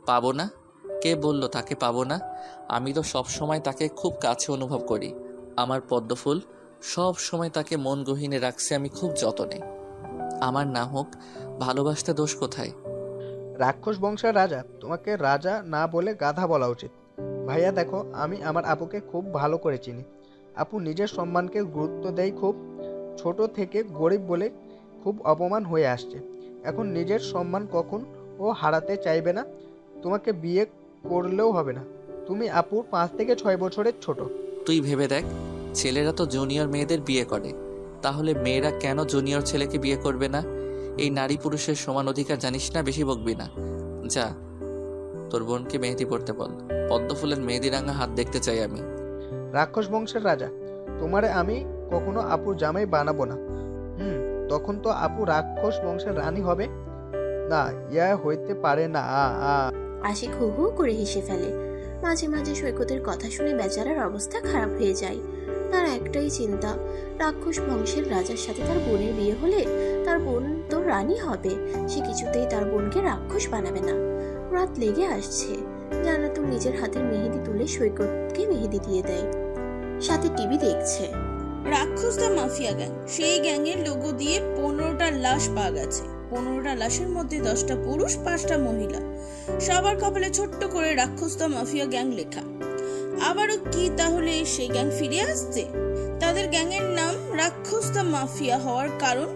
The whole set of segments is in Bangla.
পাবো না? কে বলল তাকে পাবো না? আমি তো সব সময় তাকে খুব কাছে অনুভব করি। আমার পদ্মফুল সব সময় তাকে মন গহীনে রাখছে আমি খুব যতনে। আমার না হোক, ভালোবাসতে দোষ কোথায়? রাক্ষস বংশের রাজা, তোমাকে রাজা না বলে গাধা বলা উচিত। ভাইয়া দেখো, আমি আমার আপুকে খুব ভালো করে চিনি। আপু নিজের সম্মানকে গুরুত্ব দেয় খুব। ছোট থেকে গরিব বলে খুব অপমান হয়ে আসছে। এখন নিজের সম্মান কখন ও হারাতে চাইবে না। তোমাকে বিয়ে করলেও হবে না। তুমি আপুর 5 থেকে 6 বছরের ছোট। তুই ভেবে দেখ, ছেলেরা তো জুনিয়র মেয়েদের বিয়ে করে, তাহলে মেয়েরা কেন জুনিয়র ছেলেকে বিয়ে করবে না? এই নারী পুরুষের সমান অধিকার জানিস না? বেশি বকবি না। যা, তোর বোনকে মেহেদি পড়তে বল। পদ্মফুলের মেহেদি রাঙা হাত দেখতে চাই আমি। রাক্ষস বংশের রাজা, তোমারে আমি কখনো আপুর জামাই বানাবো না। হুম, তখন তো আপু রাক্ষস বংশের রানী হবে। না, ইয়া হইতে পারে না। আশিক হু হু করে হেসে ফেলে। মাঝে মাঝে সৈকতের কথা শুনে বেচারার অবস্থা খারাপ হয়ে যায়। তার একটাই চিন্তা, রাক্ষস বংশের রাজার সাথে তার বোনের বিয়ে হলে তার বোন তো রানী হবে। সে কিছুতেই তার বোনকে রাক্ষস বানাবে না। রাত লেগে আসছে। জান্নাতুল নিজের হাতের মেহেদি তুলে সৈকতকে মেহেদি দিয়ে দেয়, সাথে টিভি দেখছে। রাক্ষস দ্য মাফিয়া গ্যাং, সেই গ্যাংয়ের লোগো দিয়ে 15টা লাশ পাওয়া গেছে। 15টা লাশের মধ্যে 10টা পুরুষ, 5টা মহিলা। সবার কপালে ছোট্ট করে রাক্ষস দ্য মাফিয়া গ্যাং লেখা। আবারও কি তাহলে সেই গ্যাং ফিরে আসছে? তাদের গ্যাংয়ের নাম রাক্ষস দ্য মাফিয়া হওয়ার কারণ,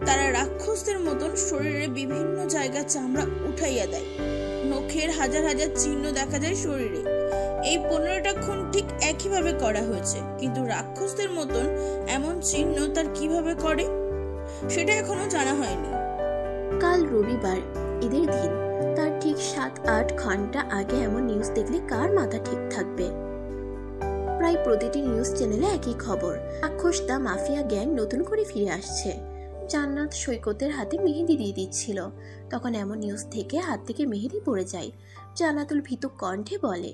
তারা রাক্ষসদের মতন শরীরে বিভিন্ন জায়গা চামড়া উঠাইয়া দেয়। নখের হাজার হাজার চিহ্ন দেখা যায় শরীরে। এই 15টা খুন ঠিক একইভাবে করা হয়েছে, কিন্তু রাক্ষসদের মতন এমন চিহ্ন তার কিভাবে করে সেটা এখনো জানা হয়নি। কাল রবিবার, ঈদের দিন। তার ঠিক 7-8 ঘন্টা আগে এমন নিউজ দেখলে কার মাথা ঠিক থাকবে? প্রায় প্রতিটি নিউজ চ্যানেলে একই খবর, রাক্ষস দা মাফিয়া গ্যাং নতুন করে ফিরে আসছে। জান্নাত সৈকতের হাতে মেহেদি দিয়ে দিচ্ছিল, তখন এমন নিউজ থেকে হাত থেকে মেহেদি পড়ে যায়। জান্নাতুল ভীতু কণ্ঠে বলে,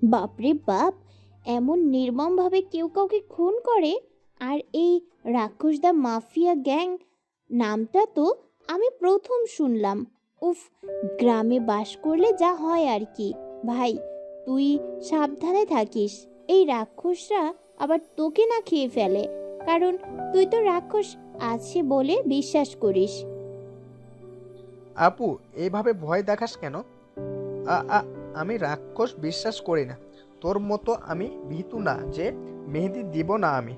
বাপরে বাপ, এমন নির্মমভাবে কেউ কাউকে খুন করে? আর এই রাক্ষস দা মাফিয়া গ্যাং নামটা তো আমি প্রথম শুনলাম। উফ, গ্রামে বাস করলে যা হয় আর কি। ভাই, তুই সাবধানে থাকিস। এই রাক্ষসরা আবার তোকে না খেয়ে ফেলে, কারণ তুই তো রাক্ষস আছে বলে বিশ্বাস করিস। আপু, এইভাবে ভয় দেখাস কেন? আ আ আমি রাক্ষস বিশ্বাস করি না। তোর মতো আমি ভীতু না যে মেহেদি দিব না আমি।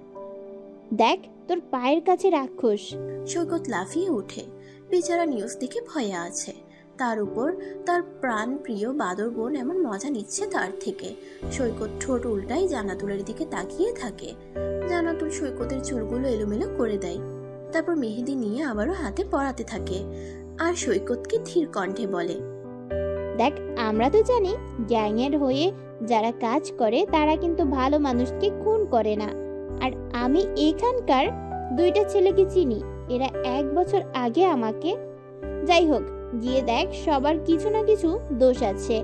দেখ, তোর পায়ের কাছে রাক্ষস। সৈকত লাফিয়ে উঠে। বেচারা নিউজ দেখে ভয়ে আছে, তার উপর তার প্রাণ প্রিয় বাদর বোন এমন মজা নিচ্ছে তার থেকে। সৈকত ঠোঁট উল্টাই জান্নাতুলের দিকে তাকিয়ে থাকে। জান্নাতুল সৈকতের চুলগুলো এলোমেলো করে দেয়, তারপর মেহেদি নিয়ে আবারও হাতে পরাতে থাকে। আর সৈকতকে ধীর কণ্ঠে বলে, দেখ, আমরা তো জানি গ্যাংয়ের হয়ে যারা কাজ করে তারা কিন্তু ভালো মানুষকে খুন করে না। আর আমি এখানকার 2টা ছেলেকে চিনি, এরা 1 বছর আগে আমাকে। যাই হোক, গিয়ে দেখ, সবার কিছু না কিছু দোষ আছে,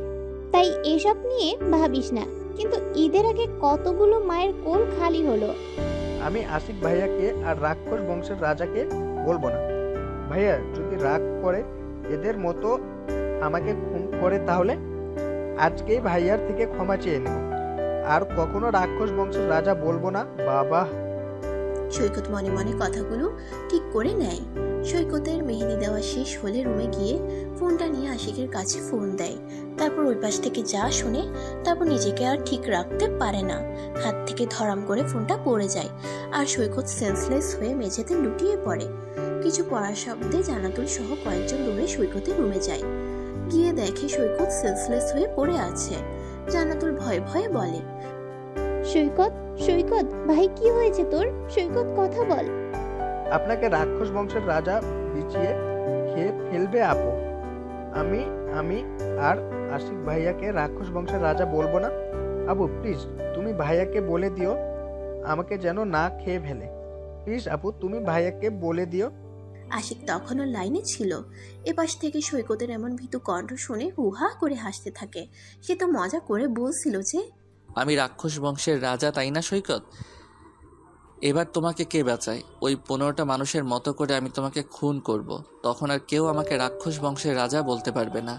তাই এসব নিয়ে ভাবিস না। কিন্তু ঈদের আগে কতগুলো মায়ের কোল খালি হলো। আমি আশিক ভাইয়াকে আর রাক্ষস বংশের রাজাকে বলবো না। ভাইয়া যদি রাগ করে এদের মতো আমাকে খুন করে, তাহলে আজকেই ভাইয়ার থেকে ক্ষমা চেয়ে নেব। আর কখনো রাক্ষস বংশের রাজা বলবো না। বাবা। সৈকত মনে মনে কথাগুলো ঠিক করে নেয়। সৈকতের মেহেদি দেওয়া শেষ হলে রুমে গিয়ে ফোনটা নিয়ে আশিকের কাছে ফোন দেয়। তারপর ওই পাশ থেকে যা শুনে, তারপর নিজেকে আর ঠিক রাখতে পারে না। হাত থেকে ধরাম করে ফোনটা পড়ে যায়, আর সৈকত সেন্সলেস হয়ে মেঝেতে লুটিয়ে পড়ে। কিছু পড়ার শব্দে জান্নাতুল সহ কয়েকজন দৌড়ে সৈকতের রুমে যায়। গিয়ে দেখে সৈকত সেন্সলেস হয়ে পড়ে আছে। জান্নাতুল ভয়ে ভয়ে বলে, সৈকত, সৈকত ভাই, কি হয়েছে তোর? সৈকত, কথা বল। আপনাকে রাক্ষস বংশের রাজা বিচিয়ে খেয়ে ফেলবে আপু। আমি আমি আর আশিক ভাইয়াকে রাক্ষস বংশের রাজা বলবো না। আপু প্লিজ, তুমি ভাইয়াকে বলে দিও আমাকে যেন না খেয়ে ফেলে। প্লিজ আপু, তুমি ভাইয়াকে বলে দিও। আশিক তখনও লাইনে ছিল। এপাশ থেকে সৈকতের এমন ভীতু কণ্ঠ শুনে হুহা করে হাসতে থাকে। সে তো মজা করে বলছিল যে, আমি রাক্ষস বংশের রাজা, তাই না সৈকত? এবার তোমাকে কে বাঁচায়? ওই 15টা মানুষের মতো করে আমি তোমাকে খুন করব, তখন আর কেউ আমাকে রাক্ষস বংশের রাজা বলতে পারবে না।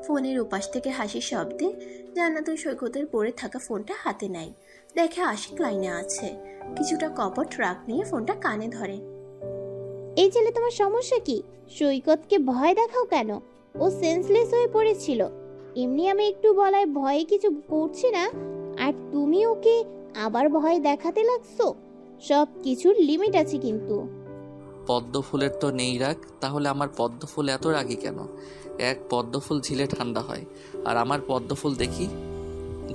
ফোনের উপাস থেকে হাসির শব্দে জান্নাতুল সৈকতের পড়ে থাকা ফোনটা হাতে নেয়। দেখে আশিক লাইনে আছে। কিছুটা কপট রাগ নিয়ে ফোনটা কানে ধরে। এই ছেলে তোমার সমস্যা কি? সৈকতকে ভয় দেখাও কেন? ও সেন্সলেস হয়ে পড়েছিল। এমনি আমি একটু বলায় ভয়ে কিছু করছি না, আর তুমি ওকে আবার ভয় দেখাতে লাগছো। সব কিছুর লিমিট আছে কিন্তু। পদ্ম ফুলের তো নেই রাগ, তাহলে আমার পদ্ম ফুল এত রাগী কেন? এক পদ্ম ফুল ঝিলে ঠান্ডা হয়, আর আমার পদ্ম ফুল দেখি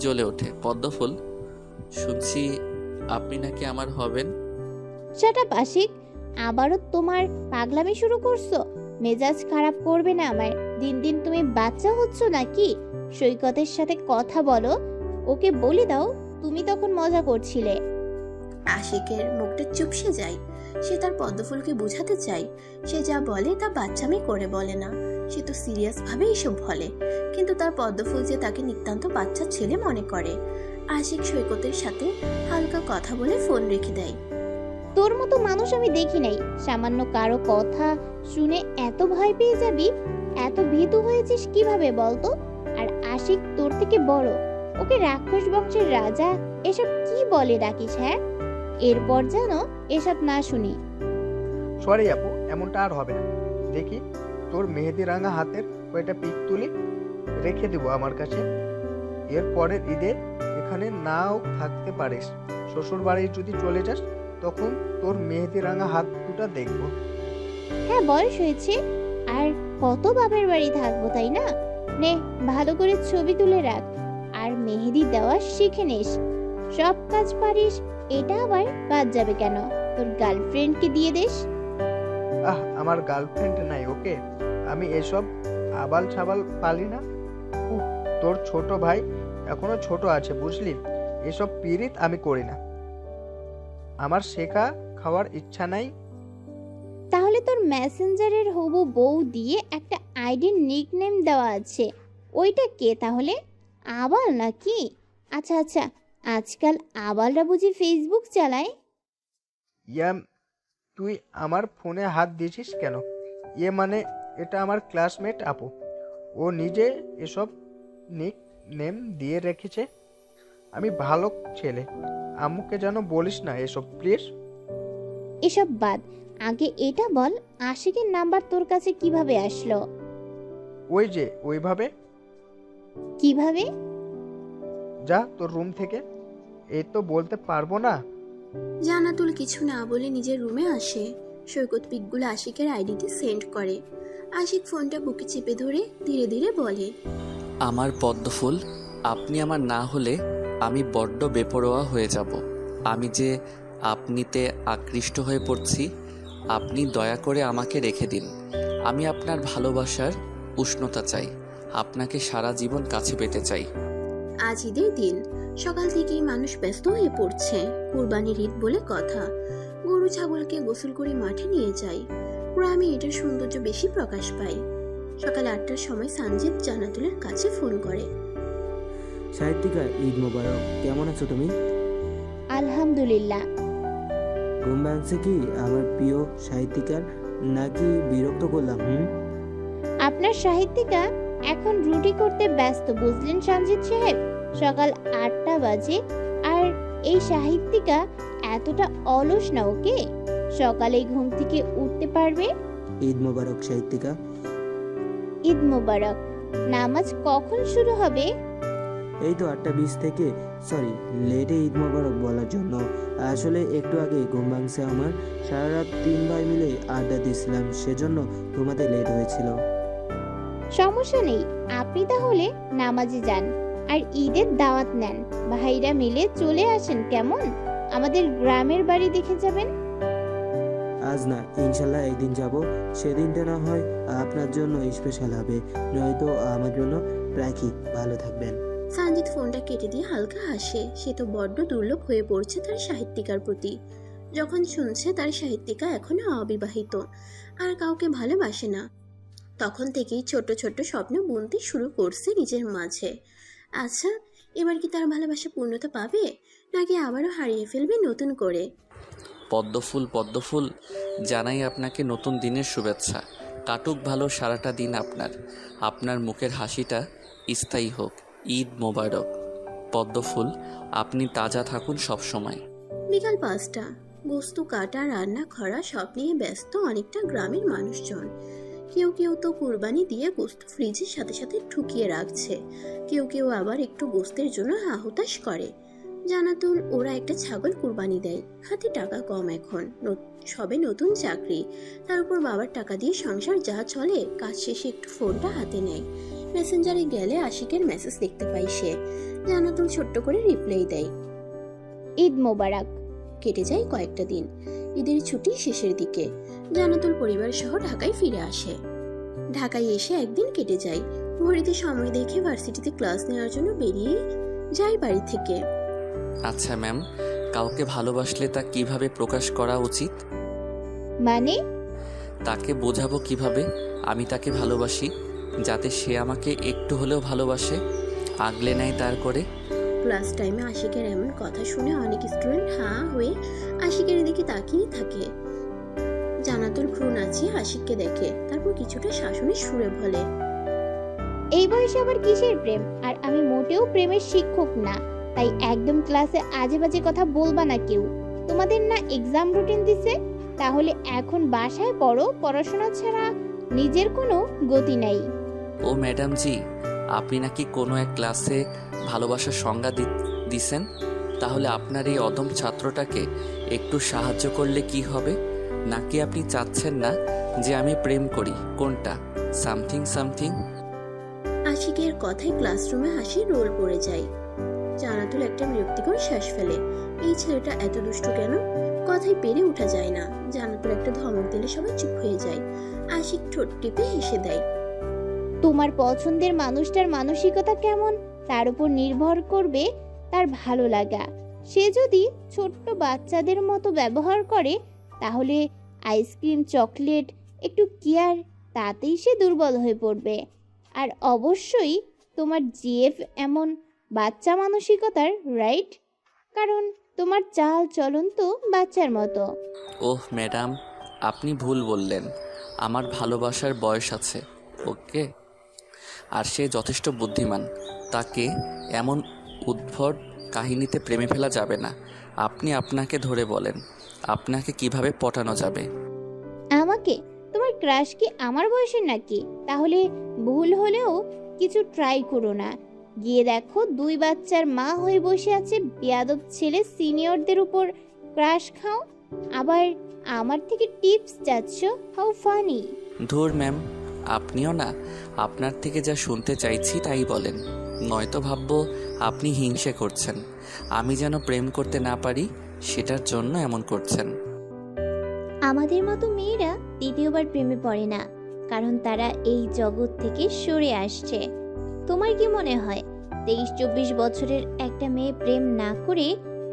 জ্বলে ওঠে। পদ্ম ফুল, শুনছি আপনি নাকি আমার হবেন। শাট আপ আশিক, আবারও তোমার পাগলামি শুরু করছো? মেজাজ খারাপ করবে না আমার। দিন দিন তুমি বাচ্চা হচ্ছ নাকি? সৈকতের সাথে কথা বলো, ওকে বলে দাও তুমি তখন মজা করছিলে। আশিকের মুখটা চুপসে যায়। সে তার পদ্মফুলকে বোঝাতে চায় সে যা বলে তা বাচ্চামি করে বলে না, সে তো সিরিয়াস ভাবে এসব বলে। কিন্তু তার পদ্মফুল যে তাকে নিতান্ত বাচ্চা ছেলে মনে করে। আশিক সৈকতের সাথে হালকা কথা বলে ফোন রেখে দেয়। তোর মতো মানুষ আমি দেখি নাই। সামান্য কারো কথা শুনে এত ভয় পেয়ে যাবি? এত ভীতু হয়েছিস কিভাবে বলতো? আর আশিক তোর থেকে বড়, ওকে রাক্ষস বংশের রাজা এসব কি বলে ডাকিস? হ্যাঁ, এরপর যেন এসব না শুনি। সরি আপু, এমনটা আর হবে না। দেখি তোর মেহেদি রাঙা হাতের কয়টা পিক তুলি রেখে দেবো আমার কাছে। এর পরের ঈদে এখানে নাও থাকতে পারিস। শ্বশুর বাড়ি যদি চলে যাস তখন তোর মেহেদি রাঙা হাত দুটা দেখবো। হ্যাঁ, বয়স হয়েছে, আর কত বাপের বাড়ি থাকবো, তাই না? নে, ভালো করে ছবি তুলে রাখ, আর মেহেদি দেওয়া শিখে নিস। সব কাজ পারিস, এটা আবার বাদ যাবে কেন? তোর গার্লফ্রেন্ডকে দিয়ে দিস। আমার গার্লফ্রেন্ড নাই, ওকে? আমি এসব আবাল ছাবাল পালি না। তোর ছোট ভাই এখনো ছোট আছে, বুঝলি? এসব পিরিত আমি করি না। আমার শেখা খাওয়ার ইচ্ছা নাই। তাহলে তোর মেসেঞ্জারের হবু বউ দিয়ে একটা আইডির নিকনেম দেওয়া আছে, ওইটা কে তাহলে? আবাল নাকি? আচ্ছা আচ্ছা, আজকাল আবালরা বুঝি ফেসবুক চালায়? ইয়াম, তুই আমার ফোনে হাত দিয়েছিস কেন? মানে এটা আমার ক্লাসমেট আপু, ও নিজে এসব নিক নেম দিয়ে রেখেছে। আমি ভালো ছেলে, আম্মুকে যেন বলিস না এসব প্লিজ। এসব বাদ, আগে এটা বল, আশিকের নাম্বার তোর কাছে কিভাবে আসলো? ওই যে ওইভাবে। কিভাবে? যা তোর রুম থেকে। এই তো বলতে পারবো না। জান্নাতুল কিছু না বলে নিজের রুমে আসে। সৈকত পিকগুলো আশিকের আইডিতে সেন্ড করে। আশিক ফোনটা বুকে চেপে ধরে ধীরে ধীরে বলে, আমার পদ্ম ফুল, আপনি আমার না হলে আমি বড্ড বেপরোয়া হয়ে যাব। আমি যে আপনিতে আকৃষ্ট হয়ে পড়ছি, আপনি দয়া করে আমাকে রেখে দিন। আমি আপনার ভালোবাসার উষ্ণতা চাই, আপনাকে সারা জীবন কাছে পেতে চাই। আজ ঈদের দিন। সকাল থেকেই মানুষ ব্যস্ত হয়ে পড়ছে। কুরবানির ঈদ বলে কথা। গরু ছাগলকে গোসল করে মাঠে নিয়ে যায়। গ্রামে এটার সৌন্দর্য বেশি প্রকাশ পায়। সকাল 8টার সময় সানজিদ জান্নাতুলের কাছে ফোন করে। সাহিত্যিকা, ঈদ মোবারক। কেমন আছো তুমি? আলহামদুলিল্লাহ। ঘুম ভাঙছে কি আমার প্রিয় সাহিত্যিকার, নাকি বিরক্ত করলাম? আপনার সাহিত্যিকা এখন রুটি করতে ব্যস্ত, বুঝলেন সঞ্জিত সাহেব? সকাল 8টা বাজে, আর এই সাহিত্যিকা এতটা অলস না, ওকে? সকালে ঘুম থেকে উঠতে পারবে। ঈদ মোবারক সাহিত্যিকা। ঈদ মোবারক। নামাজ কখন শুরু হবে? এই তো 8:20 থেকে। সরি লেটে ঈদ মোবারক বলার জন্য। আসলে একটু আগে ঘুম ভাঙছে আমার। সারা রাত 3 ভাই মিলে আড্ডা দিয়েছিলাম, সেজন্য ঘুমাতে লেট হয়েছিল। সমস্যা নেই, আপনি তাহলে নামাজে যান আর ঈদের দাওয়াত নেন। ভাইরা মিলে চলে আসেন, কেমন? আমাদের গ্রামের বাড়ি দেখে যাবেন। আজ না, ইনশাল্লাহ একদিন যাব। সেদিনটা না হয় আপনার জন্য স্পেশাল হবে, নয়তো আমার জন্য রাখি। ভালো থাকবেন। সানজিদ ফোনটা কেটে দিয়ে হালকা হাসে। সে তো বড্ড দুর্লভ হয়ে পড়ছে তার সাহিত্যিকার প্রতি। যখন শুনছে তার সাহিত্যিকা এখনো অবিবাহিত, আর কাউকে ভালোবাসে না, তখন থেকেই ছোট ছোট স্বপ্ন বুনতে শুরু করছে নিজের মাঝে। আচ্ছা, এবার কি তার ভালোবাসা পূর্ণতা পাবে, নাকি আবারও হারিয়ে ফেলবে নতুন করে? পদ্ম ফুল, পদ্ম ফুল, জানাই আপনাকে নতুন দিনের শুভেচ্ছা। কাটুক ভালো সারাটা দিন আপনার। আপনার মুখের হাসিটা স্থায়ী হোক। ঈদ মোবারক। পদ্মফুল, আপনি তাজা থাকুন সব সময়। বিকাল 5টা। গোস্ত কাটা, রান্না করা সব নিয়ে ব্যস্ত অনেকটা গ্রামের মানুষজন। কেউ কেউ তো কুরবানি দিয়ে গোস্ত ফ্রিজের সাথে সাথে ঠুকিয়ে রাখছে, কেউ কেউ আবার একটু গোস্তের জন্য হাহুতাশ করে। জানাতুল ওরা একটা ছাগল কুরবানি দেয়। হাতে টাকা কম এখন, সবে নতুন চাকরি, তার উপর বাবার টাকা দিয়ে সংসার যা চলে। কাজ শেষে একটু ফোনটা হাতে নেয়। মেসেঞ্জারে গেলে আশিকের মেসেজ দেখতে পাই সে। জানাতুল ছোট্ট করে রিপ্লাই দেয়। ঈদ মোবারক। কেটে যায় কয়েকটা দিন। ঈদের ছুটি শেষের দিকে জানাতুল পরিবার সহ ঢাকায় ফিরে আসে। ঢাকায় এসে একদিন কেটে যায়। ঘড়িতে সময় দেখে ভার্সিটিতে ক্লাস নেওয়ার জন্য বেরিয়ে যায় বাড়ি থেকে। আচ্ছা ম্যাম, কাউকে ভালোবাসলে তা কিভাবে প্রকাশ করা উচিত? মানে? তাকে বোঝাবো কিভাবে আমি তাকে ভালোবাসি, যাতে সে আমাকে একটু হলেও ভালোবাসে, আগলে নেয় তার করে। ক্লাস টাইমে আশিকের এমন কথা শুনে অনেক স্টুডেন্ট হাঁ হয়ে আশিকের দিকে তাকিয়ে থাকে। জানাতুল ভ্রু নাচিয়ে আশিককে দেখে, তারপর কিছুটা শাসনের সুরে বলে, এই বয়সে আবার কিসের প্রেম? আর আমি মোটেও প্রেমের শিক্ষক না, তাই একদম ক্লাসে আজে বাজে কথা বলবা না কেউ। তোমাদের না এক্সাম রুটিন দিছে? তাহলে এখন বাসায় পড়ো, পড়াশোনা ছাড়া নিজের কোনো গতি নাই। ও ম্যাডাম জি, আপনি নাকি কোনো এক ক্লাসে ভালোবাসার সংজ্ঞা দিছেন? তাহলে আপনার এই অদম ছাত্রটাকে একটু সাহায্য করলে কি হবে? নাকি আপনি চাচ্ছেন না যে আমি প্রেম করি? কোনটা? Something something. আশিকের কথায় ক্লাসরুমে হাসি রোল পড়ে যায়। জানাতুল একটা বিরক্তিকর শ্বাস ফেলে। এই ছেলেটা এত দুষ্টু কেন? কথায় পেরে ওঠা যায় না। জানাতুল একটা ধমক দিলে সবাই চুপ হয়ে যায়। আশিক ঠোঁট টিপে হেসে দেয়। তোমার পছন্দের মানুষটার মানসিকতা কেমন তার উপর নির্ভর করবে তার ভালো লাগা। সে যদি ছোট্ট বাচ্চাদের মতো ব্যবহার করে, তাহলে আইসক্রিম, চকলেট, একটু কেয়ার, তাতেই সে দুর্বল হয়ে পড়বে। আর অবশ্যই তোমার জিএফ এমন বাচ্চা মানসিকতার, রাইট? কারণ তোমার চাল চলন তো বাচ্চার মতো। ওহ ম্যাডাম, আপনি ভুল বললেন। আমার ভালোবাসার বয়স আছে, ওকে? আর সে যথেষ্ট বুদ্ধিমান। তাকে এমন উদ্ভট কাহিনীতে প্রেমে ফেলা যাবে না। আপনি আপনাকে ধরে বলেন, আপনাকে কিভাবে পটানো যাবে? আমাকে? তোমার ক্রাশ কি আমার বয়সের নাকি? তাহলে ভুল হলেও কিছু ট্রাই করো না। গিয়ে দেখো 2 বাচ্চার মা হয়ে বসে আছে, বেয়াদব ছেলে সিনিয়রদের উপর ক্রাশ খাও, আবার আমার থেকে টিপস চাচ্ছ। How funny! ধুর ম্যাম, আপনিও না আপনার থেকে যা শুনতে চাইছি তাই বলেন, নয়তো ভাববো আপনি হিংসে করছেন। আমি যেন প্রেম করতে না পারি সেটার জন্য এমন করছেন। আমাদের মতো মেয়েরা দ্বিতীয়বার প্রেমে পড়ে না, কারণ তারা এই জগৎ থেকে সরে আসছে। তোমার কি মনে হয় 23-24 বছরের একটা মেয়ে প্রেম না করে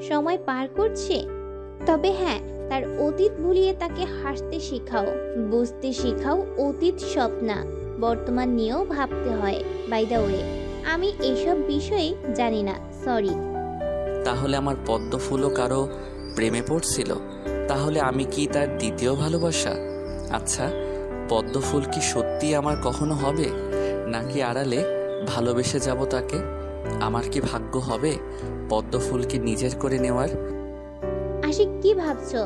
সময় পার করছে? তবে হ্যাঁ, তার অতীত ভুলিয়ে তাকে হাসতে শেখাও, বুঝতে শেখাও অতীত স্বপ্না, বর্তমান নিয়েও ভাবতে হয়। বাই দ্য ওয়ে, আমি এইসব বিষয়ে জানি না, সরি। তাহলে আমার পদ্মফুলও কারো প্রেমে পড়ছিল? তাহলে আমি কি তার দ্বিতীয় ভালোবাসা? আচ্ছা, পদ্মফুল কি সত্যি আমার কখনো হবে, নাকি আড়ালে ভালোবেসে যাব তাকে? আমার কি ভাগ্য হবে পদ্মফুলকে নিজের করে নেওয়ার? আশিক, কি ভাবছো?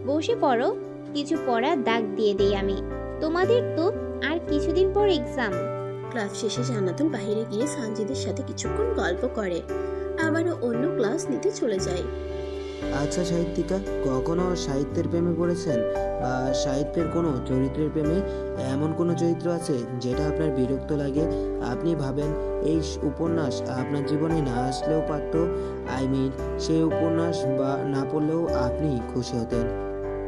বসে পড়ো, কিছু পড়া দাগ দিয়ে দেই আমি। তোমাদের তো আর কিছুদিন পর এক্সাম। ক্লাস শেষে জান্নাতুল বাইরে গিয়ে সানজিদের সাথে কিছুক্ষণ গল্প করে, আবারও অন্য ক্লাস নিতে চলে যায়। আচ্ছা সাহিত্যিকা, কখনো সাহিত্যের প্রেমে পড়েছেন? বা সাহিত্যের কোনো চরিত্রের প্রেমে এমন কোনো চরিত্র আছে যেটা আপনার বিরক্ত লাগে? আপনি ভাবেন এই উপন্যাস আপনার জীবনে না আসলেও পারত, সেই উপন্যাস বা না পড়লেও আপনি খুশি হতেন।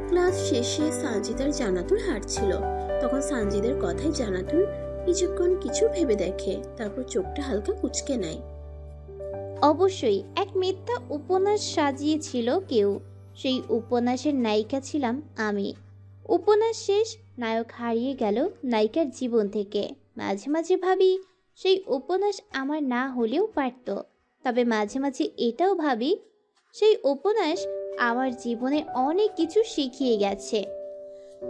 ক্লাস শেষে সানজিদ আর জান্নাতুল হাঁটছিল। তখন সানজিদের কথায় জান্নাতুল কিছুক্ষণ কিছু ভেবে দেখে, তারপর চোখটা হালকা কুঁচকে নেয়। অবশ্যই এক মিথ্যা উপন্যাস সাজিয়েছিল কেউ, সেই উপন্যাসের নায়িকা ছিলাম আমি। উপন্যাস শেষ, নায়ক হারিয়ে গেল নায়িকার জীবন থেকে। মাঝে মাঝে ভাবি সেই উপন্যাস আমার না হলেও পারত, তবে মাঝে মাঝে এটাও ভাবি সেই উপন্যাস আমার জীবনে অনেক কিছু শিখিয়ে গেছে।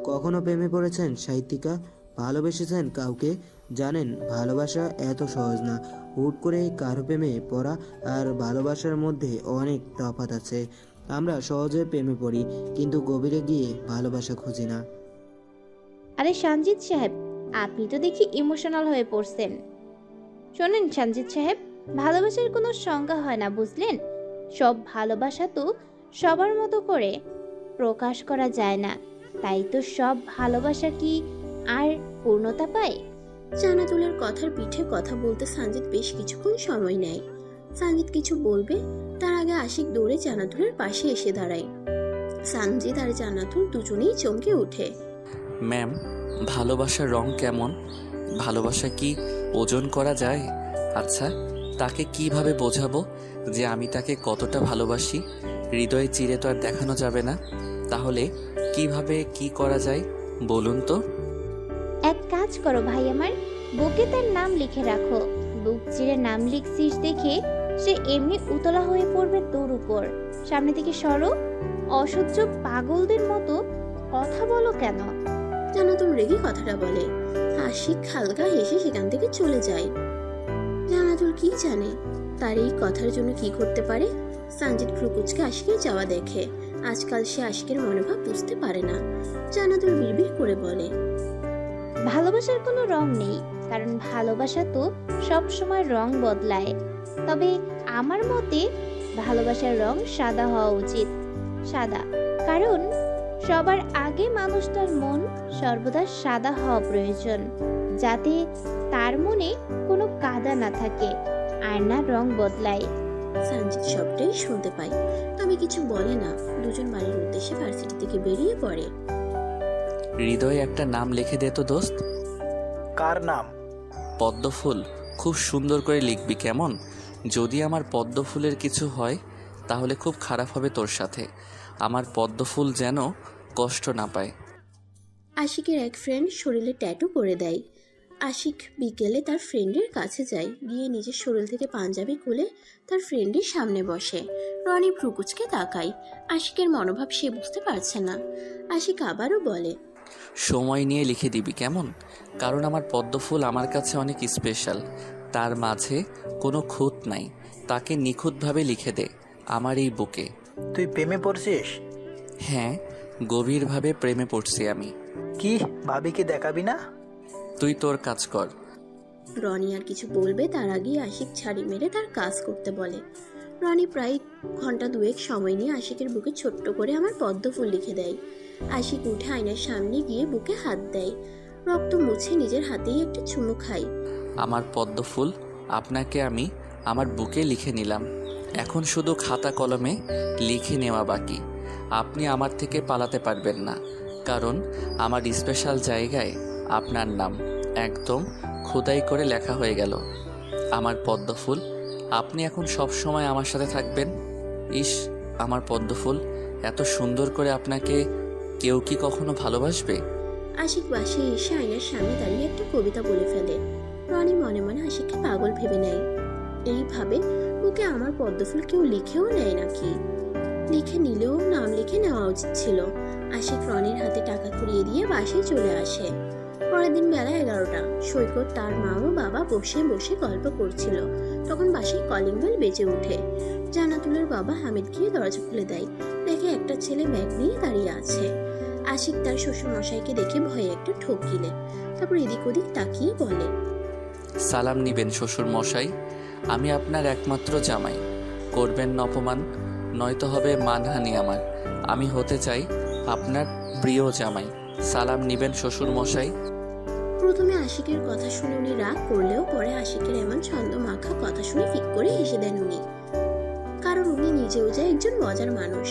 কখনো প্রেমে পড়েছেন সাহিত্যিকা? ভালোবেসেছেন কাউকে? জানেন ভালোবাসা এত সহজ না। হুট করে কারো প্রেমে পড়া আর ভালোবাসার মধ্যে অনেক তফাৎ আছে। আমরা সহজে প্রেমে পড়ি, কিন্তু গভীরে গিয়ে ভালোবাসা খুঁজি না। আরে সঞ্জিত সাহেব, আপনি তো দেখি ইমোশনাল হয়ে পড়ছেন। শোনেন সঞ্জিত সাহেব, ভালোবাসার কোনো সংজ্ঞা হয় না, বুঝলেন? সব ভালোবাসা তো সবার মতো করে প্রকাশ করা যায় না, তাই তো সব ভালোবাসা কি আর পূর্ণতা পায়? জান্নাতুলের কথার পিঠে কথা বলতে সঞ্জিত বেশ কিছুক্ষণ সময় নেয়। সঞ্জিত কিছু বলবে তার আগে আশিক দৌড়ে জান্নাতুলের পাশে এসে দাঁড়ায়। সঞ্জিত আর জান্নাতুল দুজনেই চমকে ওঠে। ম্যাম, ভালোবাসার রং কেমন? ভালোবাসা কি ওজন করা যায়? আচ্ছা, তাকে কিভাবে বোঝাবো যে আমি তাকে কতটা ভালোবাসি? হৃদয়ে চিরে তো আর দেখানো যাবে না। তাহলে কিভাবে কি করা যায় বলুন তো? এক কাজ করো ভাই আমার, বুকে তার নাম লিখে রাখো। বুক চিরে নাম লিখছিস দেখে সে এমনি উতলা হয়ে পড়বে তোর উপর। সামনে থেকে সরো, অসহ্য পাগলদের মতো কথা বলো কেন? জান্নাতুল রেগে কথাটা বলে। আশিক হালকা হেসে সেখান থেকে চলে যায়। জান্নাতুল কি জানে তার এই কথার জন্য কি করতে পারে। সঞ্জিত ভ্রুকুচকে আশিকের যাওয়া দেখে। আজকাল সে আশিকের মনোভাব বুঝতে পারে না। জান্নাতুল বিড়বিড় করে বলে, ভালোবাসার কোনো রং নেই, কারণ ভালোবাসা তো সব সময় রং বদলায়। তবে আমার মতে ভালোবাসার রং সাদা হওয়া উচিত। সাদা, কারণ সবার আগে মানুষটার মন সর্বদা সাদা হওয়া প্রয়োজন, যাতে তার মনে কোনো কাদা না থাকে আর না রং বদলায়। সঞ্জিত সবটাই শুনতে পায়, তবে কিছু বলে না। দুজন বাড়ির উদ্দেশ্যে ভার্সিটি থেকে বেরিয়ে পড়ে। হৃদয়ে একটা নাম লিখে দে তো দোস্ত। কার নাম? পদ্মফুল। খুব সুন্দর করে লিখবি কেমন? যদি আমার পদ্মফুলের কিছু হয় তাহলে খুব খারাপ হবে তোর সাথে। আমার পদ্মফুল যেন কষ্ট না পায়। আশিকের এক ফ্রেন্ড শরীরে ট্যাটু করে দেয়। আশিক বিকেলে তার ফ্রেন্ডের কাছে যায়, গিয়ে নিজের শরীর থেকে পাঞ্জাবি খুলে তার ফ্রেন্ডের সামনে বসে। রনি ভ্রুকুচকে তাকায়। আশিকের মনোভাব সে বুঝতে পারছে না। আশিক আবারও বলে, সময় নিয়ে লিখে দিবি কেমন? কারণ আমার পদ্মফুল আমার কাছে অনেক স্পেশাল। তার মাঝে কোনো খুঁত নাই। তাকে নিখুঁতভাবে লিখে দে আমার এই বুকে। তুই প্রেমে পড়ছিস? হ্যাঁ, গভীরভাবে প্রেমে পড়ছি আমি। কি ভাবিকে দেখাবি না? তুই তোর কাজ কর। রনি আর কিছু বলবে তার আগেই আশিক ছাড়ি মেরে তার কাজ করতে বলে। রনি প্রায় ঘন্টা দুয়েক সময় নিয়ে আশিকের বুকে ছোট্ট করে আমার পদ্মফুল লিখে দেয়। আশিক উঠে আয়নার সামনে গিয়ে বুকে হাত দেয়। রক্ত মুছে নিজের হাতেই একটা চুমু খায়। আমার পদ্মফুল আপনাকে আমি আমার বুকে লিখে নিলাম। এখন শুধু খাতা কলমে লিখে নেওয়া বাকি। আপনি আমার থেকে পালাতে পারবেন না, কারণ আমার স্পেশাল জায়গায় আপনার নাম একদম খোদাই করে লেখা হয়ে গেল। আমার পদ্মফুল, আপনি এখন সব সময় আমার সাথে থাকবেন। ইস, আমার পদ্মফুল, এত সুন্দর করে আপনাকে কেউ কি কখনো ভালোবাসবে? আশিক বাসে এসে আয়নার সামনে দাঁড়িয়ে একটা কবিতা বলে ফেলে। রনি মনে মনে আশিককে পাগল ভেবে নেয়। এইভাবে ওকে আমার পদ্মফুল কেউ লিখেও নেয় নাকি? লিখে নিলেও নাম লিখে নেওয়া উচিত ছিল। আশিক রনির হাতে টাকা কুড়িয়ে দিয়ে বাসায় চলে আসে। পরের দিন বেলা 11টা। সৈকত, তার মা ও বাবা বসে বসে গল্প করছিল। তখন বাসায় কলিং বেল বেজে ওঠে। জান্নাতুলের বাবা হামিদ গিয়ে দরজা খুলে দেয়। দেখে একটা ছেলে ব্যাগ নিয়ে দাঁড়িয়ে আছে। আশিক তার শ্বশুর মশাইকে দেখে ভয়ে একটা ঠোক গিলে, তারপর এদিক ওদিক তাকিয়ে বলে, সালাম নিবেন শ্বশুর মশাই, আমি আপনার একমাত্র জামাই। করবেন না অপমান, নয়তো হবে মানহানি আমার। আমি হতে চাই আপনার প্রিয় জামাই। সালাম নিবেন শ্বশুর মশাই। প্রথমে আশিকের কথা শুনে উনি রাগ করলেও পরে আশিকের এমন ছন্দ মাখা কথা শুনে ফিক করে হেসে দেন উনি, কারণ উনি নিজেও যে একজন মজার মানুষ।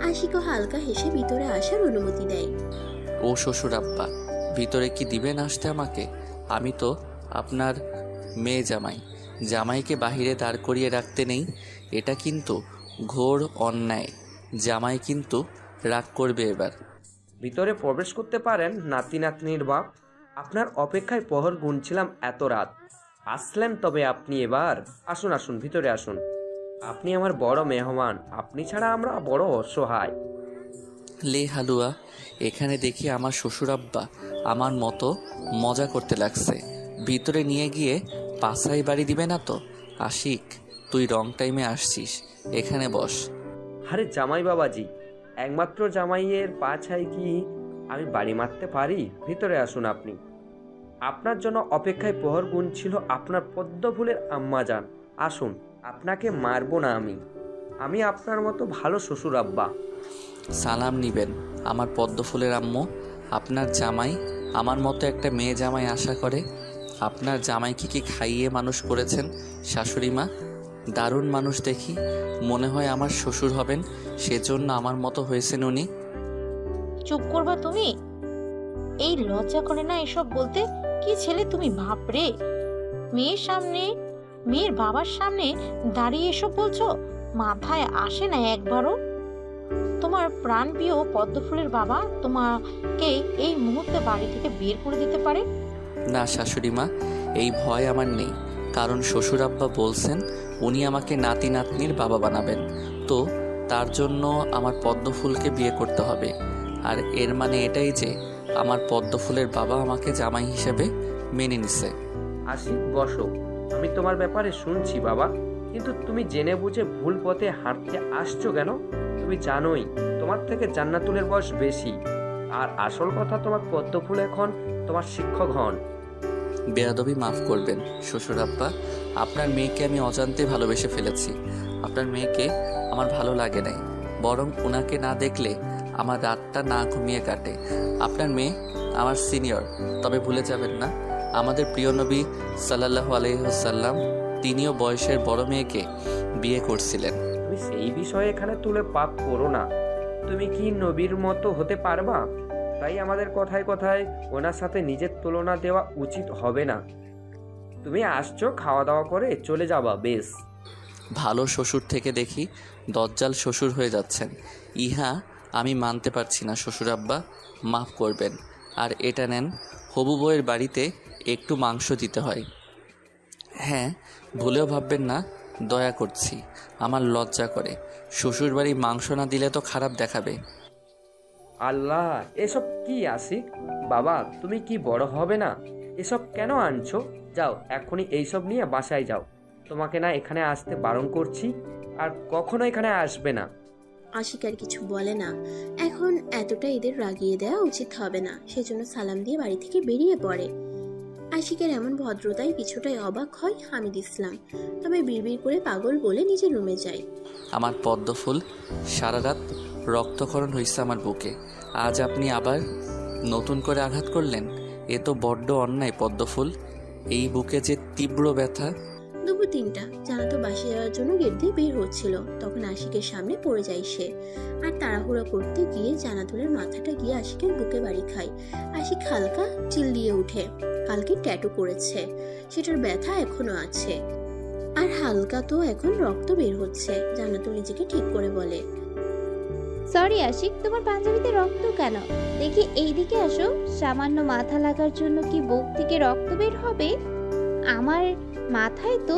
আশিকও হালকা হেসে ভিতরে আসার অনুমতি দেয়। ও শ্বশুর আব্বা, ভিতরে কি দিবেন আসতে আমাকে? আমি তো আপনার মেয়ে জামাই। জামাইকে বাহিরে দাঁড় করিয়ে রাখতে নেই, এটা কিন্তু ঘোর অন্যায়। জামাই কিন্তু রাগ করবে এবার। ভিতরে প্রবেশ করতে পারেন নাতি নাতনির বাপ। আপনার অপেক্ষায় প্রহর গুনছিলাম এত রাত। আসলেন তবে আপনি এবার? আসুন আসুন, ভিতরে আসুন। আপনি আমার বড় মেহমান, আপনি ছাড়া আমরা বড় অসহায়। লে হালুয়া, এখানে দেখি আমার শ্বশুর আব্বা আমার মতো মজা করতে লাগছে। ভিতরে নিয়ে গিয়ে পাছাই বাড়ি দিবে না তো? আশিক, তুই রং টাইমে আসছিস, এখানে বস। আরে জামাই বাবাজি, একমাত্র জামাইয়ের পা ছাই কি আমি বাড়ি মারতে পারি? ভিতরে আসুন আপনি। আপনার জন্য অপেক্ষায় প্রহর গুনছিল আপনার পদ্মফুলের আম্মা যান। আসুন, আপনাকে মারবো না আমি। আমি আপনার মতো ভালো শ্বশুর আব্বা। সালাম নিবেন আমার পদ্মফুলের আম্মু। আপনার জামাই আমার মতো একটা মেয়ে জামাই আশা করে। আপনার জামাইকে কি খাইয়ে মানুষ করেছেন শাশুড়ি মা? দারুণ মানুষ দেখি, মনে হয় আমার শ্বশুর হবেন, সেজন্য আমার মতো হয়েছেন উনি। চুপ করবা তুমি? এই লজ্জা করে না এসব বলতে? কি ছেলে তুমি, বাপরে! মেয়ের সামনে, মেয়ের বাবার সামনে দাঁড়িয়ে এসব বলছো? মাথায় আসে না একবারও? তোমার প্রাণপ্রিয় পদ্মফুলের বাবা তোমাকে এই মুহূর্তে বাড়ি থেকে বের করে দিতে পারে। না শাশুড়ি মা, এই ভয় আমার নেই, কারণ শ্বশুর আব্বা বলছেন উনি আমাকে নাতি নাতনির বাবা বানাবেন। তো তার জন্য আমার পদ্মফুলকে বিয়ে করতে হবে। আর এর মানে এটাই যে আমার পদ্মফুলের বাবা আমাকে জামাই হিসেবে মেনে নিছে। আশিক, বসো। আমি তোমার ব্যাপারে শুনছি বাবা, কিন্তু তুমি জেনে বুঝে ভুল পথে হাঁটতে আসছো কেন? তুমি জানোই তোমার থেকে জান্নাতুলের বয়স বেশি। আর আসল কথা, তোমার পদ্মফুল এখন তোমার শিক্ষক হন। বেয়াদবি মাফ করবেন শ্বশুর আব্বা, আপনার মেয়েকে আমি অজান্তে ভালোবেসে ফেলেছি। আপনার মেয়েকে আমার ভালো লাগে নাই, বরং ওনাকে না দেখলে আমার রাতটা না ঘুমিয়ে কাটে। আপনার মেয়ে আমার সিনিয়র, তবে ভুলে যাবেন না আমাদের প্রিয় নবী সাল্লাল্লাহু আলাইহি ওয়াসাল্লাম তিনিও বয়সের বড় মেয়েকে বিয়ে করছিলেন। তুমি সেই বিষয়ে এখানে তুলে পাপ করো না। তুমি কি নবীর মতো হতে পারবা? তাই আমাদের কথায় কথায় ওনার সাথে নিজের তুলনা দেওয়া উচিত হবে না। তুমি আসছো, খাওয়া দাওয়া করে চলে যাবা, বেশ। ভালো শ্বশুর থেকে দেখি দজ্জাল শ্বশুর হয়ে যাচ্ছেন। ইহা আমি মানতে পারছি না শ্বশুর আব্বা, মাফ করবেন। আর এটা নেন, হবু বউয়ের বাড়িতে একটু মাংস দিতে হয়। হ্যাঁ, ভুলেও ভাববেন না দয়া করছি, আমার লজ্জা করে। শ্বশুর বাড়ি মাংস না দিলে তো খারাপ দেখাবে। আল্লাহ, এসব কি আশিক? বাবা, তুমি কি বড় হবে না? এসব কেন আনছো? যাও এখনই এইসব নিয়ে বাসায় যাও। তোমাকে না এখানে আসতে বারণ করছি, আর কখনো এখানে আসবে না। আশিক আর কিছু বলে না। এখন এতটা এদের রাগিয়ে দেওয়া উচিত হবে না, সেজন্য সালাম দিয়ে বাড়ি থেকে বেরিয়ে পড়ে। আশিকের এমন ভদ্রতায় কিছুটাই অবাক হয় হামিদ ইসলাম, তবে বিড়বিড় করে পাগল বলে নিজের রুমে যায়। আমার পদ্মফুল সারা রাত রক্তক্ষরণ হয়েছে আমার বুকে, আজ আপনি আবার নতুন করে আঘাত করলেন। এ তো বড্ড অন্যায় পদ্মফুল, এই বুকে যে তীব্র ব্যথা। দুপুর 3টা, জানাতো বাসে যাওয়ার জন্য গেট দিয়ে বের হচ্ছিল, তখন আশিকের সামনে পড়ে যায় সে। আর তাড়াহুড়ো করতে গিয়ে জানাতুলের মাথাটা গিয়ে আশিকের বুকে বাড়ি খায়। আশিক হালকা চিল্লিয়ে উঠে। কালকে ট্যাটু করেছে, সেটার ব্যথা এখনো আছে, আর হালকা তো এখন রক্ত বের হচ্ছে। জান্নাতুল নিজেকে ঠিক করে বলে, সরি আশিক, তোমার পাঞ্জাবিতে রক্ত কেন? দেখি এইদিকে আসো। সামান্য মাথা লাগার জন্য কি বুক থেকে রক্ত বের হবে? আমার মাথায় তো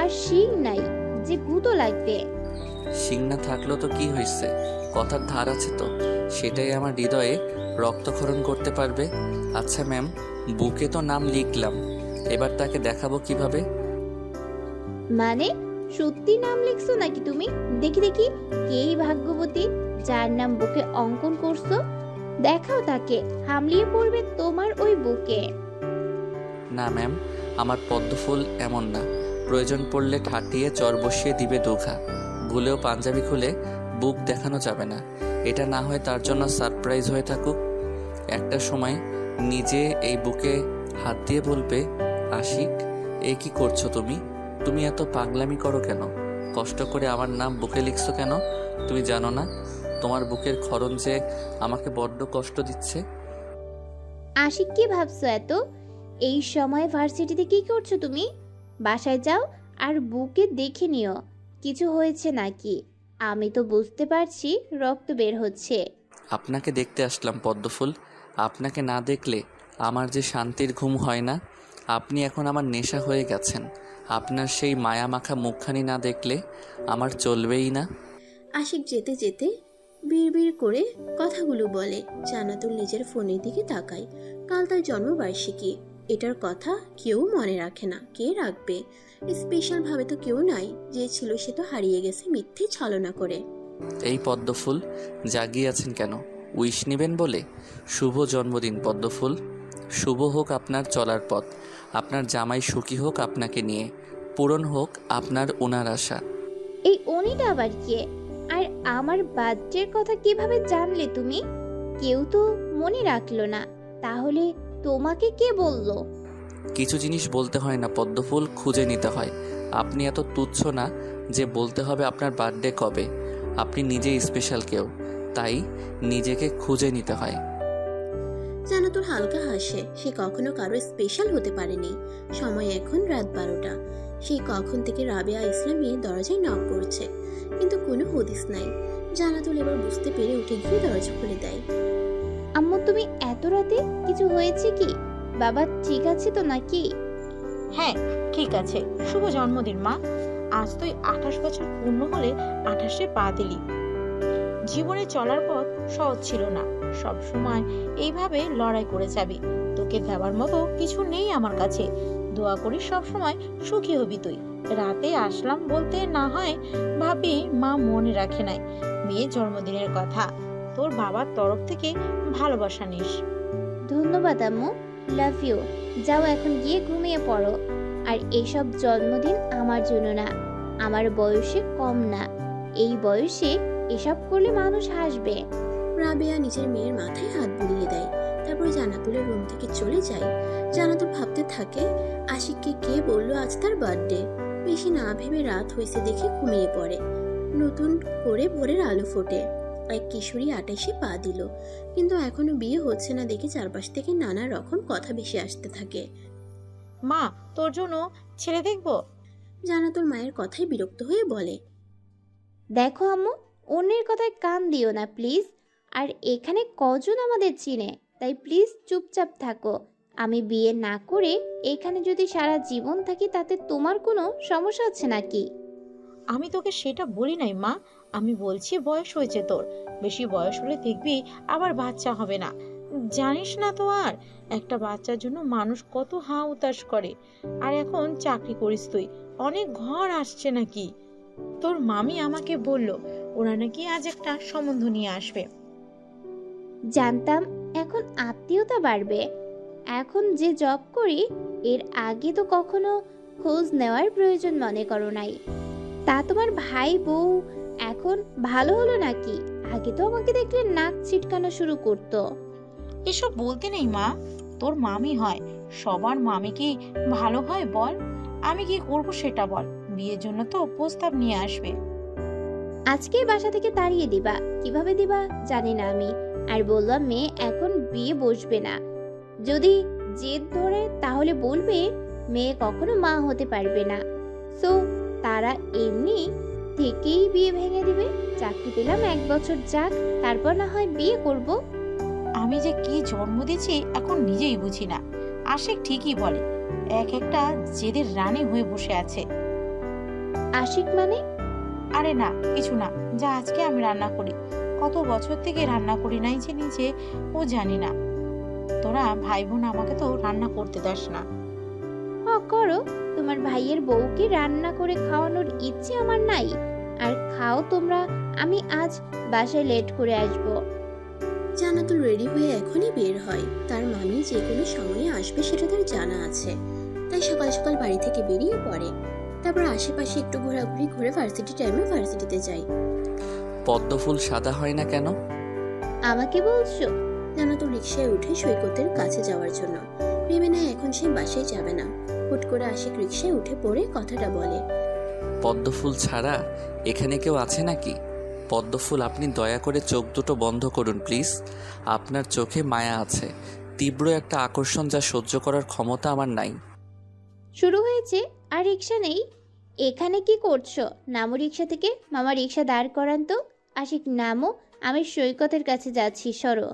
আর শিং নাই যে গুঁতো লাগবে। শিং না থাকলেও তো কি হয়েছে, কথার ধার আছে তো, সেটাই আমার হৃদয়ে রক্তক্ষরণ করতে পারবে। আচ্ছা ম্যাম, বুকে তো নাম লিখলাম, এবার তাকে দেখাবো কিভাবে? মানে সত্যি নাম লিখছো নাকি তুমি? দেখি দেখি, কেই ভাগ্যবতী যার নাম বুকে অঙ্কন করছো? দেখাও তাকে, হামলিয়ে পড়বে তোমার ওই বুকে। না ম্যাম, আমার পদ্মফুল এমন না, প্রয়োজন পড়লে ঠাটিয়ে চর বসিয়ে দিবে দুঘা। ভুলেও পাঞ্জাবি খুলে বুক দেখানো যাবে না, এটা না হয় তার জন্য সারপ্রাইজ হয়ে থাকুক। একটা সময় নিজে এই বুকে হাত দিয়ে বলবে, আশিক এ কি করছো তুমি? তুমি এত পাগলামি করো কেন? কষ্ট করে আমার নাম বুকে লিখছো কেন? তুমি জানো না তোমার বুকের ক্ষরণ যে আমাকে বড্ড কষ্ট দিচ্ছে? আশিক, কি ভাবছো এত? এই সময় ভার্সিটিতে কি করছো তুমি? বাসায় যাও আর বুকে দেখে নিও কিছু হয়েছে নাকি। আমি তো বুঝতে পারছি রক্ত বের হচ্ছে। আপনাকে দেখতে আসলাম পদ্মফুল, আপনাকে না দেখলে আমার যে শান্তির ঘুম হয় না। আপনি এখন আমার নেশা হয়ে গেছেন, আপনার সেই মায়া মাখা মুখখানি না দেখলে আমার চলবেই না। আশিক যেতে যেতে বিড়বিড় করে কথাগুলো বলে। জান্নাতুল নিজের ফোনের দিকে তাকায়। কাল তার জন্মবার্ষিকী, এটার কথা কেউ মনে রাখে না, কে রাখবে? স্পেশাল ভাবে তো কেউ নাই, যে ছিল সে তো হারিয়ে গেছে মিথ্যে ছলনা করে। এই পদ্মফুল জাগিয়ে আছেন কেন? উইশ নেবেন বলে? শুভ জন্মদিন পদ্মফুল। শুভ হোক আপনার চলার পথ, আপনার জামাই সুখী হোক আপনাকে নিয়ে, পূরণ হোক আপনার ওনার আশা। এই অনিটা আবার কে? আর আমার বার্থডের কথা কিভাবে জানলে তুমি? কেউ তো মনে রাখলো না, তাহলে তোমাকে কে বললো? কিছু জিনিস বলতে হয় না পদ্মফুল, খুঁজে নিতে হয়। আপনি এত তুচ্ছ না যে বলতে হবে আপনার বার্থডে কবে। আপনি নিজেই স্পেশাল কেউ, তাই নিজেকে খুঁজে নিতে হয়। জান্নাতুল হালকা হাসে। সে কখনো কারো স্পেশাল হতে পারেনি। সময় এখন রাত 12টা। সেই কখন থেকে রাবেয়া ইসলামী দরজায় নক করছে, কিন্তু কোনো হদিস নাই। জান্নাতুল এবার বুঝতে পেরে উঠে গিয়ে দরজা খুলে দেয়। আম্মু তুমি এত রাতে, কিছু হয়েছে কি? বাবা ঠিক আছে তো নাকি? হ্যাঁ ঠিক আছে। শুভ জন্মদিন মা। আজ তুই 28 বছর পূর্ণ হলে 28-এ পা দিলি। জীবনে চলার পথ সহজ ছিল না, সব সময় এইভাবে লড়াই করে যাবি। তোকে দেওয়ার মতো কিছু নেই আমার কাছে। দোয়া করি সব সময় সুখী হবি তুই। রাতে আসলাম বলতে না হয় ভাবি মা মনে রাখে নাই মেয়ের জন্মদিনের কথা। তোর বাবার তরফ থেকে ভালোবাসা নিস। ধন্যবাদ আম্মু, লাভ ইউ। যাও এখন গিয়ে ঘুমিয়ে পড়ো। আর এইসব জন্মদিন আমার জন্য না, আমার বয়সে কম না। এই বয়সে এসব করলে মানুষ হাসবে। রাবেয়া নিজের মেয়ের মাথায় হাত বুলিয়ে দেয়, তারপর জান্নাতুলের রুম থেকে চলে যায়। জান্নাতুল ভাবতে থাকে আশিককে কে বলল আজ তার বার্থডে। বেশি না ভেবে রাত হয়েছে দেখে ঘুমিয়ে পড়ে। নতুন করে ভোরের আলো ফোটে। এক কিশোরী 28-এ পা দিল, কিন্তু এখনো বিয়ে হচ্ছে না দেখে চারপাশ থেকে নানা রকম কথা ভেসে আসতে থাকে। মা তোর জন্য ছেলে দেখবো। জান্নাতুল মায়ের কথায় বিরক্ত হয়ে বলে, দেখো আম্মু, অন্যের কথায় কান দিও না প্লিজ। আর এখানে কজন আমাদের চিনে, তাই প্লিজ চুপচাপ থাকো। আমি বিয়ে না করে এখানে যদি সারা জীবন থাকি তাতে তোমার কোনো সমস্যা আছে নাকি? আমি তোকে সেটা বলি নাই মা, আমি বলছি বয়স হয়েছে তোর। বেশি বয়স হলে দেখবি আবার বাচ্চা হবে না। জানিস না তো আর একটা বাচ্চার জন্য মানুষ কত হা উতাস করে। আর এখন চাকরি করিস তুই, অনেক ঘর আসছে নাকি। তোর মামি আমাকে বলল ওরা নাকি আজ একটা সম্বন্ধ নিয়ে আসবে। জানতাম এখন আত্মীয়তা বাড়বে। এখন যে জব করি এর আগে তো কখনো খোঁজ নেওয়ার প্রয়োজন মনে করো নাই। তা তোমার ভাই বউ এখন ভালো হলো নাকি? আগে তো আমাকে দেখলে নাক ছিটকানো শুরু করতো। এসব বলতে নেই মা, তোর মামি হয়। সবার মামি কি ভালো হয় বল? আমি কি করব সেটা বল। বিয়ের জন্য তো প্রস্তাব নিয়ে আসবে। আজকেই বাসা থেকে তাড়িয়ে দিবা, কিভাবে দিবা জানি না আমি। আর বললাম মেয়ে এখন বিয়ে বসবে না। যদি জেদ ধরে তাহলে বলবে মেয়ে কখনো মা হতে পারবে না। সো তারা এমনি থেকেই বিয়ে ভেঙে দিবে। চাকরি পেলাম 1 বছর যাক, তারপর না হয় বিয়ে করব। আমি যে কি জন্ম দিয়েছি এখন নিজেই বুঝি না। আশিক ঠিকই বলে, এক একটা জেদের রানী হয়ে বসে আছে। আশিক মানে? আরে না কিছু না, যা আজকে আমি রান্না করি। কত বছর থেকে রান্না করি নাই যে নিজে ও জানি না। তোরা ভাই বোন আমাকে তো রান্না করতে দাস না। করো, তোমার ভাইয়ের বউকে রান্না করে খাওয়ানোর ইচ্ছে আমার নাই। আর খাও তোমরা, আমি আজ বাসায় লেট করে আসবো। জান্নাতুল রেডি হয়ে এখনই বের হয়। তার মামি যে কোনো সময়ে আসবে সেটা তার জানা আছে, তাই সকাল সকাল বাড়ি থেকে বেরিয়ে পড়ে। তারপর আশেপাশে একটু ঘোরাঘুরি করে ভার্সিটি টাইমে ভার্সিটিতে যায়। পদ্মফুল সাদা হয় না কেন? আমাকে বলছো? জান্নাতুল রিকশায় উঠে সৈকতের কাছে যাওয়ার জন্য ভেবে নেয় এখন সে বাসায় যাবে না। হুট করে আশিক রিকশায় উঠে পড়ে কথাটা বলে, পদ্মফুল ছাড়া এখানে কেউ আছে নাকি? পদ্মফুল আপনি দয়া করে চোখ দুটো বন্ধ করুন প্লিজ। আপনার চোখে মায়া আছে, তীব্র একটা আকর্ষণ যা সহ্য করার ক্ষমতা আমার নাই। শুরু হয়েছে আর রিকশা নেই? এখানে কি করছো? নামো রিকশা থেকে। মামা রিকশা দাঁড় করান তো। আশিক নামো, আমি সৈকতের কাছে যাচ্ছি, সরো।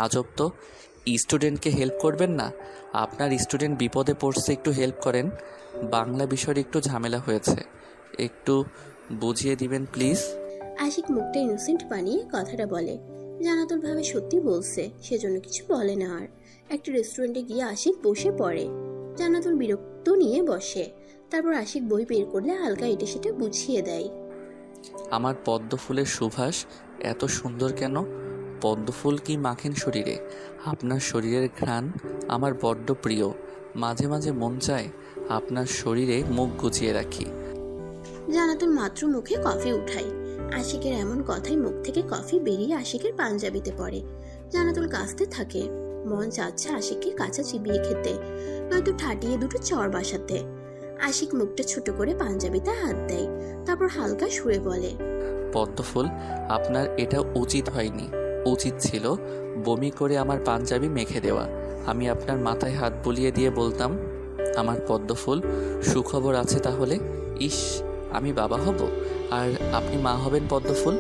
আজব তো, স্টুডেন্টকে হেল্প করবেন না? আপনার স্টুডেন্ট বিপদে পড়ছে, একটু হেল্প করেন। বাংলা বিষয়ে একটু ঝামেলা হয়েছে, একটু বুঝিয়ে দিবেন প্লিজ। আশিক মুখটা ইনোসেন্ট বানিয়ে কথাটা বলে। জান্নাতুল ভাবে সত্যি বলছে, সেজন্য কিছু বলে না। আর একটা রেস্টুরেন্টে গিয়ে আশিক বসে পড়ে। জান্নাতুল বিরক্ত নিয়ে বসে। তারপর আশিক বই বের করলে হালকা এটা সেটা বুঝিয়ে দেয়। আমার পদ্ম ফুলের সুবাস এত সুন্দর কেন? পদ্ম ফুল কি মাখেন শরীরে? আপনার শরীরের ঘ্রাণ আমার বড্ড প্রিয়। মাঝে মাঝে মন চায় আপনার শরীরে মুখ গুজিয়ে রাখি। জান্নাতুল মাত্র মুখে কফি উঠায়। আশিকের এমন কথায় মুখ থেকে কফি বেরিয়ে আশিকের পাঞ্জাবিতে পড়ে। জান্নাতুল কাঁচতে থাকে। মন চাচ্ছে আশিককে কাঁচা চিবিয়ে খেতে, নয়তো ঠাটিয়ে দুটো চর বসাতে। আশিক মুখটা ছোট করে পাঞ্জাবিতে হাত দেয়, তারপর হালকা সুরে বলে, পদ্ম ফুল, আপনার এটা উচিত হয়নি। উচিত ছিল বমি করে আমার পাঞ্জাবি মেখে দেওয়া। আমি আপনার মাথায় হাত বুলিয়ে দিয়ে বলতাম, আমার পদ্ম ফুল, সুখবর আছে তাহলে? ইস, আমি বাবা হব আর আপনি মা হবেন পদ্ম ফুল।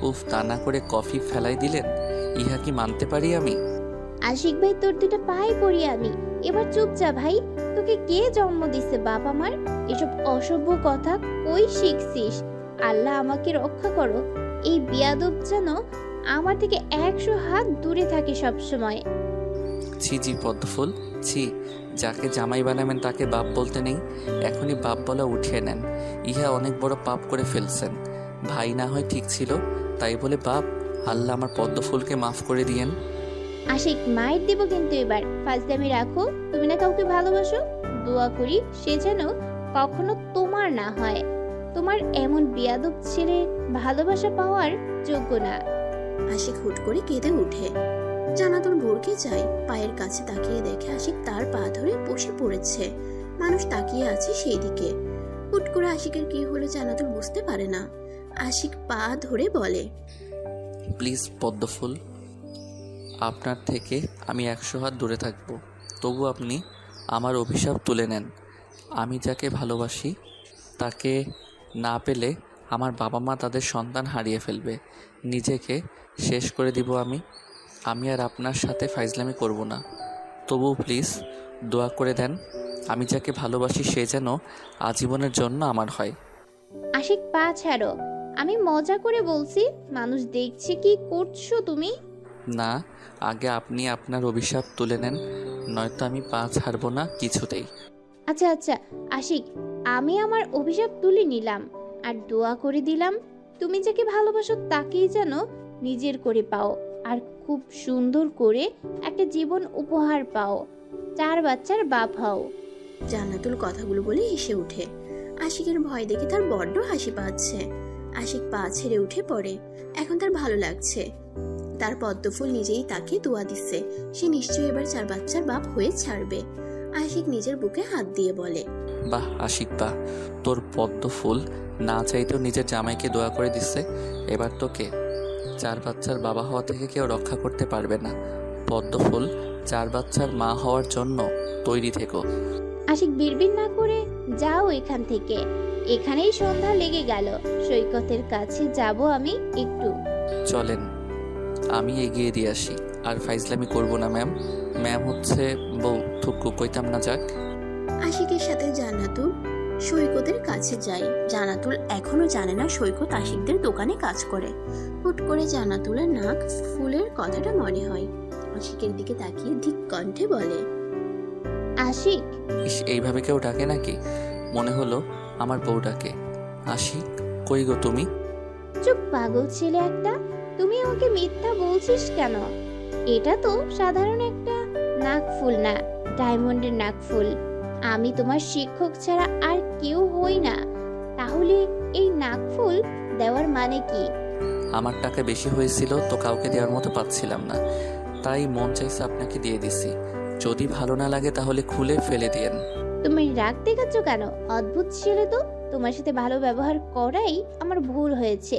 উফ, তা না করে কফি ফেলাই দিলেন। ইহা কি মানতে পারি আমি? আশিক ভাই, তোর দুটো পায়ে পড়ি আমি। এবার চুপ যা ভাই। তোকে কে জন্ম দিছে বাপ আমার? এসব অসভ্য কথা কই শিখছিস? আল্লাহ আমাকে রক্ষা করো। এই বিয়াদব যেন আমার থেকে 100 হাত দূরে থাকে সব সময়। ছি জি পদ্মফুল, ছি। যাকে জামাই বানাবেন তাকে বাপ বলতে নেই। এখনই বাপ বলা উঠিয়ে নেন। ইহা অনেক বড় পাপ করে ফেলছেন। ভাই না হয় ঠিক ছিল, তাই বলে বাপ? আল্লাহ আমার পদ্মফুলকে মাফ করে দিয়েন। আশিক, মায়ের দিব কিন্তু এবার। ফাজলামি রাখো। তুমি না কাউকে ভালোবাসো? দোয়া করি সে যেন কখনো তোমার না হয়। তোমার এমন বিয়াদব ছেলে ভালোবাসা পাওয়ার যোগ্য না। আশিক হুট করে কেঁদে উঠে। জান্নাতুল ভরকে যায়। পায়ের কাছে তাকিয়ে দেখে আশিক তার পা ধরে বসে পড়েছে। মানুষ তাকিয়ে আছে সেই দিকে। হুট করে আশিকের কি হলো জান্নাতুল বুঝতে পারে না। আশিক পা ধরে বলে, প্লিজ পদ্মফুল, আপনার থেকে আমি 100 হাত দূরে থাকব। তবু আপনি আমার অভিশাপ তুলে নেন। আমি যাকে ভালোবাসি তাকে না পেলে আমার বাবা মা তাদের সন্তান হারিয়ে ফেলবে। নিজেকে শেষ করে দিব আমি। আমি আর আপনার সাথে ফাইজলামি করব না। তবু প্লিজ দোয়া করে দেন, আমি যাকে ভালোবাসি সে যেন আজীবনের জন্য আমার হয়। আশিক, পা ছাড়ো। আমি মজা করে বলছি। মানুষ দেখছে কি করছো তুমি। না, আগে আপনি আপনার অভিশাপ তুলে নেন, নয়তো আমি পা ছাড়ব না কিছুতেই। আচ্ছা আচ্ছা আশিক, আমি আমার অভিশাপ তুলে নিলাম আর দোয়া করে দিলাম তুমি যাকে ভালোবাসো তাকেই যেন নিজের করে পাও, আর খুব সুন্দর করে একটা জীবন উপহার পাও, 4 বাচ্চার বাপ হও। জান্নাতুল কথাগুলো বলে হেসে উঠে। আশিকের ভয় দেখে তার বড্ড হাসি পাচ্ছে। আশিক পা ছেড়ে উঠে পড়ে। এখন তার ভালো লাগছে। তার পদ্মফুল নিজেই তাকে দোয়া দিচ্ছে। সে নিশ্চয়ই এবার 4 বাচ্চার বাপ হয়ে ছাড়বে। আশিক নিজের বুকে হাত দিয়ে বলে, বাহ আশিক বাহ, তোর পদ্ম ফুল না চাইতেও নিজের জামাইকে দোয়া করে দিচ্ছে। এবার তোকে 4 বাচ্চার বাবা হওয়া থেকে কেউ রক্ষা করতে পারবে না। পদ্ম ফুল, 4 বাচ্চার মা হওয়ার জন্য তৈরি থেকো। আশিক বিড়বিড় না করে যাও এখান থেকে। এখানেই সন্ধ্যা লেগে গেল। সৈকতের কাছে যাব আমি একটু। চলেন, আমি এগিয়ে দিয়ে আসি। আর ফাইজলামি করব না ম্যাম। ম্যাম হচ্ছে বউ, থুকু কইতাম না যাক। আশিকের সাথে জান্নাতুল সৈকতের কাছে যায়। জান্নাতুল এখনো জানে না সৈকত আশিকদের দোকানে কাজ করে। হুট করে জান্নাতুলের নাক ফুলের কথাটা মনে হয়। আশিকের দিকে তাকিয়ে ঠিক কণ্ঠে বলে, আশিক। ইস, এইভাবে কেউ ডাকে নাকি? মনে হলো আমার বউ ডাকে। আশিক, কই গো তুমি? চুপ পাগল ছেলে একটা। তুমি আমাকে মিথ্যা বলছিস কেন? এটা তো সাধারণ একটা নাকফুল না, ডায়মন্ডের নাকফুল। আমি তোমার শিক্ষক ছাড়া আর কেউ হই না। তাহলে এই নাকফুল দেওয়ার মানে কি? আমার টাকা বেশি হয়েছিল তো কাউকে দেওয়ার মতো পাচ্ছিলাম না, তাই মন চাইছে আপনাকে দিয়ে দিছি। যদি ভালো না লাগে তাহলে খুলে ফেলে দিয়েন। তুমি রাগ দেখাচ্ছ কেন? অদ্ভুত ছেলে তো। তোমার সাথে ভালো ব্যবহার করাই আমার ভুল হয়েছে।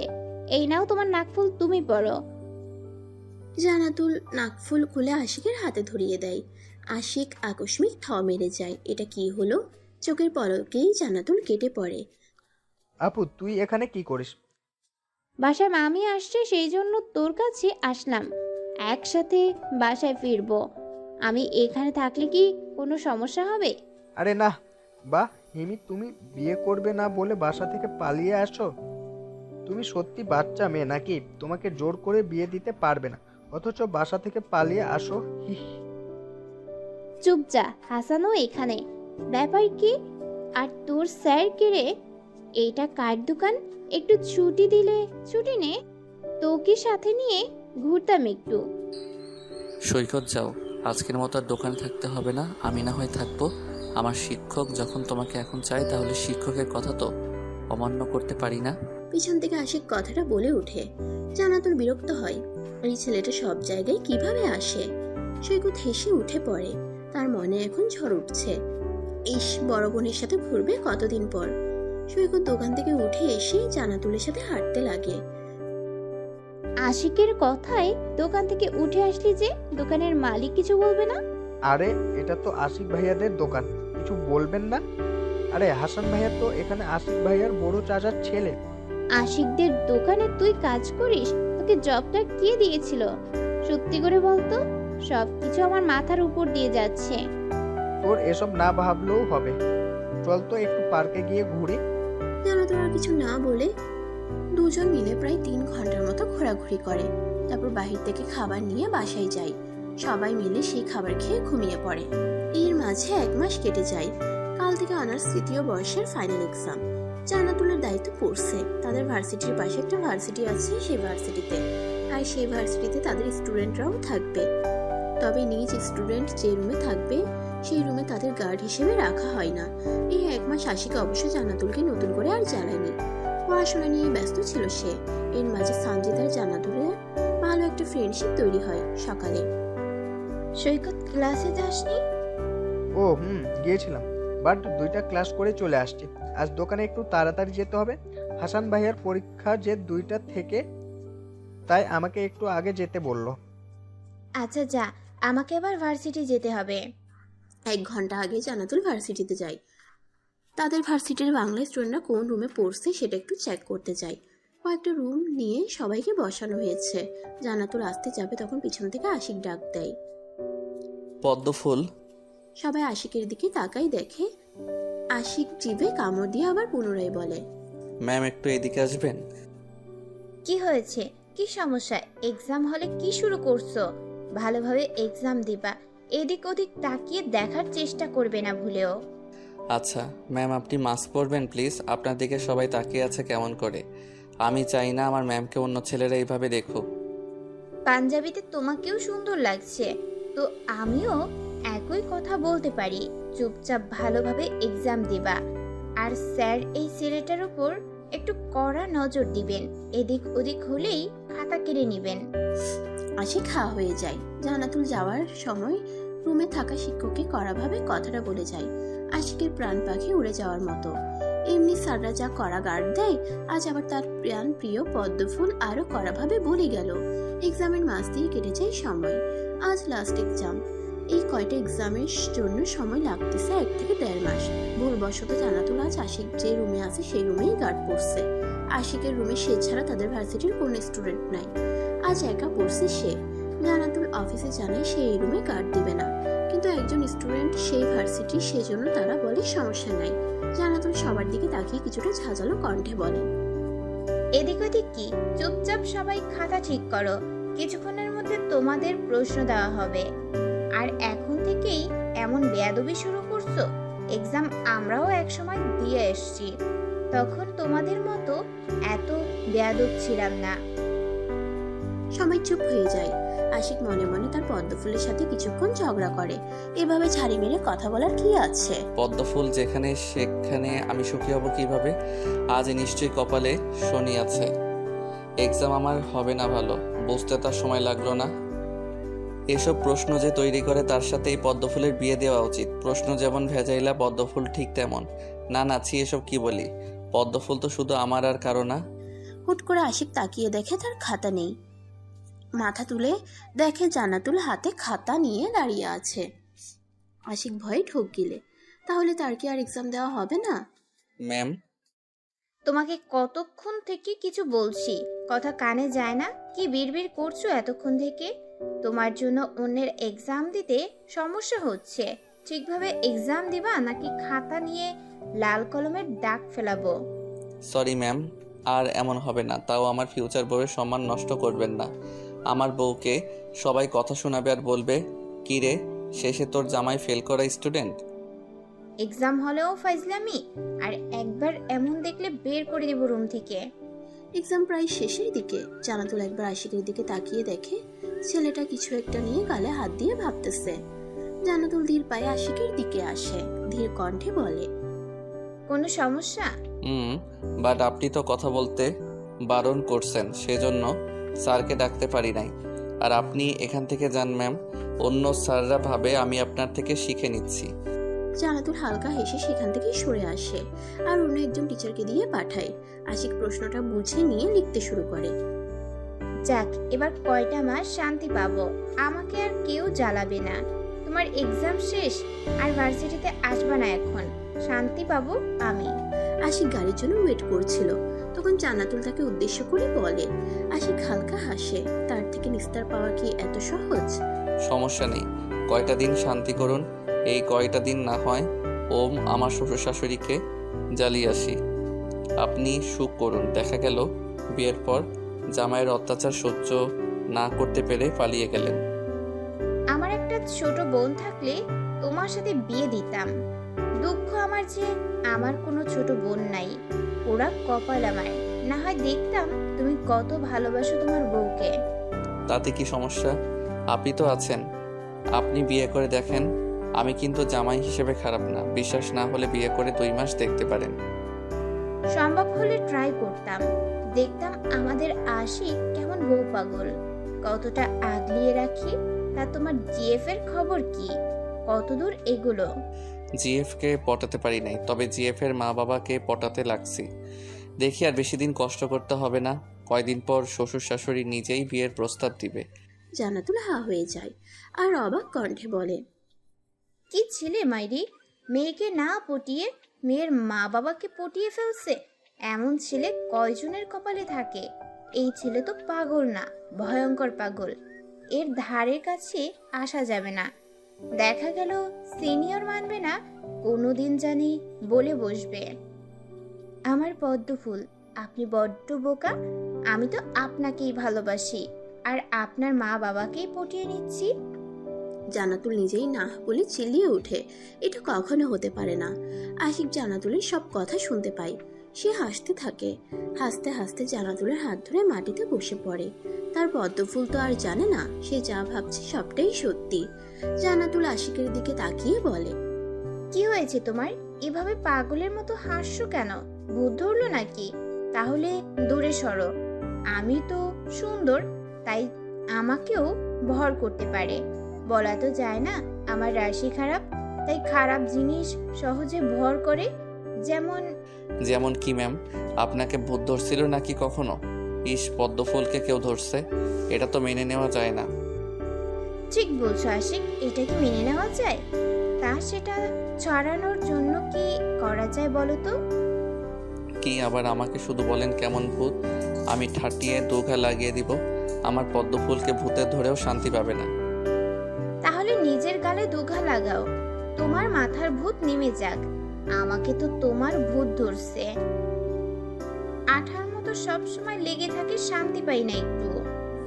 এই নাও তোমার নাকফুল, তুমি পরো। জান্নাতুল নাকফুল খুলে আশিকের হাতে ধরিয়ে দেয়। আশিক আকস্মিক থ মেরে যায়। এটা কি হলো? চোখের পলকেই জান্নাতুল কেটে পড়ে। আপু, তুই এখানে কি করিস? বাসায় মামি আসছে, সেই জন্য তোর কাছে আসলাম। একসাথে বাসায় ফিরবো। আমি এখানে থাকলে কি কোনো সমস্যা হবে? আরে না, বা হিমি, তুমি বিয়ে করবে না বলে বাসা থেকে পালিয়ে আসো? তুমি সত্যি বাচ্চা মেয়ে নাকি? তোমাকে জোর করে বিয়ে দিতে পারবে না, অথচ বাসা থেকে পালিয়ে আসো। চুপ যা, হাসানও এখানে। ব্যাপার কি? আর তোর স্যার কে রে? এইটা কার দোকান? একটু ছুটি দিলে ছুটি নে, তোকে সাথে নিয়ে ঘুরতাম একটু। সৈকত যাও, আজকের মতো আর দোকানে থাকতে হবে না, আমি না হয় থাকবো। আমার শিক্ষক যখন তোমাকে এখন চাই, তাহলে শিক্ষকের কথা তো অমান্য করতে পারি না। পিছন থেকে আশিক কথাটা বলে ওঠে। জান্নাতুল বিরক্ত হয়, এই ছেলেটা সব জায়গায় কিভাবে আসে। সৈকত হেসে উঠে পড়ে, তার মনে এখন ঝড় উঠছে। ইস, বড় বোনের সাথে ঘুরবে কতদিন পর। সৈকত দোকান থেকে উঠে এসে জান্নাতুলের সাথে হাঁটতে লাগে। আশিকের কথায় দোকান থেকে উঠে আসলি যে, দোকানের মালিক কিছু বলবে না? আরে এটা তো আশিক ভাইয়াদের দোকান, কিছু বলবেন না? আরে হাসান ভাইয়া তো এখানে আশিক ভাইয়ার বড় চাচার ছেলে। আশিকদের দোকানে তুই কাজ করিস? তোকে জবটা কে দিয়েছিল? সত্যি করে বলতো, সবকিছু আমার মাথার উপর দিয়ে যাচ্ছে। তোর এসব না ভাবলেও হবে, চল তো একটু পার্কে গিয়ে ঘুরি। জান্নাতুল আর কিছু না বলে দুজন মিলে প্রায় 3 ঘন্টার মতো ঘোরাঘুরি করে। তারপর বাহির থেকে খাবার নিয়ে বাসায় যায়। সবাই মিলে সেই খাবার খেয়ে ঘুমিয়ে পড়ে। এর মাঝে 1 মাস কেটে যায়। কাল থেকে অনার্স 3য় বর্ষের ফাইনাল এক্সাম। জান্নাতুলের দায়িত্ব পড়ছে। তাদের ভার্সিটির পাশে একটা ভার্সিটি আছে, সেই ভার্সিটিতে। আর সেই ভার্সিটিতে তাদের স্টুডেন্টরাও থাকবে। তবে নিজ স্টুডেন্ট যে রুমে থাকবে, সেই রুমে তাদের গার্ড হিসেবে রাখা হয় না। এই 1 মাস আশিকা অবশ্য জান্নাতুলকে নতুন করে আর জ্বালায়নি। পড়াশোনা নিয়ে ব্যস্ত ছিল সে। এর মাঝে সানজিদ আর জান্নাতুলের ভালো একটা ফ্রেন্ডশিপ তৈরি হয়। সকালে সৈকত ক্লাসে যাসনি? ও গিয়েছিলাম, বাট 2টা ক্লাস করে চলে আসছি। আজ দোকানে একটু তাড়াতাড়ি যেতে হবে। হাসান ভাইয়ার পরীক্ষা যে 2টা থেকে, তাই আমাকে একটু আগে যেতে বললো। আচ্ছা যা, আমাকে আবার ভার্সিটি যেতে হবে। 1 ঘন্টা আগে জান্নাতুল ভার্সিটিতে যায়। তাদের ভার্সিটির বাংলা স্টুডেন্টরা কোন রুমে পড়ছে সেটা একটু চেক করতে যায়। কয়েকটা রুম নিয়ে সবাইকে বসানো হয়েছে। জান্নাতুল আসতে যাবে, তখন পিছন থেকে আশিক ডাক দেয়। পদ্মফুল। সবাই আশিকের দিকে তাকাই দেখে। আশিক জিভে কামড় দিয়ে আবার পুনরায় বলে, ম্যাম একটু এদিকে আসবেন? কি হয়েছে? কি সমস্যা? এক্সাম হলে কি শুরু করছো? ভালোভাবে এক্সাম দিবা, এদিক ওদিক তাকিয়ে দেখার চেষ্টা করবে না ভুলেও। আচ্ছা ম্যাম, আপনি মাস্ক পরবেন প্লিজ। আপনার দিকে সবাই তাকিয়ে আছে কেমন করে। আমি চাই না আমার ম্যামকে অন্য ছেলেরা এইভাবে দেখুক। পাঞ্জাবিতে তোমাকেও সুন্দর লাগছে, তো আমিও একই কথা বলতে পারি। চুপচাপ ভালোভাবে এক্সাম দিবা। আর স্যার এই ছেলেটার উপর একটু কড়া নজর দিবেন, এদিক ওদিক হলেই খাতা কেড়ে নিবেন। আশিক খাওয়া হয়ে যায়। জান্নাতুল যাওয়ার সময় রুমে থাকা শিক্ষককে কড়াভাবে কথাটা বলে যায়। আশিকের প্রাণ পাখি উড়ে যাওয়ার মতো। এমনি স্যাররা যা কড়া গার্ড দেয়, আজ আবার তার প্রাণ প্রিয় পদ্মফুল আরো কড়াভাবে বলে গেল। এক্সামের মাস দিয়ে কেটে যায় সময়। আজ লাস্ট এক্সাম। এই কয়টা এক্সামের জন্য সময় লাগতেছে 1 থেকে 1.5 মাস। ভুলবশত জান্নাতুল আজ আশিক যে রুমে আছে সেই রুমেই গার্ড পড়ছে। আশিকের রুমে সে ছাড়া তাদের ভার্সিটির কোনো স্টুডেন্ট নাই। আজ একা পড়ছে সে। জান্নাতুল অফিসে জানায় সে এই রুমে গার্ড দিবে না, কিন্তু একজন স্টুডেন্ট সেই ভার্সিটি, সেজন্য তারা বলে সমস্যা নাই। জান্নাতুল সবার দিকে তাকিয়ে কিছুটা ঝাঁঝালো কণ্ঠে বলে, এদিক ওদিক কি? চুপচাপ সবাই খাতা ঠিক করো, কিছুক্ষণের মধ্যে তোমাদের প্রশ্ন দেওয়া হবে। আর এখন থেকেই এমন বেয়াদবি শুরু করছো? এক্সাম আমরাও একসময় দিয়ে এসেছি, তখন তোমাদের মতো এত বেয়াদব ছিলাম না। সবাই চুপ হয়ে যায়। আশিক মনে মনে তার পদ্মফুলের সাথে কিছুক্ষণ ঝগড়া করে। এভাবে ঝাড়ি মেরে কথা বলার কি আছে? পদ্মফুল যেখানে সেখানে আমি সুখী হব কিভাবে? আজ নিশ্চয়ই কপালে শনি আছে। এক্সাম আমার হবে না ভালো, বুঝতে তার সময় লাগলো না। এসব প্রশ্ন যে তৈরি করে তার সাথে এই পদ্মফুলের বিয়ে দেওয়া উচিত। প্রশ্ন যেমন ভেজাইলা, পদ্মফুল ঠিক তেমন। না নাচি, এসব কি বলি? পদ্মফুল তো শুধু আমার আর কারো না। হুট করে আশিক তাকিয়ে দেখে তার খাতা নেই। মাথা তুলে দেখে জান্নাতুল হাতে খাতা নিয়ে দাঁড়িয়ে আছে। আশিক ভয়ে ঢোক গিলে, তাহলে তার কি আর এক্সাম দেওয়া হবে না? ম্যাম, তোমাকে কতক্ষণ থেকে কিছু বলছি, কথা কানে যায় না? কি বিড়বিড় করছো এতক্ষণ থেকে? তোমার জন্য অন্যের এক্সাম দিতে সমস্যা হচ্ছে। ঠিকভাবে এক্সাম দিবা নাকি খাতা নিয়ে লাল কলমের দাগ ফেলাবো? সরি ম্যাম, আর এমন হবে না, তাও আমার ফিউচার বউয়ের সম্মান নষ্ট করবেন না। আমার বউকে সবাই কথা শোনাবে আর বলবে, কি রে, শেষে তোর জামাই ফেল করা স্টুডেন্ট। এক্সাম হলেও ফাইজলামি, আর একবার এমন দেখলে বের করে দেব রুম থেকে। এক্সাম প্রায় শেষের দিকে জানাতুল একবার আশিকের দিকে তাকিয়ে দেখে ছেলেটা কিছু একটা নিয়ে গালে হাত দিয়ে ভাবতেছে। জানাতুল ধীর পায়ে আশিকের দিকে আসে, ধীর কণ্ঠে বলে, কোনো সমস্যা? বাট আপনি তো কথা বলতে বারণ করছেন, সেজন্য স্যারকে ডাকতে পারি নাই। আর আপনি এখান থেকে যান ম্যাম, অন্য স্যাররা ভাবে আমি আপনার থেকে শিখে নিচ্ছি। জানাতুল হালকা হেসে সেখান থেকে সরে আসে আর অন্য একজন টিচারকে দিয়ে পাঠায়। আশিক প্রশ্নটা বুঝে নিয়ে লিখতে শুরু করে। যাক, এবার কয়টা মাস শান্তি পাবো, আমাকে আর কেউ জ্বালাবে না। তোমার এক্সাম শেষ, আর ভার্সিটিতে আসবা না এখন, শান্তি পাবো আমি। আশিক গাড়ির জন্য ওয়েট করছিল, তখন জান্নাতুল তাকে উদ্দেশ্য করে বলে। আশিক হালকা হাসে, তার থেকে নিস্তার পাওয়া কি এত সহজ? সমস্যা নেই, কয়টা দিন শান্তি করুন। এই কয়টা দিন না হয় ওম আমার শ্বশুর শাশুড়িকে জ্বালিয়ে আসি, আপনি সুখ করুন। দেখা গেল বিয়ের পর জামাইয়ের অত্যাচার সহ্য না করতে পেরে পালিয়ে গেলেন। আমার একটা ছোট বোন থাকলে তোমার সাথে বিয়ে দিতাম। দুঃখ আমার যে আমার কোনো ছোট বোন নাই, ওরা কপাল আমার। না হয় দেখতাম তুমি কত ভালোবাসো তোমার বউকে। তাতে কি সমস্যা? আপনি তো আছেন, আপনি বিয়ে করে দেখেন। আমি কিন্তু জামাই হিসেবে খারাপ না, বিশ্বাস না হলে বিয়ে করে 2 মাস দেখতে পারেন। সম্ভব হলে ট্রাই করতাম, দেখতাম আমাদের আশিক কেমন বউ পাগল, কতটা আগলিয়ে রাখি। তা তোমার জিএফ এর খবর কি, কতদূর এগুলো? জিএফকে পটাতে পারি নাই, তবে জিএফ এর মা বাবাকে পটাতে লাগছি। দেখি আর বেশি দিন কষ্ট করতে হবে না, কয়দিন পর শ্বশুর শাশুড়ি নিজেই বিয়ের প্রস্তাব দিবে। জান্নাতুল হা হয়ে যায় আর অবাক কণ্ঠে বলে, কি ছেলে মাইরি, মেয়েকে না পটিয়ে মেয়ের মা বাবাকে পটিয়ে ফেলছে। এমন ছেলে কয়জনের কপালে থাকে? এই ছেলে তো পাগল না, ভয়ঙ্কর পাগল। এর ধারে কাছে আসা যাবে না। দেখা গেল সিনিয়র মানবে না, কোনোদিন জানি বলে বসবে। আমার পদ্ম ফুল, আপনি বড্ড বোকা। আমি তো আপনাকেই ভালোবাসি, আর আপনার মা বাবাকেই পটিয়ে নিচ্ছি। জান্নাতুল নিজেই না বলে চিল্লিয়ে ওঠে, এটা কখনো হতে পারে না। আশিক জান্নাতুলের সব কথা শুনতে পায়, সে হাসতে থাকে। হাসতে হাসতে জান্নাতুলের হাত ধরে মাটিতে বসে পড়ে। তার পদ্মফুল তো আর জানে না সে যা ভাবছে সবটাই সত্যি। জান্নাতুল আশিকের দিকে তাকিয়ে বলে, কি হয়েছে তোমার? এভাবে পাগলের মতো হাসছো কেন? ভূত ধরলো নাকি? তাহলে দূরে সরো। আমি তো সুন্দর, তাই আমাকেও ভর করতে পারে। বলা তো যায় না আমার রাশি খারাপ, তাই খারাপ জিনিস সহজে ভর করে। যেমন কি ম্যাম? আপনাকে ভূত ধরছিল নাকি কখনো? ইস, পদ্মফুলকে কেউ ধরছে, এটা তো মেনে নেওয়া যায় না। ঠিক বলছো আশিক, এটা কি মেনে নেওয়া যায়? তা সেটা ছড়ানোর জন্য কি করা যায় বলো তো? কি আবার আমাকে শুধু বলেন কেমন ভূত, আমি ঠাটিয়ে দুঘা লাগিয়ে দিব। আমার পদ্মফুলকে ভূতে ধরেও শান্তি পাবে না। তাহলে নিজের গালে দুঘা লাগাও, তোমার মাথার ভূত নেমে যাক। আমাকে তো তোমার ভূত ধরছে, আঠার মতো সব সময় লেগে থাকে, শান্তি পাই না একটু।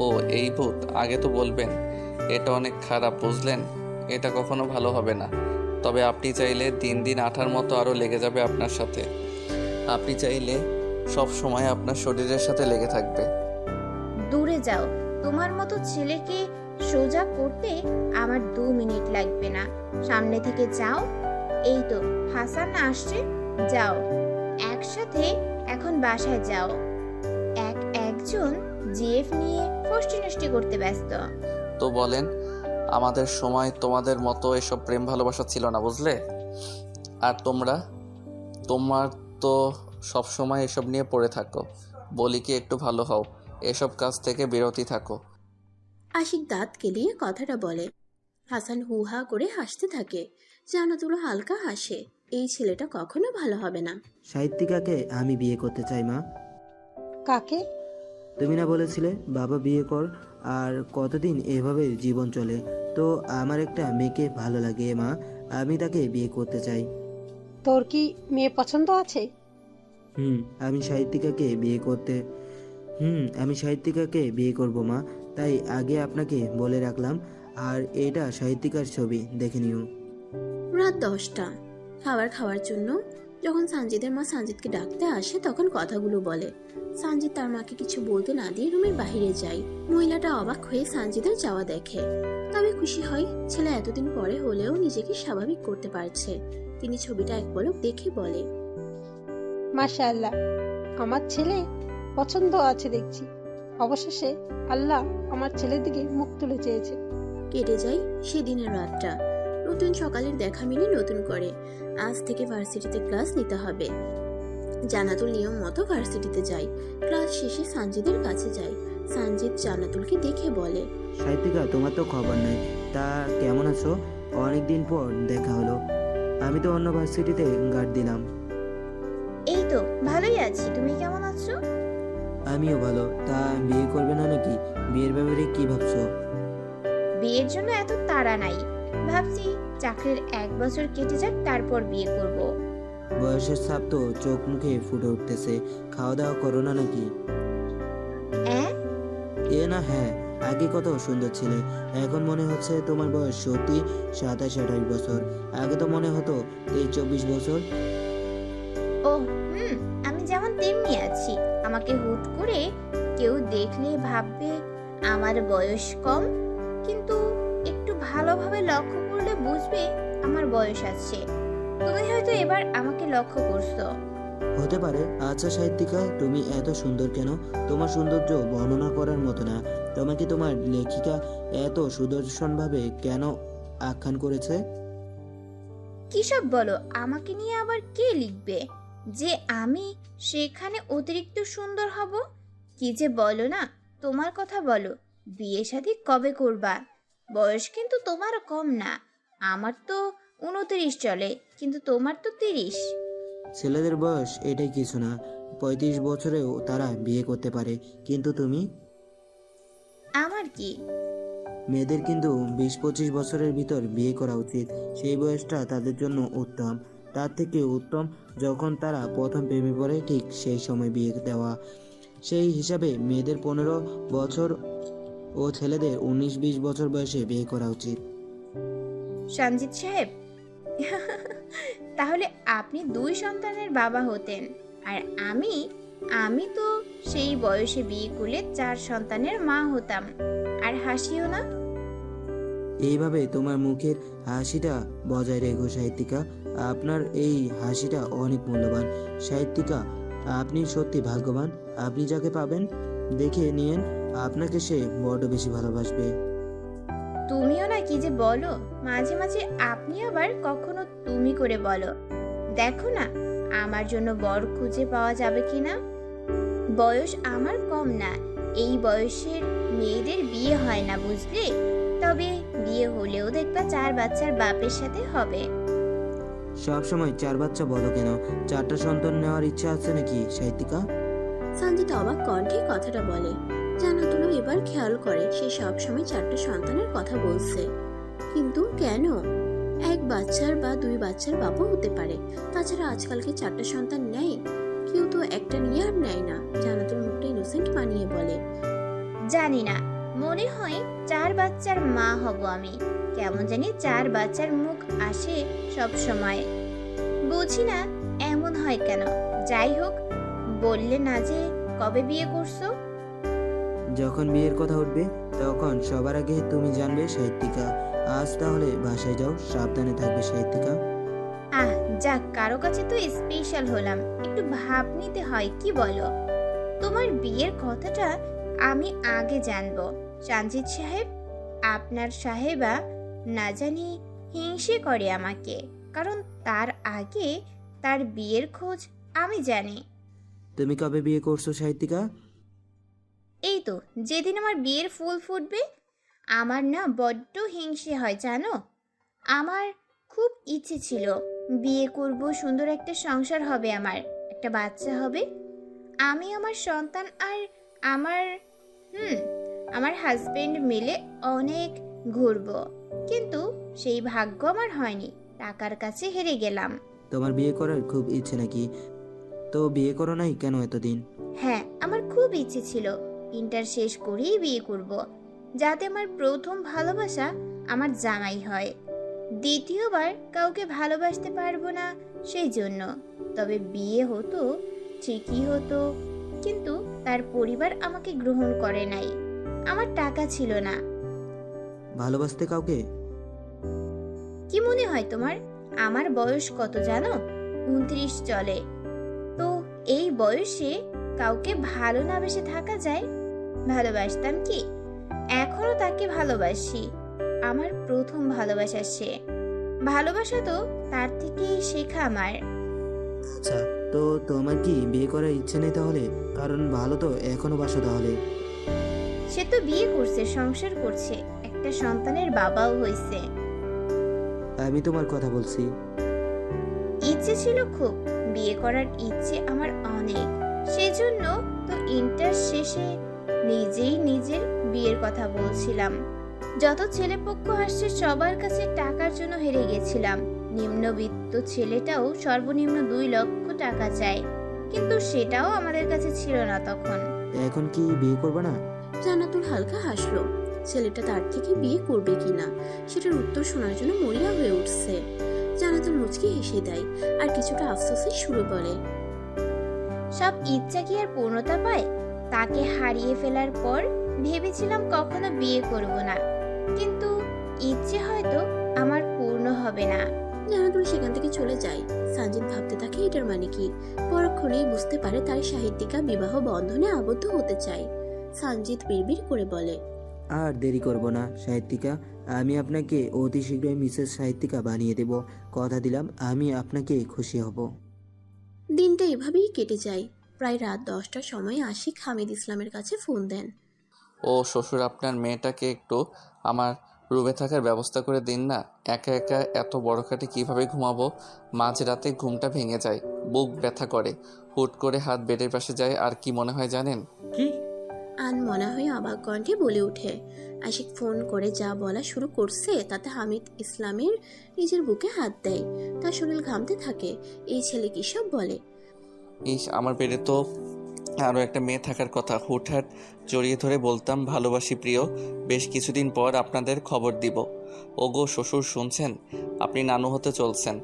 ও এই ভূত, আগে তো বলবেন। এটা অনেক খারাপ, বুঝলেন? এটা কখনো ভালো হবে না। তবে আপনি চাইলে দিন দিন আঠার মতো আরও লেগে যাবে আপনার সাথে। আপনি চাইলে সব সময় আপনার শরীরের সাথে লেগে থাকবে। দূরে যাও, তোমার মতো ছেলেকে সোজা করতে আমার 2 মিনিট লাগবে না। সামনে থেকে যাও। এই তো হাসান আসছে, যাও একসাথে এখন বাসায় যাও। একজন জিএফ নিয়ে ফষ্টি নষ্টি করতে ব্যস্ত। তো বলেন, আমাদের সময় তোমাদের মতো এসব প্রেম ভালোবাসা ছিল না, বুঝলে? আর তোমার তো সব সময় এসব নিয়ে পড়ে থাকো। বলি কি, একটু ভালো হও, এসব কাজ থেকে বিরতি থাকো। আশিক দাঁত কেলিয়ে কথাটা বলে। হাসান হুহা করে হাসতে থাকে। জান্নাতুল হালকা হাসে, এই ছেলেটা কখনো ভালো হবে না। সাহিত্যিকাকে আমি বিয়ে করতে চাই মা। কাকে? তুমি না বলেছিলে বাবা বিয়ে কর, আর কতদিন এভাবে জীবন চলে? তো আমার একটা মেয়েকে ভালো লাগে মা, আমি তাকে বিয়ে করতে চাই। তোর কি মেয়ে পছন্দ আছে? আমি সাহিত্যিকাকে বিয়ে করব মা, তাই আগে আপনাকে বলে রাখলাম। আর এটা সাহিত্যিকার ছবি, দেখে নিও। রাত 10টা। খাবার খাওয়ার জন্য যখন সানজিদের মা সানজিদকে ডাকতে আসে তখন কথাগুলো বলে। সানজিদ তার মাকে কিছু বলতে না দিয়ে রুমের বাইরে যায়। মহিলাটা অবাক হয়ে সানজিদের যাওয়া দেখে, তবে খুশি হয় ছেলে এতদিন পরে হলেও নিজেকে স্বাভাবিক করতে পারছে। তিনি ছবিটা এক পলক দেখে বলে, মাশাআল্লাহ, আমার ছেলে পছন্দ আছে দেখছি। অবশেষে আল্লাহ আমার ছেলের দিকে মুখ তুলে চেয়েছে। কেটে যায় সেদিনের রাতটা। নতুন সকালের দেখা মিলে নতুন করে আজ থেকে ভার্সিটিতে ক্লাস নিতে হবে। জান্নাতুল নিয়ম মতো ভার্সিটিতে যায়। ক্লাস শেষে সানজিদের কাছে যায়। সানজিদ জান্নাতুলকে দেখে বলে, সাহিত্যিকা, তোমার তো খবর নাই, তা কেমন আছো? অনেকদিন পর দেখা হলো। আমি তো অন্য ভার্সিটিতে গার্ড দিলাম। এই তো ভালোই আছি, তুমি কেমন আছো? আমিও ভালো। তা বিয়ে করবে না নাকি? বিয়ের ব্যাপারে কি ভাবছো? বিয়ের জন্য এত তাড়া নাই, ভাবছি চাকরির 1 বছর কেটে যাক তারপর বিয়ে করব। বয়সের ছাপ তো চোখ মুখে ফুটে উঠতেছে। খাওয়া দাওয়া করো না নাকি? এ না হ্যাঁ, আগে কত সুন্দর ছিলে, এখন মনে হচ্ছে তোমার বয়স সত্যি 27-28 বছর। আগে তো মনে হতো 23-24 বছর। ও আমি যেমন তেমনি আছি। আমাকে হুট করে কেউ দেখলে ভাববে আমার বয়স কম, কিন্তু একটু ভালোভাবে লক্ষ্য করলে বুঝবে আমার বয়স আছে। তুমি হয়তো এবার আমাকে লক্ষ্য করছো। হতে পারে। আচ্ছা সাহিত্যিকা, তুমি এত সুন্দর কেন? তোমার সৌন্দর্য বর্ণনা করার মতো না। তোমাকে তোমার লেখিকা এত সুদর্শনভাবে কেন আখ্যান করেছে? কিসব বলো, আমাকে নিয়ে আবার কে লিখবে যে আমি সেখানে অতিরিক্ত সুন্দর হব? কি যে বলো না, তোমার কথা বলো। বিয়ে শাদী কবে করবা? বয়স কিন্তু তোমারও কম না। আমার তো 29 চলে, কিন্তু তোমার তো 30। ছেলেদের বয়স এটাই কিছু না, 35 বছরেও তারা বিয়ে করতে পারে, কিন্তু তুমি? আমার কি? মেয়েদের কিন্তু 20-25 বছরের ভিতর বিয়ে করা উচিত। সেই বয়সটা তাদের জন্য উত্তম। তার থেকে উত্তম যখন তারা প্রথম প্রেমে পড়ে, ঠিক সেই সময় বিয়ে দেওয়া। সেই হিসাবে মেয়েদের 15 বছর ও ছেলেদের 19-20 বছর বয়সে বিয়ে করা উচিত। সঞ্জিত সাহেব, তাহলে আপনি 2 সন্তানের বাবা হতেন, আর আমি তো সেই বয়সে বিয়ে করলে 4 সন্তানের মা হতাম। আর হাসিও না। এইভাবে তোমার মুখের হাসিটা বজায় রেখো সাহিত্যিকা। আপনার এই হাসিটা অনেক মূল্যবান। সাহিত্যিকা, আপনি সত্যি ভাগ্যবান। আপনি যাকে পাবেন, দেখে নিয়েন, আপনাকে সে বড্ড বেশি ভালোবাসবে। তুমিও না কি যে বলো, মাঝে মাঝে আপনি আবার কখনো তুমি করে বলো। দেখো না আমার জন্য বর খুঁজে পাওয়া যাবে কিনা। বয়স আমার কম না, এই বয়সের মেয়েদের বিয়ে হয় না বুঝলে। তবে বিয়ে হলেও দেখবা 4 বাচ্চার বাপের সাথে হবে। সব সময় 4 বাচ্চা বলো কেন? 4টা সন্তান নেওয়ার ইচ্ছা আছে নাকি সাহিত্যিকা? সানজিদ অবাক কণ্ঠে কথাটা বলে। জান্নাতুলও এবার খেয়াল করে সে সব সময় 4টা সন্তানের কথা বলছে। কিন্তু কেন? 1 বাচ্চার বা 2 বাচ্চার বাবা হতে পারে। তাছাড়া আজকালকে 4টা সন্তান নেয়, কেউ তো একটা নিয়ে আর নেয় না। জান্নাতুল মুখটা ইনোসেন্ট বানিয়ে বলে, জানি না, মনে হয় 4 বাচ্চার মা হব আমি। কেমন জানি 4 বাচ্চার মুখ আসে সব সময়। বুঝি না এমন হয় কেন। যাই হোক, বললে না যে কবে বিয়ে করছো? যখন বিয়ের কথা উঠবে তখন সবার আগে তুমি জানবে সাহিত্যিকা। আজ তাহলে বাসায় যাও, সাবধানে থাকবে সাহিত্যিকা। যাক, কারো কাছে তো স্পেশাল হলাম, একটু ভাব নিতে হয়, কি বলো? তোমার বিয়ের কথাটা আমি আগে জানবো সঞ্জিত সাহেব। আপনার সাহেবা না জানি হিংসে করে আমাকে, কারণ তার আগে তার বিয়ের খোঁজ আমি জানি। তুমি কবে বিয়ে করছো সাহিত্যিকা? এই তো যেদিন আমার বিয়ের ফুল ফুটবে। আমার না বড্ড হিংসে হয় জানো। আমার খুব ইচ্ছে ছিল বিয়ে করব, সুন্দর একটা সংসার হবে, আমার একটা বাচ্চা হবে, আমি আমার সন্তান আর আমার হাজবেন্ড মিলে অনেক ঘুরবো। কিন্তু সেই ভাগ্য আমার হয়নি, টাকার কাছে হেরে গেলাম। তোমার বিয়ে করার খুব ইচ্ছে নাকি? তো বিয়ে করো নাই কেন এতদিন? হ্যাঁ, আমার খুব ইচ্ছে ছিল ইন্টার শেষ করেই বিয়ে করব, যাতে আমার প্রথম ভালোবাসা আমার জামাই হয়। দ্বিতীয়বার কাউকে ভালোবাসতে পারবো না সেই জন্য। তবে বিয়ে হতো, ঠিকই হতো, কিন্তু তার পরিবার আমাকে গ্রহণ করে নাই। আমার টাকা ছিল না। ভালোবাসতে কাউকে? কি মনে হয় তোমার আমার বয়স কত জানো? 29 চলে। তো এই বয়সে কাউকে ভালো না বেসে থাকা যায়? ভালোবাসতাম কি? এখনো তাকে ভালোবাসি। আমার প্রথম ভালোবাসা সে। ভালোবাসা তো তার থেকেই শেখা আমার। আচ্ছা, তো তোমার কি বিয়ে করার ইচ্ছে নেই তাহলে? কারণ ভালো তো এখনো বাসো তাহলে। সে তো বিয়ে করছে, সংসার করছে, একটা সন্তানের বাবাও হয়েছে। আমি তোমার কথা বলছি। ইচ্ছে ছিল খুব, বিয়ে করার ইচ্ছে আমার অনেক। সেজন্য তো ইন্টার শেষে নিজেই নিজের বিয়ের কথা বলছিলাম। যত ছেলেপক্ষ আসছে সবার কাছে টাকার জন্য হেরে গেছিলাম। নিম্নবিত্ত ছেলেটাও সর্বনিম্ন 2 লক্ষ টাকা চায়, কিন্তু সেটাও আমাদের কাছে ছিল না তখন। এখন কি বিয়ে করবে না? জান্নাতুল হালকা হাসলো। ছেলেটা তার থেকে বিয়ে করবে কিনা সেটার উত্তর শোনার জন্য মরিয়া হয়ে উঠছে। জান্নাতুল মুচকি হেসে দেয় আর কিছুটা আফসোসের সুরে বলে, সব ইচ্ছা কি আর পূর্ণতা পায়? তাকে হারিয়ে ফেলার পর ভেবেছিলাম কখনো বিয়ে করব না, কিন্তু ইচ্ছে হয়তো আমার পূর্ণ হবে না। জান্নাতুল সেখান থেকে চলে যায়। সানজিদ ভাবতে থাকে এটার মানে কি। পরক্ষণেই বুঝতে পারে তার সাহিত্যিকা বিবাহ বন্ধনে আবদ্ধ হতে চায়। সানজিদ বিড়বিড় করে বলে, আর দেরি করব না সাহিত্যিকা, আমি আপনাকে অতি শীঘ্রই মিসেস সাহিত্যিকা বানিয়ে দেব। কথা দিলাম আমি আপনাকে খুশি হব। দিনটা এভাবেই কেটে যায়। প্রায় রাত 10টার সময় আশিক হামিদ ইসলামের কাছে ফোন দেন। ও শ্বশুর, আপনার মেয়েটাকে একটু আমার রুমে থাকার ব্যবস্থা করে দিন না। একা একা এত বড় খাটে কীভাবে ঘুমাবো? মাঝরাতে ঘুমটা ভেঙে যায়, বুক ব্যথা করে, হুট করে হাত বেডের পাশে যায়। আর কি মনে হয় জানেন? কি? আনমনা হয়ে অবাক কণ্ঠে বলে ওঠে। আশিক ফোন করে যা বলা শুরু করছে তাতে হামিদ ইসলামের নিজের বুকে হাত দেয়। তার শরীর ঘামতে থাকে। এই ছেলে কি সব বলে? ইস, আমার পেটে তো আরও একটা মেয়ে থাকার কথা। হুটহাট জড়িয়ে ধরে বলতাম ভালোবাসি প্রিয়, বেশ কিছুদিন পর আপনাদের খবর দিব। ওগো শ্বশুর শুনছেন? আপনি নানু হতে চলছেন,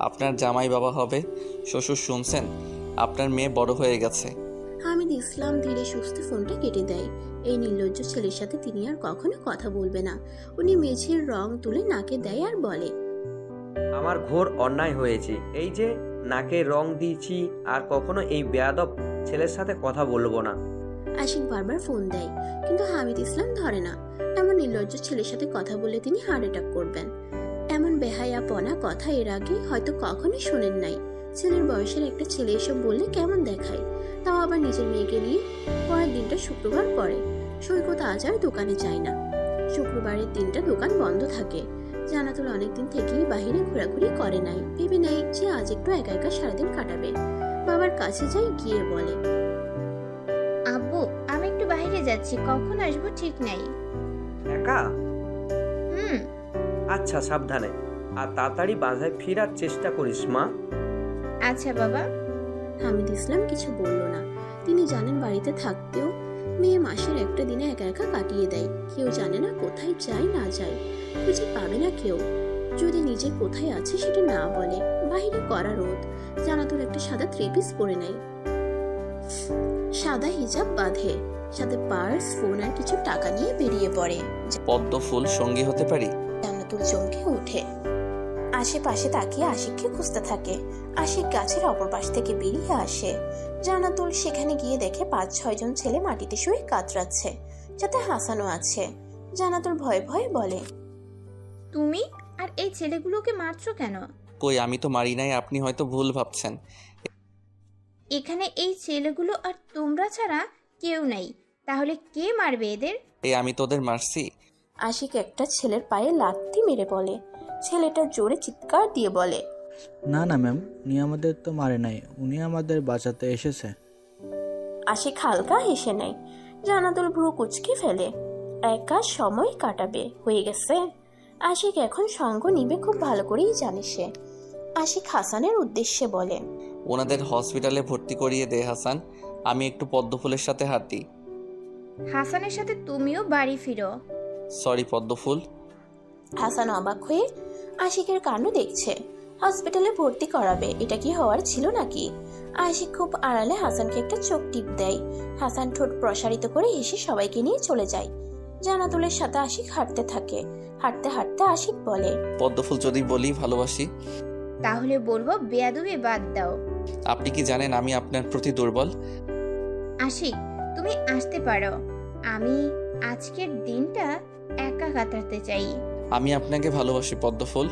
আপনার জামাই বাবা হবে। শ্বশুর শুনছেন? আপনার মেয়ে বড় হয়ে গেছে। হামিদ ইসলাম ধীরে সুস্থে ফোনটা কেটে দেয়। এই নির্লজ্জ ছেলের সাথে তিনি আর কখনো কথা বলবে না। উনি মেঝের রং তুলে নাকে দেয় আর বলে, আমার ঘোর অন্যায় হয়েছে। এই যে নাকে রং দিয়েছি, আর কখনো এই বেয়াদব ছেলের সাথে কথা বলবো না। আশিক বারবার ফোন দেয়, কিন্তু হামিদ ইসলাম ধরে না। এমন নির্লজ্জ ছেলের সাথে কথা বললে তিনি হার্ট অ্যাটাক করবেন। এমন বেহায়াপনা কথা এর আগে হয়তো কখনোই শোনেন নাই। ছেলের বয়সের একটা ছেলে এসব বললে কেমন দেখায়, তাও আবার নিজের মেয়েকে নিয়ে। পরের দিনটা শুক্রবার পরে। সৈকত আজ আর দোকানে যায় না। শুক্রবারের দিনটা দোকান বন্ধ থাকে। জান্নাতুল অনেকদিন থেকেই বাহিরে ঘোরাঘুরি করে নাই। ভেবে নেয় যে আজ একটু একা একা সারাদিন কাটাবে। বাবার কাছে যাই, গিয়ে বলে, আব্বু, আমি একটু বাইরে যাচ্ছি, কখন আসবো ঠিক নাই। একা? হুম। আচ্ছা, সাবধানে, আর তাড়াতাড়ি বাসায় ফেরার চেষ্টা করিস মা। আচ্ছা বাবা। হামিদ ইসলাম কিছু বলল না। তিনি জানেন বাড়িতে থাকতেও মেয়ে মাসের একটা দিনে একা একা কাটিয়ে দেয়। কেউ জানে না কোথায় যায় না যায়, খুঁজে পাবে না কেউ। যদি নিজে কোথায় আছে সেটা না বলে। বাইরে করা রোদ। জান্নাতুল একটা সাদা 3 পিস পরে নেয়, সাদা হিজাব বাঁধে, সাথে পার্স, ফোন আর কিছু টাকা নিয়ে বেরিয়ে পড়ে। পদ্ম ফুল সঙ্গী হতে পারি? জান্নাতুল চমকে ওঠে। আশেপাশে তাকিয়ে আশিককে খুঁজতে থাকে। আশিক গাছের অপর পাশ থেকে বেরিয়ে আসে। জান্নাতুল সেখানে গিয়ে দেখে 5-6 জন ছেলে মাটিতে শুয়ে কাতরাচ্ছে, যাতে হাসানও আছে। জান্নাতুল ভয়ে ভয়ে বলে, তুমি আর এই ছেলেগুলোকে মারছো কেন? কই, আমি তো মারি নাই, আপনি হয়তো ভুল ভাবছেন। এখানে এই ছেলেগুলো আর তোমরা ছাড়া কেউ নাই, তাহলে কে মারবে এদের? এই আমি তোদের মারছি? আশিক একটা ছেলের পায়ে লাথি মেরে বলে। ছেলেটা জোরে চিৎকার দিয়ে বলে, না না ম্যাম, উনি আমাদের তো মারে নাই, উনি আমাদের বাঁচাতে এসেছে। আশিক হালকা হেসে নেয়। জান্নাতুল ভ্রু কুচকে ফেলে। একা সময় কাটাবে হয়ে গেছে। আশিক এখন সঙ্গ নিবে খুব ভালো করেই জানে সে। আশিক হাসানের উদ্দেশ্যে বলে। ওনাদের হসপিটালে ভর্তি করিয়ে দে হাসান, আমি একটু পদ্মফুলের সাথে হাঁটি। হাসানের সাথে তুমিও বাড়ি ফিরো। সরি পদ্মফুল। হাসান অবাক হয়ে আশিকের কাণ্ড দেখছে। হসপিটালে ভর্তি করাবে, এটা কি হওয়ার ছিল নাকি? আশিক খুব আড়ালে হাসানকে একটা চোখ টিপ দেয়। হাসান ঠোঁট প্রসারিত করে হেসে সবাইকে নিয়ে চলে যায়। জান্নাতুলের সাথে আশিক হাঁটতে থাকে। হাঁটতে হাঁটতে আশিক বলে, পদ্মফুল যদি বলি ভালোবাসি, তাহলে বলবো বেয়াদবি বাদ দাও। আপনি কি জানেন আমি আপনার প্রতি দুর্বল? আশিক, তুমি আসতে পারো। আমি আজকের দিনটা একা কাটাতে চাই। আমি আপনাকে ভালোবাসি পদ্মফুল।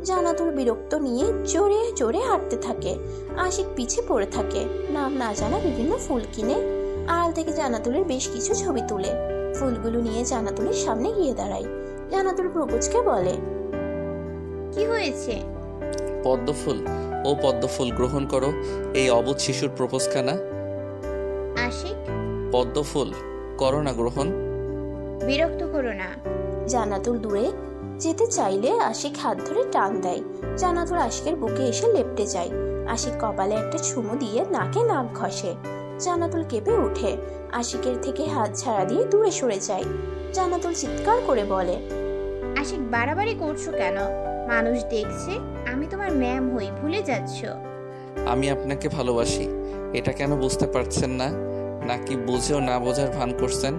জান্নাতুল বিরক্ত নিয়ে জোরে জোরে হাঁটতে থাকে। আশিক পিছে পড়ে থাকে। নাম না জানা বিভিন্ন ফুল কিনে আড়াল থেকে জান্নাতুলের বেশ কিছু ছবি তুলে ফুলগুলো নিয়ে জান্নাতুলের সামনে গিয়ে দাঁড়ায়। জান্নাতুল প্রপোজকে বলে, কি হয়েছে? পদ্মফুল, ও পদ্মফুল গ্রহণ করো এই অবুধ শিশুর প্রপোজখানা। আশিক, পদ্মফুল করো না গ্রহণ। বিরক্ত করো না। জান্নাতুল দূরে যেতে চাইলে আশিক হাত ধরে টান দেয়। জান্নাতুল আশিকের বুকে এসে লেপটে যায়। আশিক কপালে একটা চুমু দিয়ে নাকে নাক ঘষে। জান্নাতুল কেঁপে ওঠে। আশিকের থেকে হাত ছাড়া দিয়ে দূরে সরে যায়। জান্নাতুল চিৎকার করে বলে, আশিক, বাড়াবাড়ি করছো কেন? মানুষ দেখছে আমি তোমার ম্যাম হই, ভুলে যাচ্ছ? আমি আপনাকে ভালোবাসি, এটা কেন বুঝতে পারছেন না? নাকি বুঝেও না বোঝার ভান করছেন?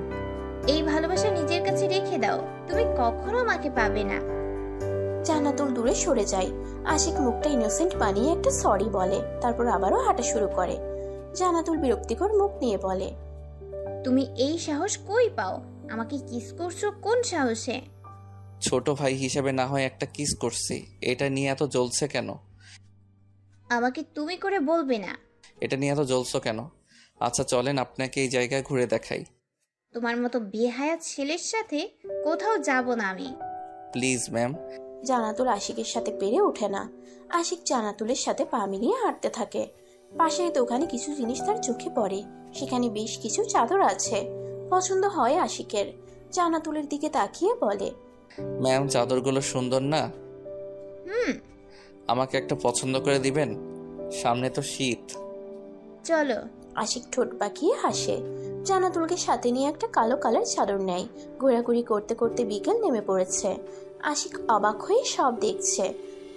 এই ভালোবাসা নিজের কাছে রেখে দাও, তুমি কখনো আমাকে পাবে না। জান্নাতুল দূরে সরে যায়। আশিক মুখটা ইনোসেন্ট বানিয়ে একটা সরি বলে, তারপর আবারও হাঁটা শুরু করে। জান্নাতুল বিরক্তিকর মুখ নিয়ে বলে, তুমি এই সাহস কই পাও? আমাকে কিস করছো কোন সাহসে? ছোট ভাই হিসেবে না হয় একটা কিস করছি, এটা নিয়ে এত জ্বলছে কেন? আমাকে তুমি করে বলবে না। এটা নিয়ে এত জ্বলছো কেন? আচ্ছা চলেন আপনাকে এই জায়গায় ঘুরে দেখাই। তোমার মতো বেহায়া ছেলের সাথে কোথাও যাব না আমি। Please ma'am. জান্নাতুল আশিকের সাথে পেরে ওঠে না। আশিক জান্নাতুলের সাথে পা মিলিয়ে হাঁটতে থাকে। পাশের দোকানে কিছু জিনিস তার চোখে পড়ে। সেখানে বেশ কিছু চাদর আছে। পছন্দ হয় আশিকের। জান্নাতুলের দিকে তাকিয়ে বলে, ম্যাম চাদরগুলো সুন্দর না? হুম, আমাকে একটা পছন্দ করে দিবেন? সামনে তো শীত। চলো। আশিক ঠোঁট পাকিয়ে হাসে। জান্নাতুলকে সাথে নিয়ে একটা কালো কালার চাদর নেয়। ঘোরাঘুরি করতে করতে বিকেল নেমে পড়েছে। আশিক অবাক হয়ে সব দেখছে।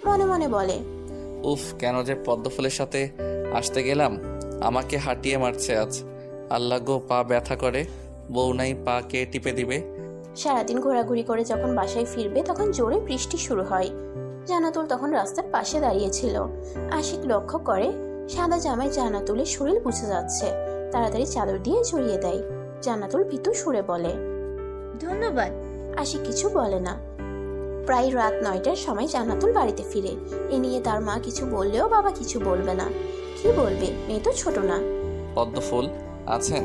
মনে মনে বলে, উফ, কেন যে পদ্মফুলের সাথে আসতে গেলাম। আমাকে হাঁটিয়ে মারছে আজ। আল্লাহ গো, পা ব্যথা করে। বউ নাই, পা কে টিপে দিবে? সারাদিন ঘোরাঘুরি করে যখন বাসায় ফিরবে তখন জোরে বৃষ্টি শুরু হয়। জান্নাতুল তখন রাস্তার পাশে দাঁড়িয়েছিল। আশিক লক্ষ্য করে সাদা জামায় জান্নাতুলের শরীর বুঝে যাচ্ছে। তাড়াতাড়ি চাদর দিয়ে জড়িয়ে দেয়। জান্নাতুল ভীতু সুরে বলে, ধন্যবাদ। আশিক কিছু বলে না। প্রায় রাত 9টার সময় জান্নাতুল বাড়িতে ফিরে। এ নিয়ে তার মা কিছু বললেও বাবা কিছু বলবে না। কি বলবে, মেয়ে তো ছোট না। পদ্মফুল আছেন?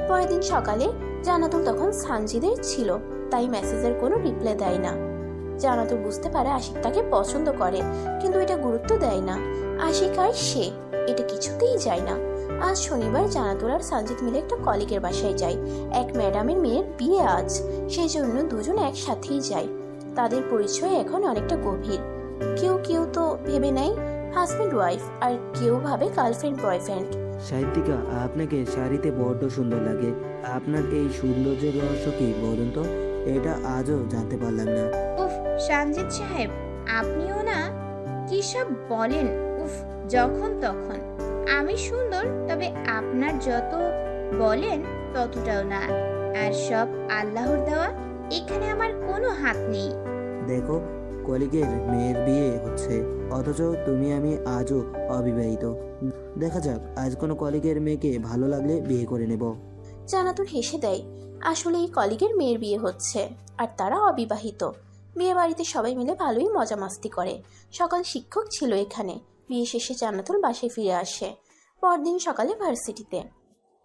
পরের দিন সকালে জান্নাতুল তখন সানজিদের ছিল, তাই মেসেজের কোনো রিপ্লাই দেয় না। জান্নাতুল বুঝতে পারে আশিক তাকে পছন্দ করে, কিন্তু এটা গুরুত্ব দেয় না। আশিক আর সে এটা কিছুতেই যায় না। আজ শনিবার জান্নাতুল আর সানজিদ মিলে একটা কলিগের বাসায় যায়। এক ম্যাডামের মেয়ের বিয়ে আজ, সেই জন্য দুজন একসাথেই যায়। তাদের পরিচয় এখন অনেকটা গভীর। কেউ কেউ তো ভেবে নেয় হাজব্যান্ড ওয়াইফ, আর কেউ ভাবে গার্লফ্রেন্ড বয়ফ্রেন্ড। সাহিত্যিকা, আপনাকে শাড়িতে বড্ড সুন্দর লাগে। আপনার এই সৌন্দর্যের রহস্য কি বলুন তো? এটা আজও জানতে পারলাম না। উফ সানজিদ সাহেব, আপনিও না কি সব বলেন। উফ, যখন তখন। আমি সুন্দর, তবে আপনার যত বলেন ততটাও না। আর সব আল্লাহর দেওয়া, এখানে আমার কোনো হাত নেই। দেখো, কলিগের মেয়ের বিয়ে হচ্ছে, অথচ তুমি আমি আজও অবিবাহিত। দেখা যাক, আজ কোনো কলিগের মেয়েকে ভালো লাগলে বিয়ে করে নেব। জান্নাতুল হেসে দেয়। আসলে এই কলিগের মেয়ের বিয়ে হচ্ছে, আর তারা অবিবাহিত। বিয়ে বাড়িতে সবাই মিলে ভালোই মজা মাস্তি করে। সকাল শিক্ষক ছিল এখানে। বিয়ে শেষে জান্নাতুল বাসায় ফিরে আসে। পরদিন সকালে ভার্সিটিতে।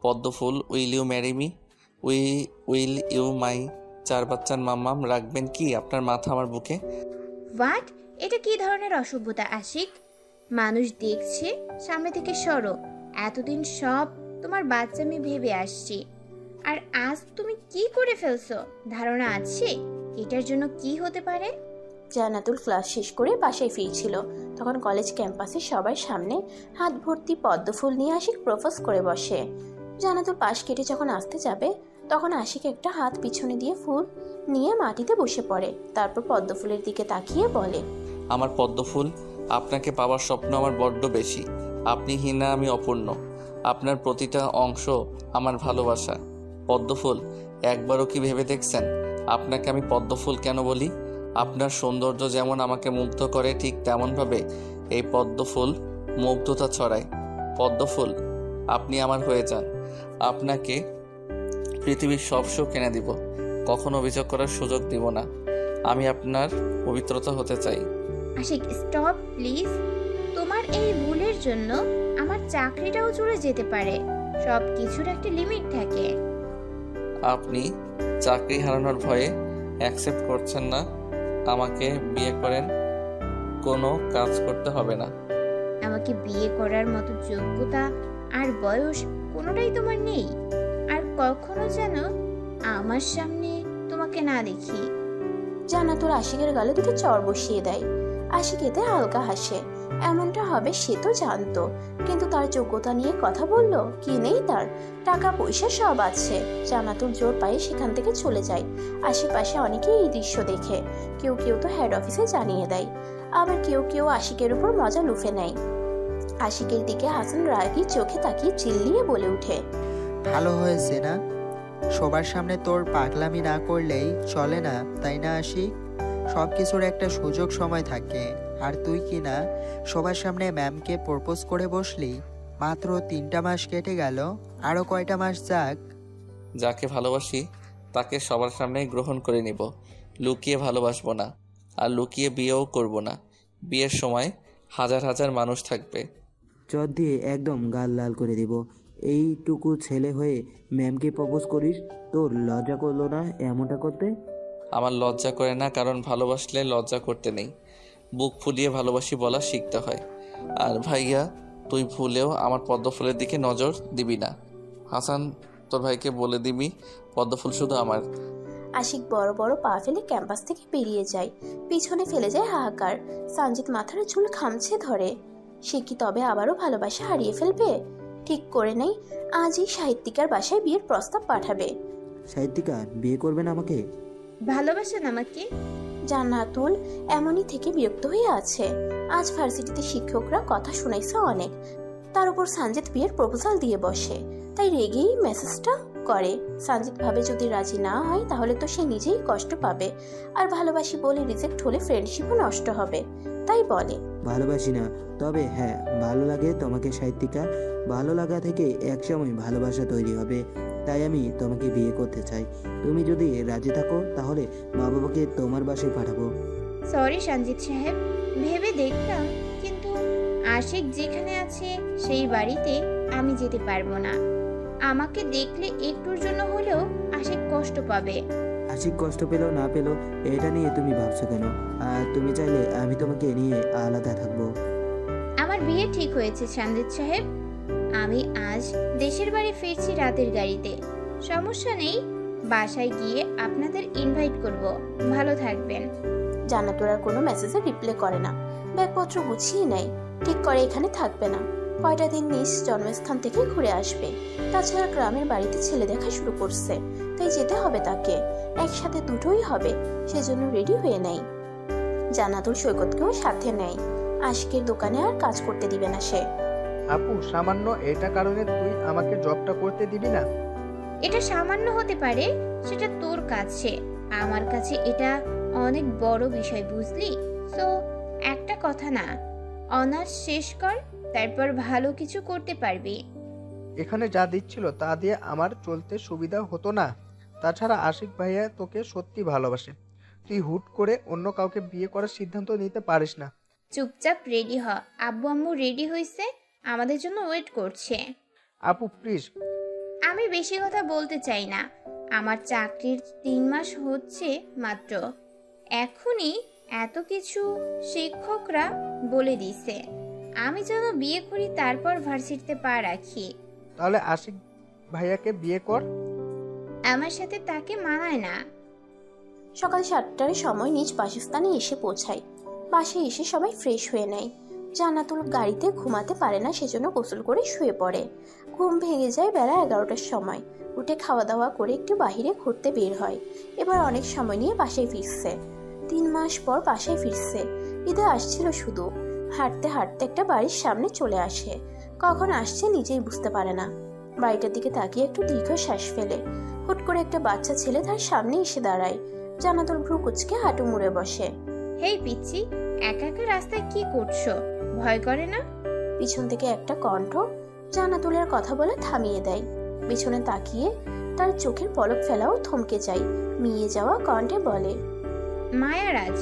পদ্মফুল, will you marry me? Will you my 4 বাচ্চার মাম্মাম রাখবেন কি আপনার মাথা আমার বুকে? হোয়াট? এটা কি ধরনের অসভ্যতা আশিক? মানুষ দেখছে, সামনে থেকে সরো। এতদিন সব তোমার বাচ্চামি ভেবে আসছি, আর আজ তুমি কি করে ফেলছো? ধারণা আছে এটার জন্য কি হতে পারে? জান্নাতুল ক্লাস শেষ করে বাসায় ফিরছিল, তখন কলেজ ক্যাম্পাসে সবার সামনে হাত ভর্তি পদ্মফুল নিয়ে আশিক প্রপোজ করে বসে। জান্নাতুল পাশ কেটে যখন আসতে যাবে, তখন আশিক একটা হাত পিছনে দিয়ে ফুল নিয়ে মাটিতে বসে পড়ে। তারপর পদ্মফুলের দিকে তাকিয়ে বলে, আমার পদ্মফুল, আপনাকে পাওয়ার স্বপ্ন আমার বড্ড বেশি। আপনি হীনা, আমি অপূর্ণ। আপনার প্রতিটা অংশ আমার ভালোবাসা। পদ্মফুল, একবারও কি ভেবে দেখছেন আপনাকে আমি পদ্মফুল কেন বলি? আপনার সৌন্দর্য যেমন আমাকে মুগ্ধ করে, ঠিক তেমনভাবে এই পদ্মফুল মুগ্ধতা ছড়ায়। পদ্মফুল, আপনি আমার হয়ে যান। আপনাকে পৃথিবীর সব সুখ এনে দিব, কখনো অভিযোগ করার সুযোগ দিব না। আমি আপনার পবিত্রতা হতে চাই। Ashik, stop please. তোমার এই ভুলের জন্য আমার চাকরিটাও চলে যেতে পারে। সব কিছুর একটা লিমিট থাকে। আপনি চাকরি হারানোর ভয়ে অ্যাকসেপ্ট করছেন না আমাকে বিয়ে করেন, কোনো কাজ করতে হবে না। আমাকে বিয়ে করার মতো যোগ্যতা আর বয়স কোনোটাই তোমার নেই। আর কখনো যেন আমার সামনে তোমাকে না দেখি। জান্নাতুল আশিকের গালে দুটো চড় বসিয়ে দেয়। আশিক এতে হালকা হাসে। এমনটা হবে সে তো জানতো, কিন্তু তার যোগ্যতা নিয়ে কথা বললো, কি নেই তার? টাকা পয়সা সব আছে। জান্নাতুল জোর পায়ে সেখান থেকে চলে যায়। আশেপাশে অনেকেই এই দৃশ্য দেখে, কেউ কেউ তো হেড অফিসে জানিয়ে দেয়, আবার কেউ কেউ আশিকের উপর মজা লুফে নেয়। আশিকের দিকে হাসান রাগী চোখে তাকিয়ে চিল্লিয়ে বলে ওঠে, ভালো হয়েছে না? সবার সামনে তোর পাগলামি না করলেই চলে না, তাই না আশিক? সব কিছুর একটা সুযোগ সময় থাকে। আর তুই কি না সবার সামনে ম্যামকে প্রপোজ করে বসলি? মাত্র 3টা মাস কেটে গেল, আরো কয়টা মাস যাক। যাকে ভালোবাসি তাকে সবার সামনে গ্রহণ করে নিব, লুকিয়ে ভালোবাসবো না, আর লুকিয়ে বিয়েও করব না। বিয়ের সময় হাজার হাজার মানুষ থাকবে। চট দিয়ে একদম গাল লাল করে দিব। এইটুকু ছেলে হয়ে ম্যামকে প্রপোজ করিস? তোর লজ্জা করলো না এমনটা করতে? আমার লজ্জা করে না, কারণ ভালোবাসলে লজ্জা করতে নেই, বুক ফুলিয়ে ভালোবাসি বলা শিখতে হয়। আর ভাইয়া, তুই ভুলেও আমার পদ্মফুলের দিকে নজর দিবি না। হাসান, তোর ভাইকে বলে দিবি পদ্মফুল শুধু আমার। আশিক বড় বড় পা ফেলে ক্যাম্পাস থেকে বেরিয়ে যায়। পিছনে ফেলে যায় হাহাকার। সঞ্জিত মাথার চুল খামছে ধরে। সে কি তবে আবারও ভালোবাসা হারিয়ে ফেলবে? ঠিক করে নেই, আজই সাহিত্যিকার বাসায় বিয়ের প্রস্তাব পাঠাবে। সাহিত্যিকা, বিয়ে করবেন আমাকে? ভালোবাসেন আমাকে? জান্নাতুল এমনই থেকে বিরক্ত হয়ে আছে। আজ ভার্সিটিতে শিক্ষকরা কথা শুনাইছে অনেক, তার উপর সঞ্জিত বিয়ের প্রপোজাল দিয়ে বসে, তাই রেগেই মেসেজটা করে। সঞ্জিত ভাবে যদি রাজি না হয় তাহলে তো সে নিজেই কষ্ট পাবে, আর ভালোবাসি বলে রিজেক্ট হলে ফ্রেন্ডশিপও নষ্ট হবে, তাই বলে, ভালোবাসি না, তবে হ্যাঁ ভালো লাগে তোমাকে সাহিত্যিকা। ভালো লাগা থেকে একসময় ভালোবাসা তৈরি হবে, তাই আমি তোমাকে বিয়ে করতে চাই। তুমি যদি রাজি থাকো তাহলে মা বাবাকে তোমার বাসায় পাঠাবো। সরি সঞ্জিত সাহেব, ভেবে দেখলাম, কিন্তু আশিক যেখানে আছে সেই বাড়িতে আমি যেতে পারবো না। আমাকে দেখলে একটুর জন্য হলেও আশিক কষ্ট পাবে। আশিক কষ্ট পেলো না পেলো এটা নিয়ে তুমি ভাবছো কেন? আর তুমি চাইলে আমি তোমাকে নিয়ে আলাদা থাকবো। আমার বিয়ে ঠিক হয়েছে সঞ্জিত সাহেব। আমি আজ দেশের বাড়ি ফিরছি রাতের গাড়িতে। সমস্যা নেই, বাসায় গিয়ে আপনাদের ইনভাইট করব। ভালো থাকবেন। জান্নাতুল আর কোনো মেসেজে রিপ্লাই করে না। ব্যাগপত্র গুছিয়ে নেয়, ঠিক করে এখানে থাকবে না, কয়টা দিন নিজ জন্মস্থান থেকে ঘুরে আসবে। তাছাড়া গ্রামের বাড়িতে ছেলে দেখা শুরু করছে, তাই যেতে হবে তাকে। একসাথে দুটোই হবে, সেজন্য রেডি হয়ে নেয়। জান্নাতুল সৈকতকেও সাথে নেয়। আশিকের দোকানে আর কাজ করতে দিবে না সে। আপু, সামান্য এটা কারণে তুই আমাকে জবটা করতে দিবি না? এটা সামান্য হতে পারে, সেটা তোর কাছে। আমার কাছে এটা অনেক বড় বিষয়, বুঝলি? সো একটা কথা না, অনার্স শেষ কর, তারপর ভালো কিছু করতে পারবি। এখানে যা দিচ্ছিল তা দিয়ে আমার চলতে সুবিধা হতো না। তাছাড়া আশিক ভাইয়া তোকে সত্যি ভালোবাসে, তুই হুট করে অন্য কাউকে বিয়ে করার সিদ্ধান্ত নিতে পারিস না। চুপচাপ রেডি হ, আব্বু আম্মু রেডি হয়েছে, আমাদের জন্য ওয়েট করছে। আপু প্লিজ। আমি বেশি কথা বলতে চাই না, আমার চাকরির 3 মাস হচ্ছে মাত্র। এখনই এত কিছু শিক্ষকরা বলে দিছে, আমি যেন বিয়ে করি তারপর ভার্সিটিতে পা রাখি। তাহলে আশিক ভাইয়াকে বিয়ে কর। আমার সাথে তাকে মানায় না। সকাল 7টার সময় নিজ বাসস্থানে এসে পৌঁছায়। বাসায় এসে সবাই ফ্রেশ হয়ে নেয়। জান্নাতুল গাড়িতে ঘুমাতে পারে না, সেজন্য গোসল করে শুয়ে পড়ে। ঘুম ভেঙে যায় বেলা 11টার সময়। উঠে খাওয়া দাওয়া করে একটু বাইরে ঘুরতে বের হয়। এবার অনেক সময় নিয়ে বাসায় ফিরছে। 3 মাস পর বাসায় ফিরছে। ঈদে আসছিল শুধু। হাঁটতে হাঁটতে একটা বাড়ির সামনে চলে আসে। কখন আসছে নিজেই বুঝতে পারে না। বাড়িটার দিকে তাকিয়ে একটু দীর্ঘশ্বাস ফেলে। হুট করে একটা বাচ্চা ছেলে তার সামনে এসে দাঁড়ায়। জান্নাতুল ভ্রু কুঁচকে হাঁটু মুড়ে বসে। হেই পিচ্ছি, একা একা রাস্তায় কি করছো? ভয় করে না? পিছন থেকে একটা কণ্ঠ জান্নাতুলের কথা বলে থামিয়ে দেয়। পিছনে তাকিয়ে তার চোখের পলক ফেলাও থমকে যায়। মিয়ে যাওয়া কণ্ঠে বলে, মায়ারাজ।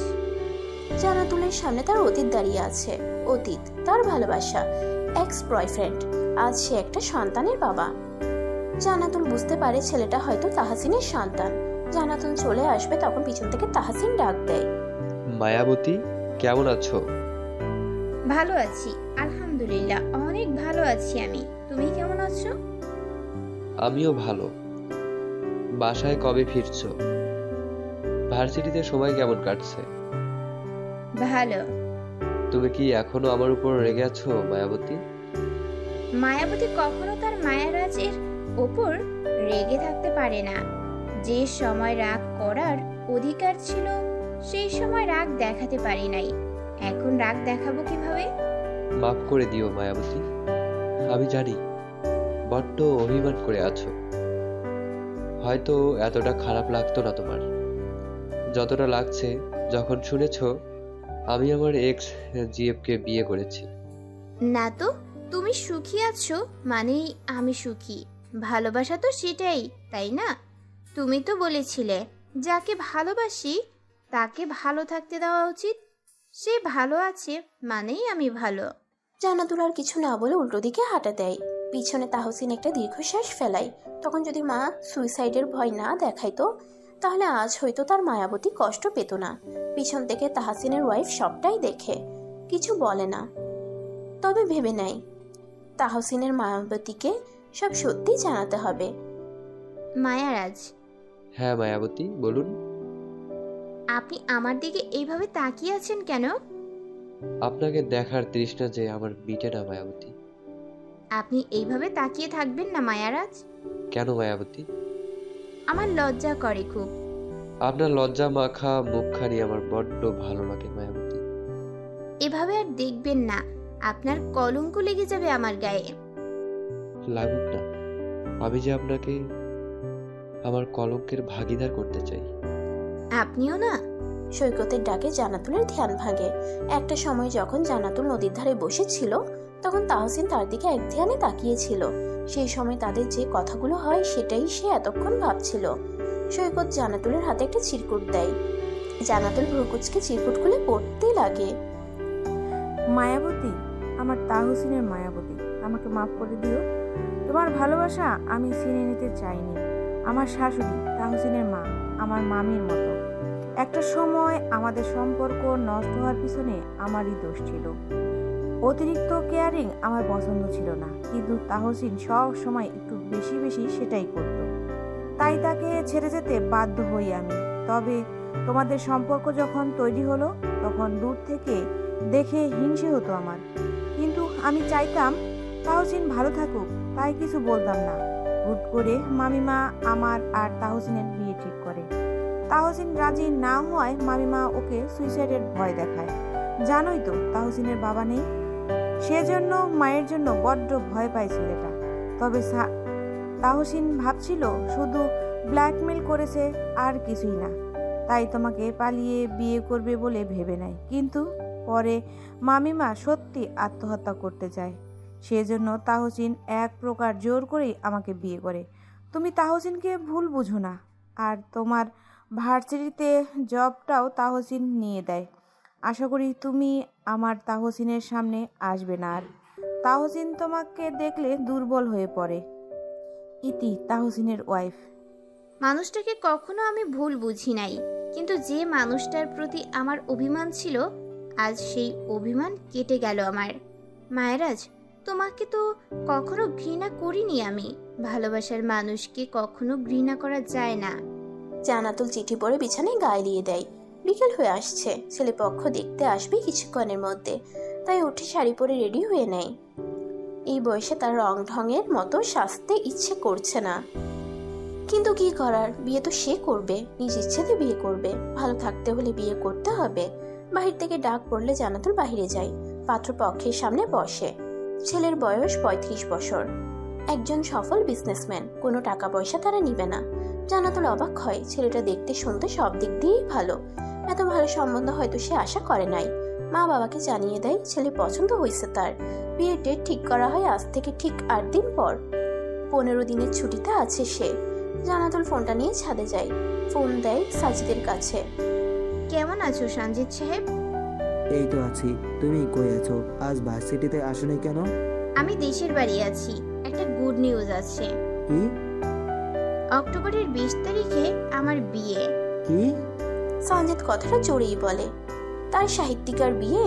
জান্নাতুলের সামনে তার অতীত দাঁড়িয়ে আছে। অতীত, তার ভালোবাসা, এক্স বয়ফ্রেন্ড। আজ সে একটা সন্তানের বাবা। জান্নাতুল বুঝতে পারে ছেলেটা হয়তো তাহসিনের সন্তান। জান্নাতুল চলে আসবে তখন পিছন থেকে তাহসিন ডাক দেয়, মায়াবতী, কেমন আছো? ভালো আছি, আলহামদুলিল্লাহ, অনেক ভালো আছি আমি। তুমি কেমন আছো? আমিও ভালো। বাসায় কবে ফিরছো? ভার্সিটিতে সময় কেমন কাটছে? ভালো। তুমি কি এখনো আমার উপর রেগে আছো মায়াবতী? মায়াবতী কখনো তার মায়ারাজের ওপর রেগে থাকতে পারে না। যে সময় রাগ করার অধিকার ছিল সেই সময় রাগ দেখাতে পারি নাই। এখন রাগ দেখাবো কিভাবে? মাফ করে দিও মায়াবতী। আমি জানি বড্ড অভিমান করে আছো। হয়তো এতটা খারাপ লাগতো না তোমার, যতটা লাগছে যখন শুনেছো আমি আমার এক্স জিএফকে বিয়ে করেছি। না তো, তুমি সুখী আছো মানেই আমি সুখী। ভালোবাসা তো সেটাই, তাই না? তুমি তো বলেছিলে যাকে ভালোবাসি তাকে ভালো থাকতে দেওয়া উচিত। সে ভালো আছে মানেই আমি ভালো। জান্নাতুল আর কিছু না বলে উল্টো দিকে হাঁটা দেয়। পিছনে তাহসিন একটা দীর্ঘশ্বাস ফেলায়। তখন যদি মা সুইসাইডের ভয় না দেখাইতো তাহলে আজ হয়তো তার মায়াবতী কষ্ট পেত না। পিছন থেকে তাহসিনের ওয়াইফ সবটাই দেখে, কিছু বলে না, তবে ভেবে নেয় তাহসিনের মায়াবতীকে সব সত্যি জানাতে হবে। মায়ারাজ, হ্যাঁ মায়াবতী, বলুন। আপনি আমার দিকে এইভাবে তাকিয়ে আছেন কেন? আপনাকে দেখার তৃষ্ণা যে আমার মিটে না মায়াবতী। আপনি এইভাবে তাকিয়ে থাকবেন না মায়ারাজ। কেন মায়াবতী? আমার লজ্জা করে খুব। আপনার লজ্জা মাখা মুখখানি আমার বড্ড ভালো লাগে মায়াবতী। এভাবে আর দেখবেন না, আপনার কলঙ্ক লেগে যাবে আমার গায়ে। লাগুক না, আমি যে আপনাকে আমার কলঙ্কের ভাগীদার করতে চাই। আপনিও না? সৈকতের ডাকে জান্নাতুলের ধ্যান ভাগে। একটা সময় যখন জান্নাতুল নদীর ধারে বসেছিল তখন তাহসিন তার দিকে এক ধ্যানে তাকিয়েছিল। সেই সময় তাদের যে কথাগুলো হয় সেটাই সে এতক্ষণ ভাবছিল। সৈকত জান্নাতুলের হাতে একটা চিরকুট দেয়। জান্নাতুল ভ্রুকুচকে চিরকুট খুলে পড়তে লাগে। মায়াবতী, আমার তাহসিনের মায়াবতী, আমাকে মাফ করে দিও। তোমার ভালোবাসা আমি চিনে নিতে চাইনি। আমার শাশুড়ি তাহসিনের মা আমার মামির মতো। একটা সময় আমাদের সম্পর্ক নষ্ট হওয়ার পিছনে আমারই দোষ ছিল। অতিরিক্ত কেয়ারিং আমার পছন্দ ছিল না, কিন্তু তাহসিন সব সময় একটু বেশি বেশি সেটাই করত। তাই তাকে ছেড়ে যেতে বাধ্য হই আমি। তবে তোমাদের সম্পর্ক যখন তৈরি হলো তখন দূর থেকে দেখে হিংসে হতো আমার, কিন্তু আমি চাইতাম তাহসিন ভালো থাকুক, তাই কিছু বলতাম না। হুট করে মামিমা আমার আর তাহসিনের বিয়ে ঠিক করে। তাহসিন রাজি না হওয়ায় মামিমা ওকে সুইসাইডের ভয় দেখায়। জানোই তো তাহসিনের বাবা নেই, সেজন্য মায়ের জন্য বড্ড ভয় পায় ছেলেটা। তবে তাহসিন ভাবছিল শুধু ব্ল্যাকমেল করেছে আর কিছুই না, তাই তোমাকে পালিয়ে বিয়ে করবে বলে ভেবে নেয়। কিন্তু পরে মামিমা সত্যি আত্মহত্যা করতে চায়, সেজন্য তাহসিন এক প্রকার জোর করেই আমাকে বিয়ে করে। তুমি তাহসিনকে ভুল বুঝো না, আর তোমার ভার্সিটিতে জবটাও তাহসিন নিয়ে দেয়। আশা করি তুমি আমার তাহসিনের সামনে আসবে না আর। তাহসিন তোমাকে দেখলে দুর্বল হয়ে পড়ে। ইতি, তাহসিনের ওয়াইফ। মানুষটাকে কখনো আমি ভুল বুঝি নাই, কিন্তু যে মানুষটার প্রতি আমার অভিমান ছিল আজ সেই অভিমান কেটে গেল আমার। মায়েরাজ, তোমাকে তো কখনো ঘৃণা করিনি আমি। ভালোবাসার মানুষকে কখনো ঘৃণা করা যায় না। জান্নাতুল চিঠি পড়ে বিছানায় গায়ে দিয়ে দেয়। বিকেল হয়ে আসছে, ছেলে পক্ষ দেখতে আসবে কিছুক্ষণের মধ্যে, তাই উঠে শাড়ি পরে রেডি হয়ে নেয়। এই বয়সে তার রং ঢঙের মতো সাজতে ইচ্ছে করছে না, কিন্তু কি করার, বিয়ে তো সে করবে, নিজ ইচ্ছেতে বিয়ে করবে। ভালো থাকতে হলে বিয়ে করতে হবে। বাহির থেকে ডাক পড়লে জান্নাতুল বাহিরে যায়, পাত্রপক্ষের সামনে বসে। ছেলের বয়স 35 বছর, একজন সফল বিজনেসম্যান, কোনো টাকা পয়সা তারা নিবে না। জান্নাতুল অবাক হয়, ছেলেটা দেখতে শুনতে সব দিক দিয়েই ভালো, এত ভালো সম্বন্ধ হয়তো সে আশা করে নাই। মা বাবাকে জানিয়ে দেয় ছেলে পছন্দ হয়েছে তার। বিয়ের ডেট ঠিক করা হয় আজ থেকে ঠিক 8 দিন পর। 15 দিনের ছুটিতে আছে সে। জান্নাতুল ফোনটা নিয়ে ছাদে যায়, ফোন দেয় সাজিদের কাছে। কেমন আছো সঞ্জিত সাহেব? এই তো আছি, তুমি কই আছো? আজ ভার্সিটিতে আসোনি কেন? আমি দেশের বাড়ি আছি। একটা গুড নিউজ আছে। কি? অক্টোবরের 20 তারিখে আমার বিয়ে। কি? সঞ্জিত কথাটা জোরেই বলে। তার সাহিত্যিকার বিয়ে,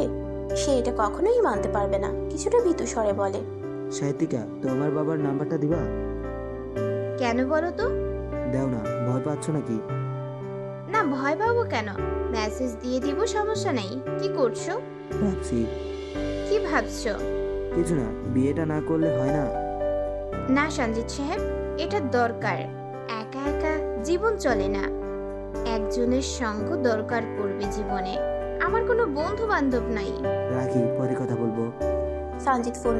সে এটা কখনোই মানতে পারবে না, কিছুটা ভীতু স্বরে বলে। সাহিত্যিকা, তোমার বাবার নাম্বারটা দিবা? কেন বলো তো? দাও না, ভয় পাচ্ছ নাকি? না, ভয় পাবো কেন? মেসেজ দিয়ে দিব, সমস্যা নেই। কি করছো? ভাবছি। কি ভাবছো? কিছু না, বিয়েটা না করলে হয় না? না সঞ্জিত সাহেব, এটা দরকার। একা একা জীবন চলে না, একজনের সঙ্গ দরকার পড়বে জীবনে। আমার কোনো বন্ধু বান্ধব নাই। রাখি, পরে কথা বলবো। সঞ্জিত ফোন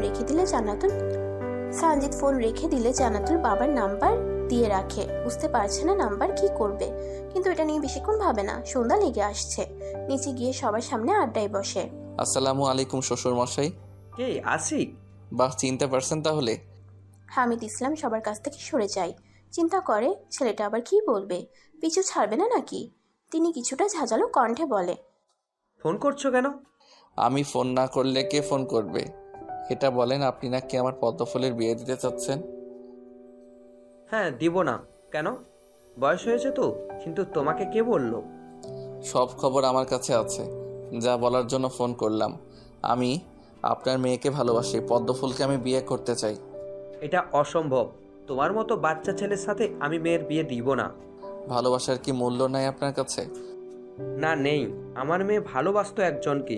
রেখে দিলে জান্নাতুল বাবার নাম্বার দিয়ে রাখে। বুঝতে পারছে না নাম্বার কি করবে, কিন্তু এটা নিয়ে বেশিক্ষণ ভাবে না। সন্ধ্যা লেগে আসছে, নিচে গিয়ে সবার সামনে আড্ডায় বসে। আসসালামু আলাইকুম শ্বশুর মশাই। কে? আশিক? বাহ, চিনতে পারছেন তাহলে? হামিদ ইসলাম সবার কাছ থেকে সরে যায়। চিন্তা করে ছেলেটা আবার কি বলবে, পিছু ছাড়বে না নাকি। তিনি কিছুটা ঝাঁঝালো কণ্ঠে বলে, ফোন করছো কেন? আমি ফোন না করলে কে ফোন করবে? এটা বলেন, আপনি নাকি আমার পদ্মফুলের বিয়ে দিতে চাচ্ছেন? হ্যাঁ, দিব না কেন? বয়স হয়েছে তো। কিন্তু তোমাকে কে বললো? সব খবর আমার কাছে আছে, যা বলার জন্য ফোন করলাম। আমি আপনার মেয়েকে ভালোবাসি, পদ্মফুলকে আমি বিয়ে করতে চাই। এটা অসম্ভব। তোমার মতো বাচ্চা ছেলের সাথে আমি মেয়ের বিয়ে দিব না। ভালোবাসার কি মূল্য নাই আপনার কাছে? না, নেই। আমার মেয়ে ভালোবাসতো একজনকে,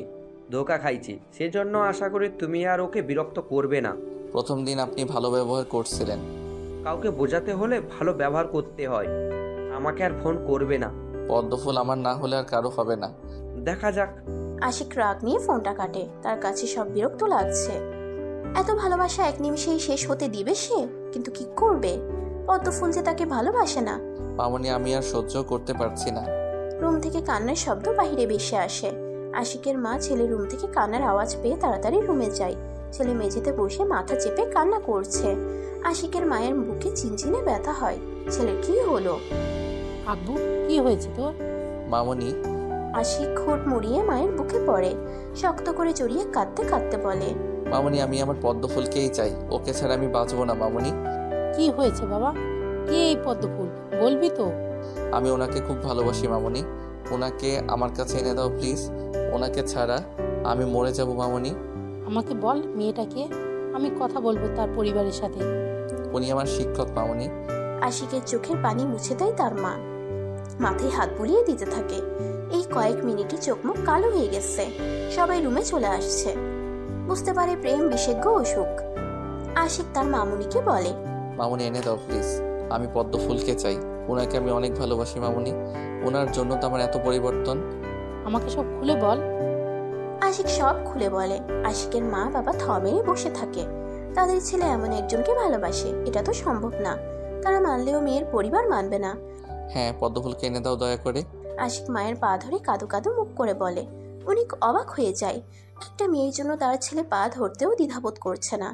ধোকা খাইছি। সেজন্য আশা করি তুমি আর ওকে বিরক্ত করবে না। প্রথম দিন আপনি ভালো ব্যবহার করছিলেন। কাউকে বোঝাতে হলে ভালো ব্যবহার করতে হয়। আমাকে আর ফোন করবে না। পদ্মফুল আমার না হলে আর কারো হবে না। দেখা যাক। আশিক রাগ নিয়ে ফোনটা কাটে। তার কাছে সব বিরক্ত লাগছে। এত ভালোবাসা এক নিমিষেই শেষ হতে দিবে সে? কিন্তু কি করবে, পদ্মফুল যে তাকে ভালোবাসে না। মামনি, আমি আর সহ্য করতে পারছি না। রুম থেকে কান্নার শব্দ বাহিরে ভেসে আসে। আশিকের মা ছেলে রুম থেকে কান্নার আওয়াজ পেয়ে তাড়াতাড়ি রুমে যায়। ছেলে মেঝেতে বসে মাথা চেপে কান্না করছে। আশিকের মায়ের বুকে চিনচিনে ব্যথা হয়। ছেলের কি হলো? আব্বু, কি হয়েছে তোর? মামনি। আশিক ঠোঁট মুড়িয়ে মায়ের বুকে পড়ে, শক্ত করে জড়িয়ে কাঁদতে কাঁদতে বলে, মামনি, আমি আমার পদ্মফুলকেই চাই, ওকে ছাড়া আমি বাঁচবো না। মামনি। কি হয়েছে বাবা? কে এই পদ্মফুল, বলবি তো? আমি ওনাকে খুব ভালোবাসি মামনি, ওনাকে আমার কাছে এনে দাও প্লিজ। ওনাকে ছাড়া আমি মরে যাব মামনি। আমাকে বল মেয়েটাকে, আমি কথা বলবো তার পরিবারের সাথে। উনি আমার শিক্ষক মামনি। আশিকের চোখের পানি মুছে দেয় তার মা। মাথায় হাত বুলিয়ে দিতে থাকে। এই কয়েক মিনিটে চোখ মুখ কালো হয়ে গেছে। সবাই রুমে চলে আসছে। বুঝতে পারে প্রেম বিশেজ্ঞ অসুখ। আশিক তার মামুনিকে বলে, মামনি এনে দাও প্লিজ, আমি পদ্মফুলকে চাই। ওনাকে আমি অনেক ভালোবাসি মামনি, ওনার জন্য তো আমার এত পরিবর্তন। আমাকে সব খুলে বল। আশিক সব খুলে বলে। আশিকের মা বাবা থমেরে বসে থাকে। তাদের ছেলে এমন একজনকে ভালোবাসে, এটা তো সম্ভব না। তারা মানলেও মেয়ের পরিবার মানবে না। হ্যাঁ, পদ্মফুলকে এনে দাও দয়া করে। আশিক মায়ের পা ধরে কাঁদো কাঁদো মুখ করে বলে। উনি অবাক হয়ে যায়। একটা মেয়ের জন্য তার ছেলে পা ধরতেও দ্বিধাবোধ করছে না।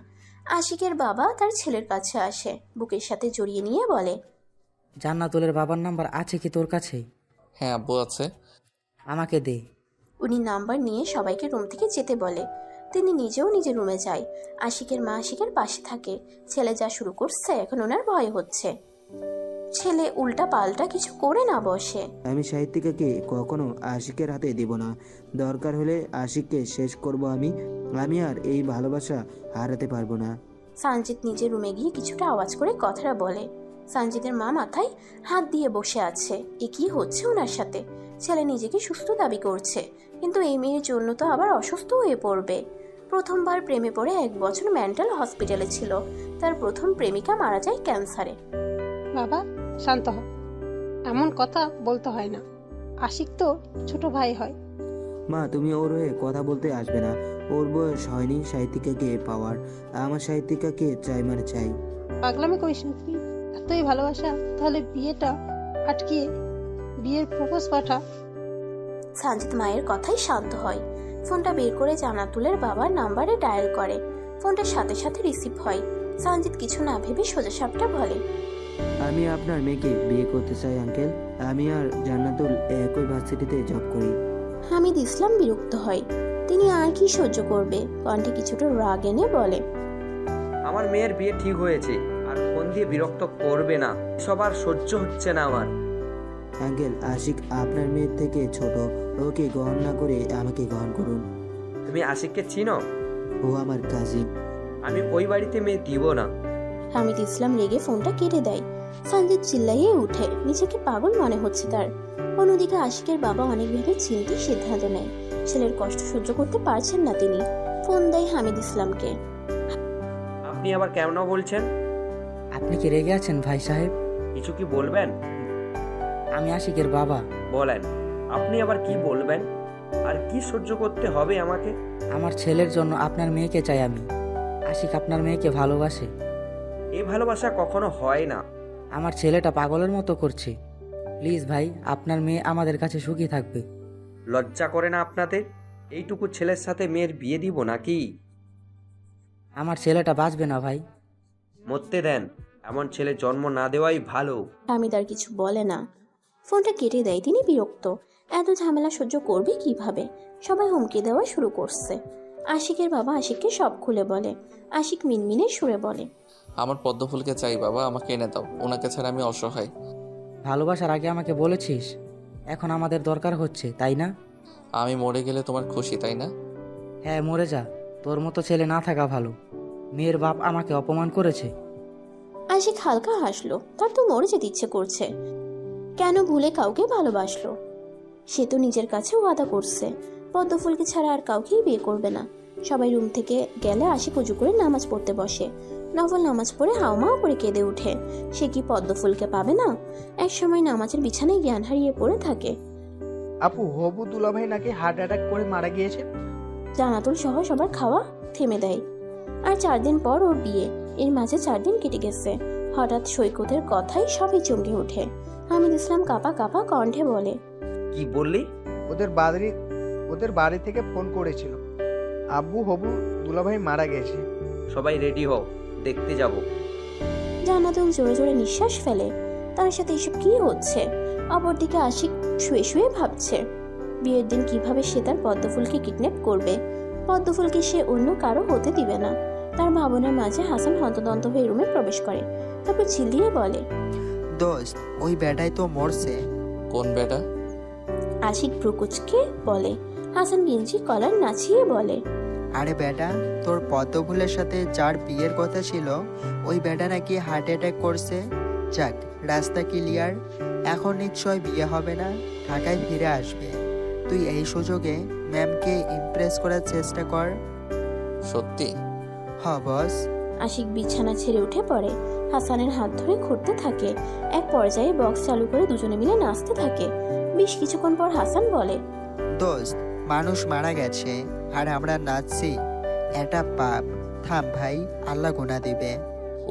আশিকের বাবা তার ছেলের কাছে আসে, বুকের সাথে জড়িয়ে নিয়ে বলে, জান্নাতুলের বাবার নাম্বার আছে কি তোর কাছে? হ্যাঁ আব্বু, আছে। আমাকে দে। উনি নাম্বার নিয়ে সবাইকে রুম থেকে যেতে বলে। তিনি নিজেও নিজের রুমে যায়। আশিকের মা আশিকের পাশে থাকে। ছেলে যা শুরু করছে এখন ওনার ভয় হচ্ছে। ছেলে উল্টা পাল্টা কিছু করে না বসে। আমি সাহিত্যিকাকে কখনো আশিকের হাতে দিব না। দরকার হলে আশিককে শেষ করব আমি। আমি আর এই ভালোবাসা হারাতে পারবো না। সঞ্জিত নিজের রুমে গিয়ে কিছুটা আওয়াজ করে কথাটা বলে। সঞ্জিতের মা মাথায় হাত দিয়ে বসে আছে। এ কি হচ্ছে ওনার সাথে? ছেলে নিজেকে সুস্থ দাবি করছে, কিন্তু এই মেয়ের জন্য তো আবার অসুস্থ হয়ে পড়বে। প্রথমবার প্রেমে পড়ে 1 বছর মেন্টাল হসপিটালে ছিল। তার প্রথম প্রেমিকা মারা যায় ক্যান্সারে। বাবা শান্ত হ, এমন কথা বলতে হয় না। আশিক তো ছোট ভাই হয়। মা, তুমি ওর হয়ে কথা বলতে আসবে না। ওর বয়স হয়নি সাহিত্যিকাকে পাওয়ার। আমার সাহিত্যিকাকে চাই মানে চাই। পাগলামি করিস না তুই। এতই ভালোবাসা, তাহলে বিয়েটা আটকিয়ে বিয়ের প্রপোজ পাঠা। সঞ্জিত মায়ের কথাই শান্ত হয়। ফোনটা বের করে জান্নাতুলের বাবার নাম্বারে ডায়াল করে। ফোনটার সাথে সাথে রিসিভ হয়। সঞ্জিত কিছু না ভেবে সোজাসাপটা বলে, আমি আপনার মেয়েকে বিয়ে করতে চাই আঙ্কেল। আমি আর জান্নাতুল একই ভার্সিটিতে জব করি। হামিদ ইসলাম বিরক্ত হয়। তিনি আর কি সহ্য করবে, কণ্ঠে কিছুটা রাগ এনে বলে, আমার মেয়ের বিয়ে ঠিক হয়েছে, আর ফোন দিয়ে বিরক্ত করবে না। সবার সহ্য হচ্ছে না আমার। আঙ্কেল, আশিক আপনার মেয়ের থেকে ছোট। ওকে গ্রহণ না করে আমাকে গ্রহণ করুন। তুমি আশিককে চিনো? ও আমার কাজিন। আমি ওই বাড়িতে মেয়ে দিব না। হামিদ ইসলাম রেগে ফোনটা কেটে দেয়। সঞ্জিত চিল্লাইয়ে উঠে, নিজেকে পাগল মনে হচ্ছে তার। অন্যদিকে আশিকের বাবা অনেক ভেবে চিন্তে সিদ্ধান্ত নেয়। ছেলের কষ্ট সহ্য করতে পারছেন না তিনি। ফোন দেয় হামিদ ইসলামকে। আপনি আবার কেন বলছেন? আপনি কি রেগে আছেন ভাই সাহেব? কিছু কি বলবেন? আমি আশিকের বাবা। বলেন, আপনি আবার কি বলবেন? আর কি সহ্য করতে হবে আমাকে? আমার ছেলের জন্য আপনার মেয়েকে চাই আমি। আশিক আপনার মেয়েকে ভালোবাসে। এই ভালোবাসা কখনো হয় না। আমার ছেলেটা পাগলের মতো করছে। প্লিজ ভাই, আপনার মেয়ে আমাদের কাছে সুখী থাকবে। লজ্জা করে না আপনাদের? এইটুকু ছেলের সাথে মেয়ের বিয়ে দিব নাকি? আমার ছেলেটা বাঁচবে না ভাই। মরতে দেন। এমন ছেলে জন্ম না দেওয়াই ভালো। হামিদ আর কিছু বলে না, ফোনটা কেটে দেয়। তিনি বিরক্ত। এত ঝামেলা সহ্য করবে কিভাবে? সবাই হুমকি দেওয়া শুরু করছে। আশিকের বাবা আশিককে সব খুলে বলে। আশিক মিনমিনে সুরে বলে, আমার পদ্মফুলকে চাই বাবা, আমাকে এনে দাও। ওনাকে ছাড়া আমি অসহায়। ভালোবাসার আগে আমাকে বলেছিস, এখন আমাদের দরকার হচ্ছে, তাই না? আমি মরে গেলে তোমার খুশি, তাই না? হ্যাঁ, মরে যা। তোর মতো ছেলে না থাকা ভালো। মেয়ের বাপ আমাকে অপমান করেছে। আশিক হালকা হাসলো। তার তো মরে যেতে ইচ্ছে করছে। কেন ভুলে কাউকে ভালোবাসলো? সে তো নিজের কাছে ওয়াদা করছে পদ্মফুলকে ছাড়া আর কাউকেই বিয়ে করবে না। সবাই রুম থেকে গেলে আশিক উজু করে নামাজ পড়তে বসে। নফল নামাজ পড়ে হাউমাউ করে কেঁদে উঠে। সে কি পদ্মফুলকে পাবে না? এক সময় নামাজের বিছানায় জ্ঞান হারিয়ে পড়ে থাকে। আপু, হবু দুলাভাই নাকি হার্ট অ্যাটাক করে মারা গিয়েছে। জান্নাতুল সহ সবার খাওয়া থেমে দেয়। আর 4 দিন পর ওর বিয়ে। এর মাঝে 4 দিন কেটে গেছে। হঠাৎ সৈকতের কথায় সবাই চমকে ওঠে। হামিদ ইসলাম কাঁপা কাঁপা কণ্ঠে বলে, কি বললি? ওদের বাড়ি থেকে ফোন করেছিল, আব্বু হবু দুলাভাই মারা গেছে। সবাই রেডি হও, দেখতে যাব। জান্নাতুল জোরে জোরে নিঃশ্বাস ফেলে। তার সাথে এসব কি হচ্ছে? অপরদিকে আশিক শুয়ে শুয়ে ভাবছে বিয়ের দিন কিভাবে সে তার পদ্মফুলকে কিডন্যাপ করবে। পদ্মফুলকে সে অন্য কারো হতে দিবে না। তার ভাবনার মাঝে হাসান হন্তদন্ত হয়ে রুমে প্রবেশ করে। তারপর চিল্লিয়ে বলে, দোস্ত, ওই বেটাই তো মরছে। কোন বেটা? আশিক প্রকুচকে বলে। হাসান গেঞ্জি কলার নাচিয়ে বলে, আরে বেটা, তোর পদ্মফুলের সাথে যার বিয়ের কথা ছিল, ওই বেটা নাকি হার্ট অ্যাটাক করছে। যাক, রাস্তা ক্লিয়ার। এখন নিশ্চয় বিয়ে হবে না, ঢাকায় ফিরে আসবে। তুই এই সুযোগে ম্যামকে ইমপ্রেস করার চেষ্টা কর। সত্যি? হ বস। আশিক বিছানা ছেড়ে উঠে পড়ে। হাসানের হাত ধরে ঘুরতে থাকে। এক পর্যায়ে বক্স চালু করে দুজনে মিলে নাচতে থাকে। বেশ কিছুক্ষণ পর হাসান বলে, দোস্ত, মানুষ মারা গেছে আর আমরা নাচছি, এটা পাপ। থাম ভাই, আল্লাহ গুনাহ দিবে।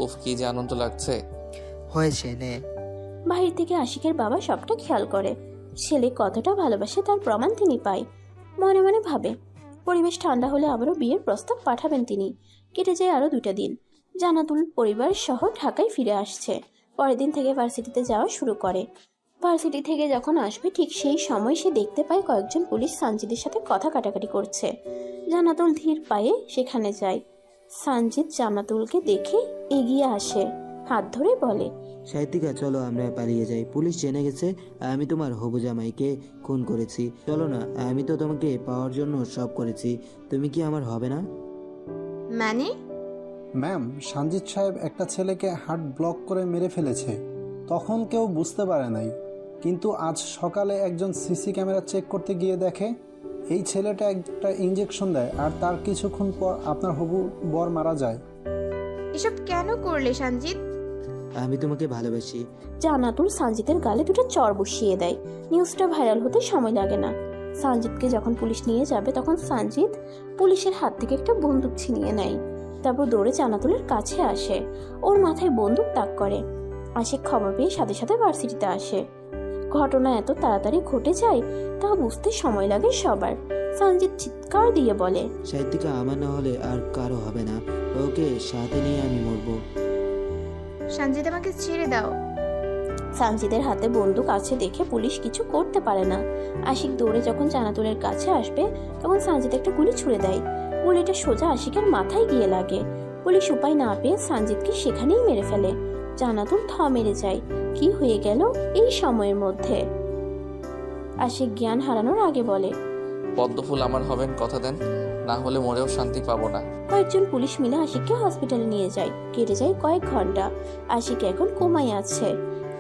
উফ, কি যে আনন্দ লাগছে। হয়েছে নে। বাহির থেকে আশিকের বাবা সবটা খেয়াল করে। ছেলে কতটা ভালোবাসে তার প্রমাণ তিনি পায়। মনে মনে ভাবে পরিবেশ ঠান্ডা হলে আবারও বিয়ের প্রস্তাব পাঠাবেন তিনি। কেটে যায় আরও 2টা দিন। জান্নাতুল পরিবার সহ ঢাকায় ফিরে আসছে। পরের দিন থেকে ভার্সিটিতে যাওয়া শুরু করে। ভার্সিটি থেকে যখন আসবে ঠিক সেই সময় সে দেখতে পায় কয়েকজন পুলিশ সানজিদের সাথে কথা কাটাকাটি করছে। জান্নাতুল ধীর পায়ে সেখানে যায়। সানজিদ জান্নাতুলকে দেখে এগিয়ে আসে, হাত ধরে বলে, সাহিত্যিকা, চলো আমরা পালিয়ে যাই। পুলিশ জেনে গেছে আমি তোমার হবু জামাইকে খুন করেছি। চলো না, আমি তো তোমাকে পাওয়ার জন্য সব করেছি। তুমি কি আমার হবে না? মানে? ম্যাম, সঞ্জিত সাহেব একটা ছেলেকে হার্ট ব্লক করে মেরে ফেলেছে। তখন কেউ বুঝতে পারে নাই, কিন্তু আজ সকালে একজন সিসি ক্যামেরা চেক করতে গিয়ে দেখে এই ছেলেটা একটা ইঞ্জেকশন দেয় আর তার কিছুক্ষণ পর আপনার হবু বর মারা যায়। এসব কেন করলে সঞ্জিত? আমি তোমাকে ভালোবাসি। জান্নাতুল সঞ্জিতের গালে দুটো চর বসিয়ে দেয়। নিউজটা ভাইরাল হতে সময় লাগে না। সঞ্জিতকে যখন পুলিশ নিয়ে যাবে তখন সঞ্জিত পুলিশের হাত থেকে একটা বন্দুক ছিনিয়ে নেয়। তারপর দৌড়ে জান্নাতুলের কাছে আসে, ওর মাথায় বন্দুক তাক করে। আশিক খবর পেয়ে সাথে সাথে ভার্সিটিতে আসে। ঘটনা এত তাড়াতাড়ি ঘটে যায় তা বুঝতে সময় লাগে সবার। সঞ্জিত চিৎকার দিয়ে বলে, সাহিত্যিকা আমার না হলে আর কারো হবে না, ওকে সাথে নিয়ে আমি মরবো। সঞ্জিত, আমাকে ছেড়ে দাও। সঞ্জিতের হাতে বন্দুক আছে দেখে পুলিশ কিছু করতে পারে না। আশিক দৌড়ে যখন জান্নাতুলের কাছে আসবে তখন সঞ্জিত একটা গুলি ছুড়ে দেয়। গুলিটা সোজা আশিকের মাথায় গিয়ে লাগে। পুলিশ উপায় না পেয়ে সঞ্জিতকে সেখানেই মেরে ফেলে। জান্নাতুল থ মেরে যায়। কি হয়ে গেল এই সময়ের মধ্যে? আশিক জ্ঞান হারানোর আগে বলে, পদ্মফুল আমার হবেন, কথা দেন, না হলে মরেও শান্তি পাবো না। কয়েকজন পুলিশ মিলে আশিককে হসপিটালে নিয়ে যায়। কেটে যায় কয়েক ঘন্টা। আশিক এখন কোমায় আছে।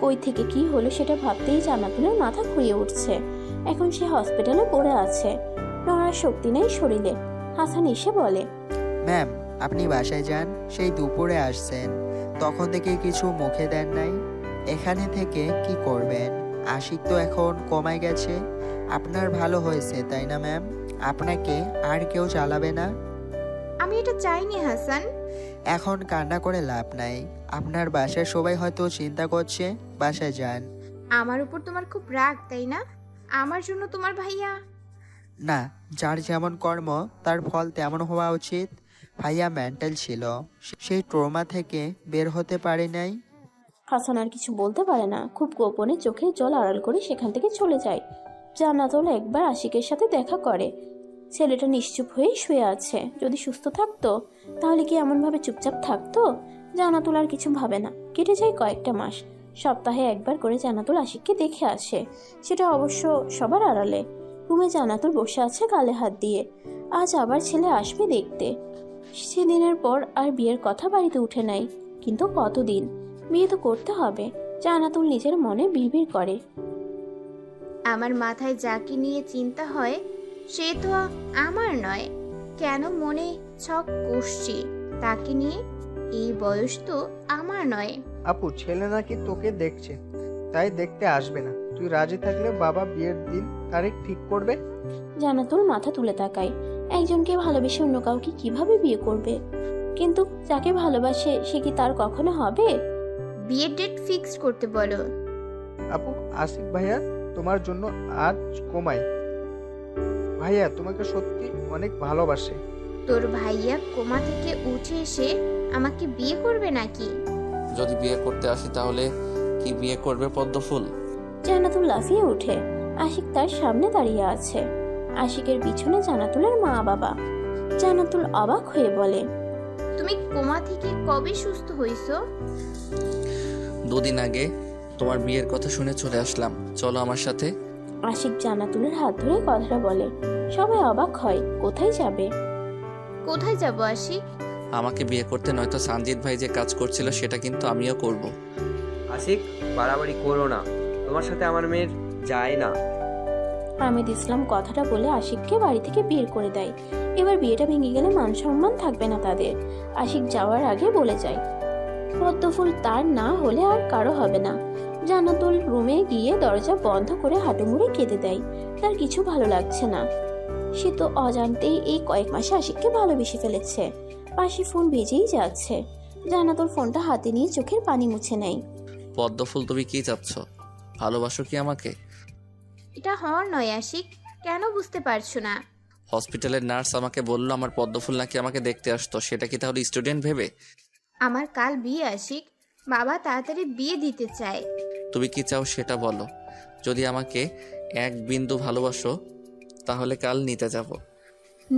কই থেকে কি হলো সেটা ভাবতেই জান্নাতুলের মাথা ঘুরিয়ে উঠছে। এখন সে হসপিটালে পড়ে আছে, নড়ার শক্তি নেই শরীরে। হাসান এসে বলে, ম্যাম, আপনি বাসায় যান, সেই দুপুরে আসছেন, তখন থেকে কিছু মুখে দেন নাই। এখানে থেকে কি করবেন? আশিক তো এখন কমায় গেছে। আপনার ভালো হয়েছে তাই না ম্যাম? আপনাকে আর কেউ চালাবে না। আমি এটা চাইনি হাসান। এখন কান্না করে লাভ নাই। আপনার বাসায় সবাই হয়তো চিন্তা করছে। বাসায় যান। আমার উপর তোমার খুব রাগ, তাই না? আমার জন্য তোমার ভাইয়া। না, যার যেমন কর্ম তার ফল তেমন হওয়া উচিত। ভাইয়া মেন্টাল ছিল, সেই ট্রমা থেকে বের হতে পারে নাই। হাসান আর কিছু বলতে পারে না। খুব গোপনে চোখের জল আড়াল করে সেখান থেকে চলে যায়। জান্নাতুল একবার আশিকের সাথে দেখা করে। ছেলেটা নিশ্চুপ হয়ে শুয়ে আছে। যদি সুস্থ থাকতো তাহলে কি এমনভাবে চুপচাপ থাকতো? জান্নাতুল আর কিছু ভাবে না। কেটে যায় কয়েকটা মাস। সপ্তাহে একবার করে জান্নাতুল আশিককে দেখে আসে, সেটা অবশ্য সবার আড়ালে। রুমে জান্নাতুল বসে আছে গালে হাত দিয়ে। আজ আবার ছেলে আসবে দেখতে। সেদিনের পর আর বিয়ের কথা বাড়িতে উঠে নাই। কিন্তু কতদিন? বিয়ে তো করতে হবে। জান্নাতুল নিজের মনে বিড়বিড় করে, আমার মাথায় যাকে নিয়ে চিন্তা হয় সে তো আমার নয়। কেন মনে ছক কষছি তাকে নিয়ে? এই বয়স তো আমার নয়। আপু, ছেলে নাকি তোকে দেখছে, তাই দেখতে আসবে না। তুই রাজি থাকলে বাবা বিয়ের দিন তারিখ ঠিক করবে। জান্নাতুল মাথা তুলে তাকায়। একজনকে ভালোবেসে অন্য কাউকে কিভাবে বিয়ে করবে? কিন্তু যাকে ভালোবাসে সে কি তার কখনো হবে? বিয়ের ডেট ফিক্সড করতে বলো। আপু, আশিক ভাইয়া তোমার জন্য আজ কোমায়। ভাইয়া তোমাকে সত্যি অনেক ভালোবাসে। তোর ভাইয়া কোমা থেকে উঠে এসে আমাকে বিয়ে করবে নাকি? যদি বিয়ে করতে আসি তাহলে কি বিয়ে করবে পদ্মফুল? জান্নাতুল লাফিয়ে উঠে। আশিক তার সামনে দাঁড়িয়ে আছে। আশিকের পিছনে জান্নাতুলের মা বাবা। জান্নাতুল অবাক হয়ে বলে, তুমি কোমা থেকে কবে সুস্থ হইছো? 2 দিন আগে। তোমার বিয়ের কথা শুনে চলে আসলাম, চলো আমার সাথে। আশিক জান্নাতুলের হাত ধরে কথাটা বলে। সবাই অবাক হয়। কোথায় যাবে? কোথায় যাব আশিক? আমাকে বিয়ে করতে, নয়তো সঞ্জিত ভাই যে কাজ করছিল সেটা কিন্তু আমিও করব। আশিক, বাড়াবাড়ি করো না, তোমার সাথে আমার মেয়ের যায় না। হামিদ ইসলাম কথাটা বলে আশিককে বাড়ি থেকে বের করে দেয়। এবার বিয়েটা ভেঙে গেলে মান সম্মান থাকবে না তাদের। আশিক যাওয়ার আগে বলে যায়, পদ্মফুল তার না হলে আর কারো হবে না। জান্নাতুল রুমে গিয়ে দরজা বন্ধ করে হাঁটু মুড়ে কেঁদে দেয়। তার কিছু ভালো লাগছে না। সে তো অজান্তেই এই কয়েক মাসে আশিককে ভালোবেসে ফেলেছে। পাশে ফোন বেজেই যাচ্ছে। জান্নাতুল ফোনটা হাতে নিয়ে চোখের পানি মুছে নেয়। পদ্মফুল, তুমি কি চাচ্ছ? ভালোবাসো কি আমাকে? এটা হওয়ার নয় আশিক, কেন বুঝতে পারছো না? হসপিটালের নার্স আমাকে বলল আমার পদ্মফুল নাকি আমাকে দেখতে আসতো, সেটা কি তাহলে স্টুডেন্ট ভেবে? আমার কাল বিয়ে আশিক, বাবা তাড়াতাড়ি বিয়ে দিতে চায়। তুমি কি চাও সেটা বলো। যদি আমাকে 1 বিন্দু ভালোবাসো তাহলে কাল নিতে যাব।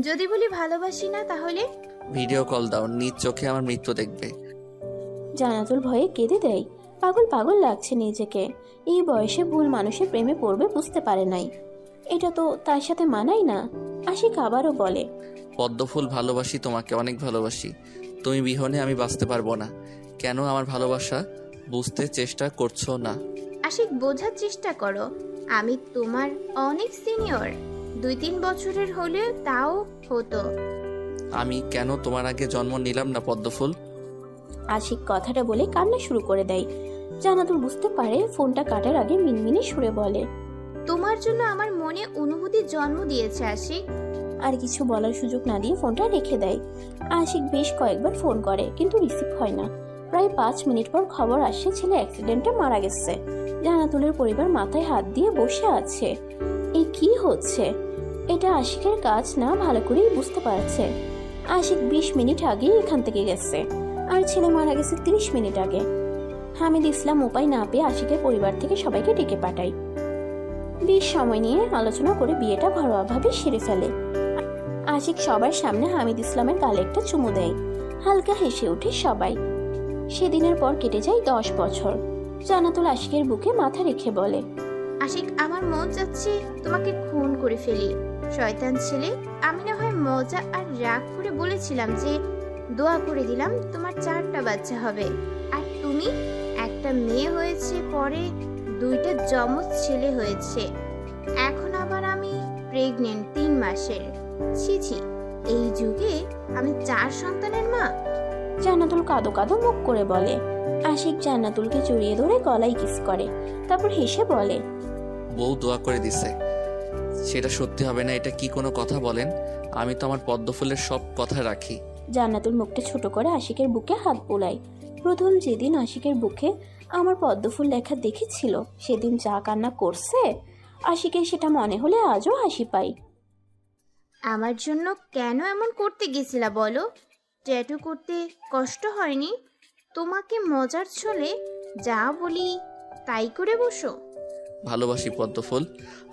যদি বলি ভালোবাসি না তাহলে? ভিডিও কল দাও, নিজ চোখে আমার মৃত্যু দেখবে। জান্নাতুল ভয়ে কেঁদে দেয়। পাগল পাগল লাগছে নিজেকে। এই বয়সে ভুল মানুষের প্রেমে পড়বে বুঝতে পারে নাই। এটা তো তার সাথে মানাই না। আশিক আবারও বলে, পদ্মফুল, ভালোবাসি তোমাকে, অনেক ভালোবাসি। তুমি বিহনে আমি বাঁচতে পারবো না। কেন আমার ভালোবাসা বুঝতে চেষ্টা করছো না? আশিক, বোঝার চেষ্টা করো, আমি তোমার অনেক সিনিয়র। 2-3 বছরের হলেও তাও হতো। আমি কেন তোমার আগে জন্ম নিলাম না পদ্মফুল? আশিক কথাটা বলে কান্না শুরু করে দেয়। জান্নাতুল বুঝতে পারে, ফোনটা কাটার আগে মিনমিনে সুরে বলে, তোমার জন্য আমার মনে অনুভূতি জন্ম দিয়েছে আশিক। আর কিছু বলার সুযোগ না দিয়ে ফোনটা রেখে দেয়। আশিক বেশ কয়েকবার ফোন করে কিন্তু রিসিভ হয় না। প্রায় 5 মিনিট পর খবর আসে ছেলে অ্যাক্সিডেন্টে মারা গেছে। জান্নাতুলের পরিবার মাথায় হাত দিয়ে বসে আছে। এই কি হচ্ছে? এটা আশিকের কাজ না, ভালো করেই বুঝতে পারছে। আশিক 20 মিনিট আগেই এখান থেকে গেছে, আর ছেলে মারা গেছে 30 মিনিট আগে। হামিদ ইসলাম উপায় না পেয়ে আশিকের পরিবার থেকে সবাইকে ডেকে পাঠায়। বেশ সময় নিয়ে আলোচনা করে বিয়েটা ঘরোয়াভাবে সেরে ফেলে। আশিক সবার সামনে হামিদ ইসলামের গালে একটা চুমু দেয়। হালকা হেসে ওঠে সবাই। সেদিনের পর কেটে যায় 10 বছর। জান্নাতুল আশিকের বুকে মাথা রেখে বলে, আশিক, আমার মন চাচ্ছে তোমাকে খুন করে ফেলি। শয়তান ছেলে, আমি না হয় মজা আর রাগ করে বলেছিলাম যে দোয়া করে দিলাম তোমার 4টা বাচ্চা হবে, আর তুমি একটা মেয়ে হয়েছে, পরে 2টা যমজ ছেলে হয়েছে, এখন আবার আমি প্রেগনেন্ট 3 মাসের। ছি ছি, এই যুগে আমি 4 সন্তানের মা। জান্নাতুল কাঁদো কাঁদো মুখ করে বলে। আশিক জান্নাতুলকে জড়িয়ে ধরে গলায় কিস করে, তারপর হেসে বলে, বউ দোয়া করে দিছে, সেটা সত্যি হবে না? এটা কি কোনো কথা বলেন? আমি তো আমার পদ্মফুলের সব কথা রাখি। জান্নাতুল মুখটা ছোট করে আশিকের বুকে হাত বোলায়। প্রথম যেদিন আশিকের বুকে আমার পদ্মফুল লেখা দেখেছিল, সেদিন যা কান্না করছে, আশিকের সেটা মনে হলে আজও হাসি পাই। আমার জন্য কেন এমন করতে গেছিলা বলো? ট্যাটু করতে কষ্ট হয়নি? তোমাকে মজার ছলে যা বলি তাই করে বসো। ভালোবাসি পদ্মফুল,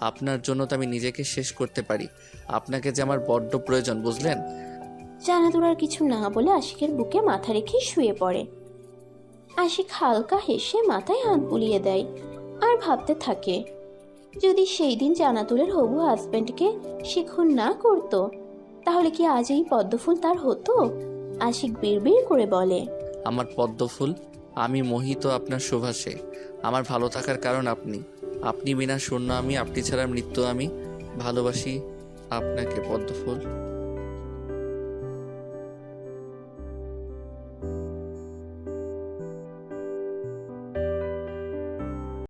আপনার জন্য তো আমি নিজেকে শেষ করতে পারি। আপনাকে যে আমার বড্ড প্রয়োজন, বুঝলেন? জান্নাতুল আর কিছু না বলে আশিকের বুকে মাথা রেখে শুয়ে পড়ে। আশিক হালকা হেসে মাথায় হাত বুলিয়ে দেয় আর ভাবতে থাকে, যদি সেই দিন জান্নাতুলের হবু হাজবেন্ডকে সে খুন না করতো, তাহলে কি আজ এই পদ্মফুল তার হতো? আশিক বিড়বিড় করে বলে, আমার পদ্মফুল, আমি মোহিত আপনার সুভাষে। আমার ভালো থাকার কারণ আপনি। আপনি বিনা শূন্য আমি, আপনি ছাড়া মৃত্যু আমি। ভালোবাসি আপনাকে পদ্মফুল।